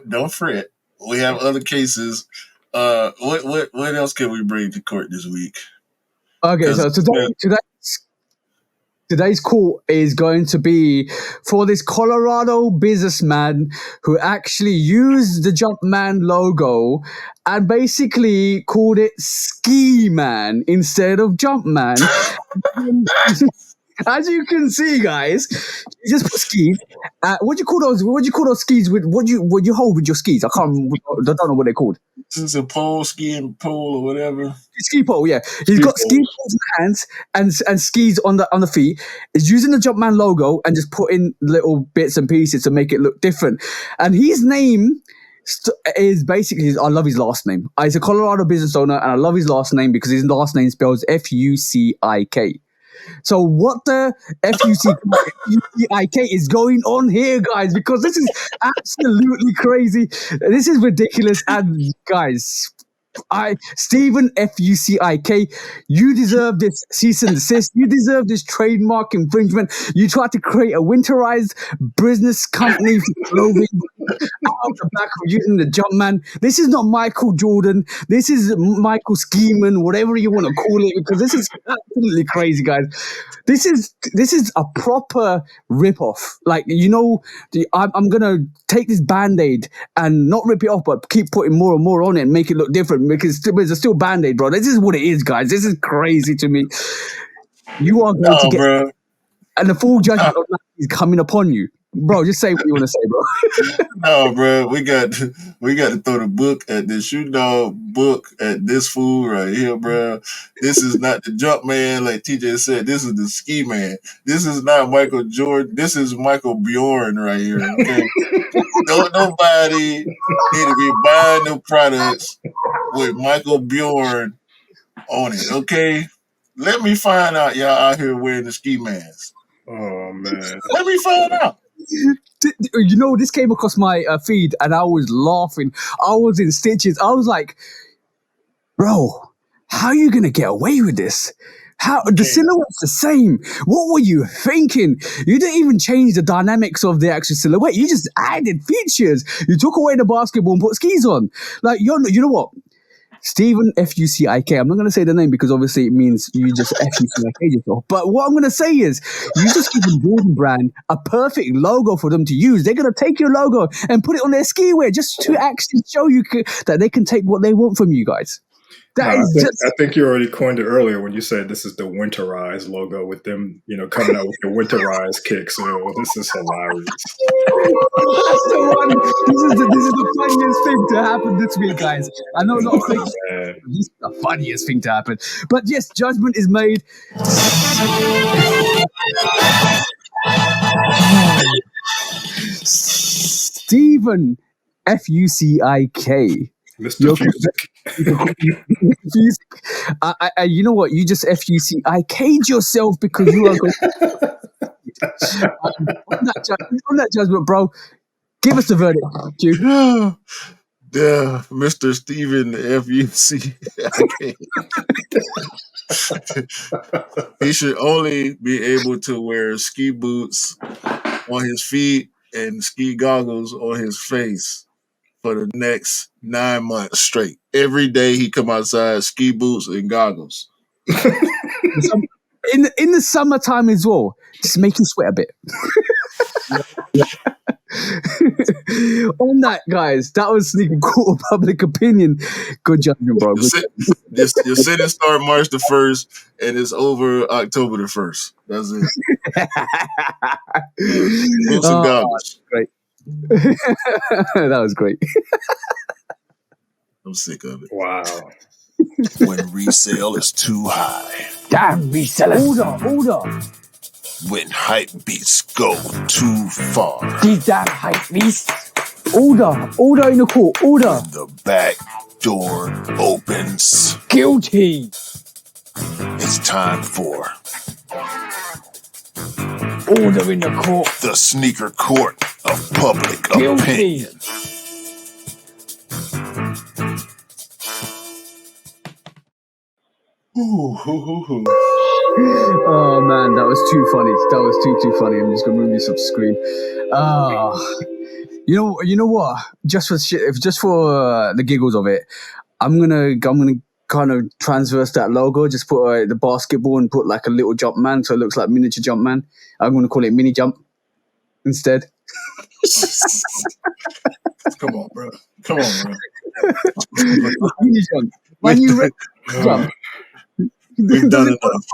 don't fret. We have other cases. What else can we bring to court this week? Okay, so today's court is going to be for this Colorado businessman who actually used the Jumpman logo and basically called it Ski Man instead of Jumpman. As you can see, guys, you just put skis. What do you call those? What do you call those skis with? What you hold with your skis? I don't know what they're called. This is a pole, skiing pole or whatever. Ski pole, yeah. He's got ski poles in the hands and skis on the feet. He's using the Jumpman logo and just putting little bits and pieces to make it look different. And his name is basically, I love his last name. He's a Colorado business owner, and I love his last name because his last name spells Fucik. So what the Fucik is going on here, guys? Because this is absolutely crazy. This is ridiculous. And guys, Stephen Fucik, you deserve this cease and desist. You deserve this trademark infringement. You tried to create a winterized business company for clothing out the back of using the Jumpman. This is not Michael Jordan. This is Michael Skeeman, whatever you want to call it, because this is absolutely crazy, guys. This is a proper ripoff. Like, you know, I'm gonna take this Band-Aid and not rip it off, but keep putting more and more on it and make it look different, because it's still Band-Aid, bro. This is what it is, guys. This is crazy to me. You are going to get, bro. And the full judgment of that is coming upon you. Bro, just say what you want to say, bro. No, bro, we got to throw the book at this shoe dog book at this fool right here, bro. This is not the jump man, like TJ said. This is the ski man. This is not Michael Jordan. This is Michael Bjorn right here. Okay, nobody need to be buying new products with Michael Bjorn on it. Okay, let me find out y'all out here wearing the ski masks. Oh man, let me find out. You know, this came across my feed and I was laughing. I was in stitches. I was like, bro, how are you going to get away with this? The silhouette's the same. What were you thinking? You didn't even change the dynamics of the actual silhouette. You just added features. You took away the basketball and put skis on. Like, you know what? Stephen Fucik. I'm not going to say the name because obviously it means you just Fucik yourself. But what I'm going to say is, you just give the Jordan brand a perfect logo for them to use. They're going to take your logo and put it on their ski wear just to actually show you that they can take what they want from you guys. I think you already coined it earlier when you said this is the winterized logo with them, you know, coming out with the winterized kicks. Oh, this is hilarious. That's the one. This is the funniest thing to happen this week, guys. I know not a fake. This is the funniest thing to happen. But yes, judgment is made. Stephen Fucik. Mr. Fucik. You know what? You just Fucik'd yourself because you are going on that judgment, bro. Give us the verdict, Q. Yeah, Mr. Stephen Fucik. He should only be able to wear ski boots on his feet and ski goggles on his face for the next 9 months straight. Every day he come outside, ski boots and goggles. In the summertime as well, just make you sweat a bit. On that, guys, that was Sneaker Court of Public Opinion. Good judgment, bro. Your sentence start March the 1st and it's over October the 1st. That's it. Boots and goggles. Great. That was great. I'm sick of it. Wow. When resale is too high. Damn resellers. Order. When hype beats go too far. These damn hype beasts. Order in the court. Order. When the back door opens. Guilty. It's time for order in the court. The Sneaker Court of Public Guilty. Opinion. Oh man, that was too funny. That was too funny. I'm just gonna move this off screen. You know what? Just for the giggles of it, I'm gonna kind of transverse that logo. Just put the basketball and put like a little jump man, so it looks like miniature jump man. I'm gonna call it mini jump instead. Come on, bro. Mini jump. When you jump. We've done enough.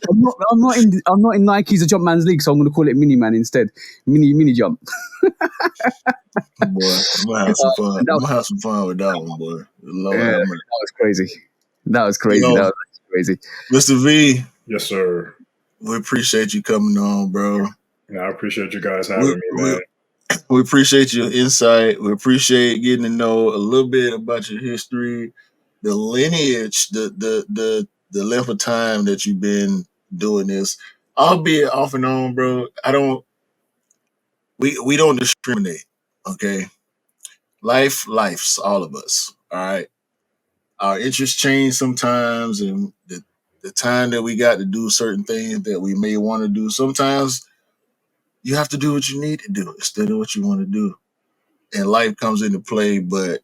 I'm not in Nike's a jump man's league, so I'm going to call it mini man instead. Mini jump. Boy, I'm gonna have some fun. I'm That, gonna have some fun with that one, boy. Lord yeah, have that mercy. was crazy. That was crazy. Yo, That was crazy. Mr. V, Yes, sir. we appreciate you coming on, bro. I appreciate you guys having me, man. We appreciate your insight. We appreciate getting to know a little bit about your history, the lineage, the length of time that you've been doing this. Albeit off and on, bro. We don't discriminate. Okay. Life's all of us. All right. Our interests change sometimes, and the time that we got to do certain things that we may want to do, sometimes you have to do what you need to do instead of what you want to do. And life comes into play, but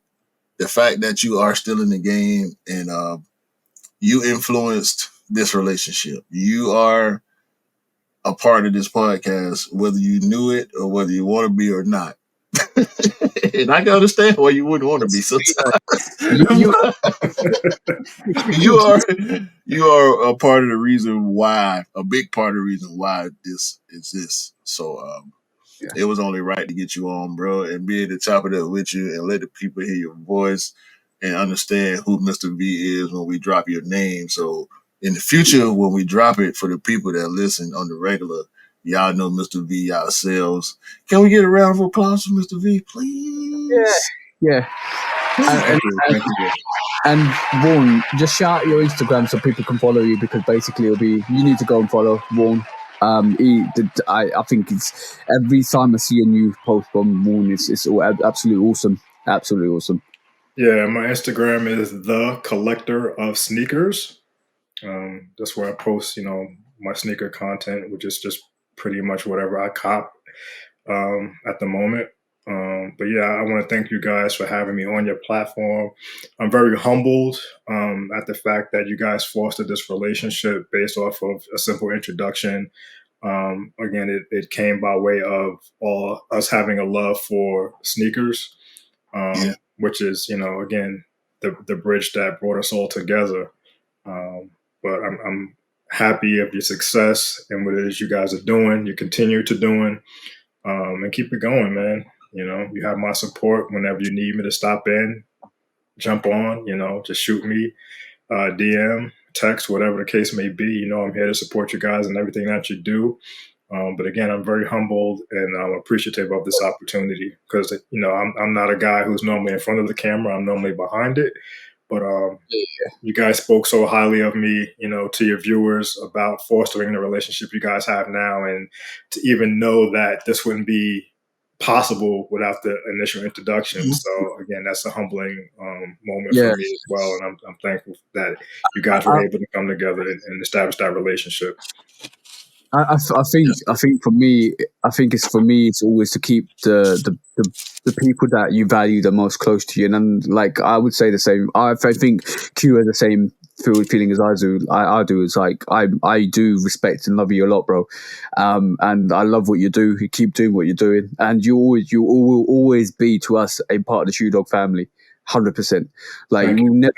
the fact that you are still in the game and you influenced this relationship, you are a part of this podcast, whether you knew it or whether you want to be or not. And I can understand why you wouldn't want to be sometimes. You are a part of the reason why, a big part of the reason why this exists. So it was only right to get you on, bro, and be able to chop it up with you and let the people hear your voice and understand who Mr. V is when we drop your name. So in the future, when we drop it for the people that listen on the regular, y'all know Mr. V yourselves. Can we get a round of applause for Mr. V, please? Yeah. And Vaughan, just shout your Instagram so people can follow you, because basically it'll be, you need to go and follow Vaughan. I think it's every time I see a new post from Vaughan, it's all absolutely awesome. Absolutely awesome. Yeah, my Instagram is The Collector of Sneakers. That's where I post, my sneaker content, which is just pretty much whatever I cop at the moment. But yeah, I want to thank you guys for having me on your platform. I'm very humbled at the fact that you guys fostered this relationship based off of a simple introduction. Again, it came by way of all us having a love for sneakers, which is, again, the bridge that brought us all together. But I'm happy of your success and what it is you guys are doing. You continue to doing, and keep it going, man. You have my support whenever you need me to stop in, jump on. Just shoot me, DM, text, whatever the case may be. I'm here to support you guys and everything that you do. But again, I'm very humbled and I'm appreciative of this opportunity because, I'm not a guy who's normally in front of the camera. I'm normally behind it. But you guys spoke so highly of me, to your viewers about fostering the relationship you guys have now, and to even know that this wouldn't be possible without the initial introduction. So again, that's a humbling moment for me as well, and I'm thankful that you guys were able to come together and establish that relationship. I think for me, it's always to keep the people that you value the most close to you, and like I would say the same. I think Q has the same feeling as I do. I do. It's like I do respect and love you a lot, bro. And I love what you do. You keep doing what you're doing, and you will always be to us a part of the Shoe Dog family. 100%. Like you will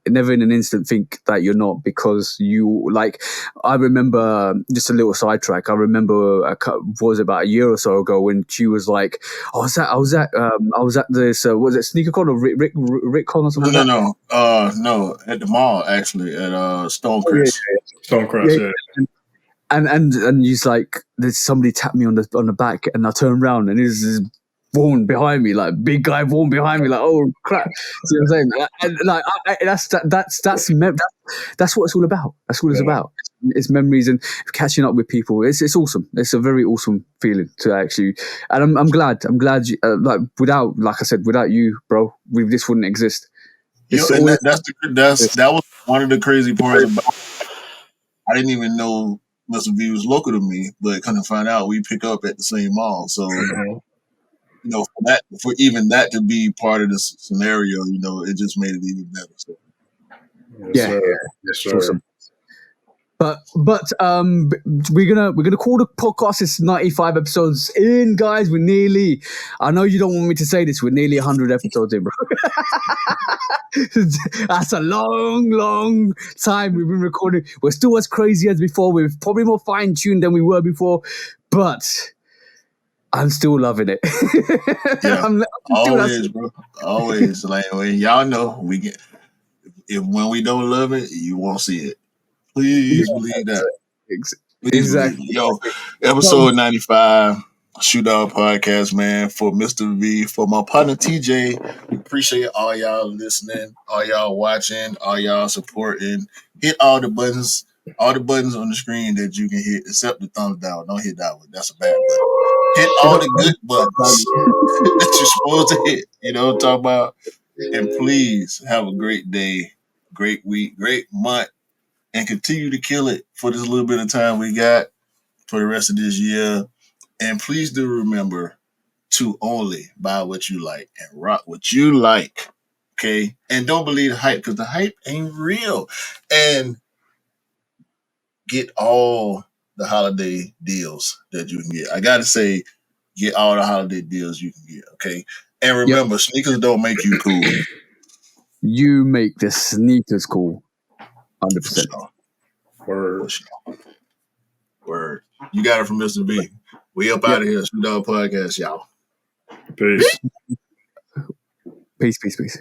never in an instant think that you're not, because you, like, I remember, just a little sidetrack. I remember was about a year or so ago when Q was like, I was at this was it SneakerCon or RickCon or something? No, at the mall actually at Stonecrest. Stonecrest, yeah. And he's like, there's somebody tapped me on the back, and I turned around and there's Vaughan behind me, like big guy Vaughan behind me, like, oh crap. See what I'm saying? And like that's what it's all about. That's what it's about. It's memories and catching up with people. It's awesome. It's a very awesome feeling to actually, and I'm glad you, like I said, without you, bro, this wouldn't exist. That was one of the crazy parts about it. I didn't even know Mr. V was local to me, but kind of find out we pick up at the same mall. So for even that to be part of the scenario, it just made it even better. So. Yes, sir. Awesome. But we're gonna call the podcast. It's 95 episodes in, guys. We're nearly. I know you don't want me to say this. We're nearly 100 episodes in, bro. That's a long time we've been recording. We're still as crazy as before. We're probably more fine tuned than we were before, but I'm still loving it. Yeah, I'm always, bro. Always. Like, y'all know we get. If when we don't love it, you won't see it. Please believe that. Please believe it. Yo, episode 95, Shootout Podcast, man, for Mr. V, for my partner TJ. We appreciate all y'all listening, all y'all watching, all y'all supporting. Hit all the buttons on the screen that you can hit, except the thumbs down. Don't hit that one. That's a bad button. Hit all the good buttons that you're supposed to hit. You know what I'm talking about? And please have a great day, great week, great month, and continue to kill it for this little bit of time we got for the rest of this year. And please do remember to only buy what you like and rock what you like. Okay? And don't believe the hype, because the hype ain't real. And get all the holiday deals that you can get. I gotta say, get all the holiday deals you can get. Okay? And remember, sneakers don't make you cool. You make the sneakers cool. 100%. For sure. Word. For sure. Word. You got it from Mr. B. We up out of here. Shoot Dog Podcast, y'all. Peace. Peace.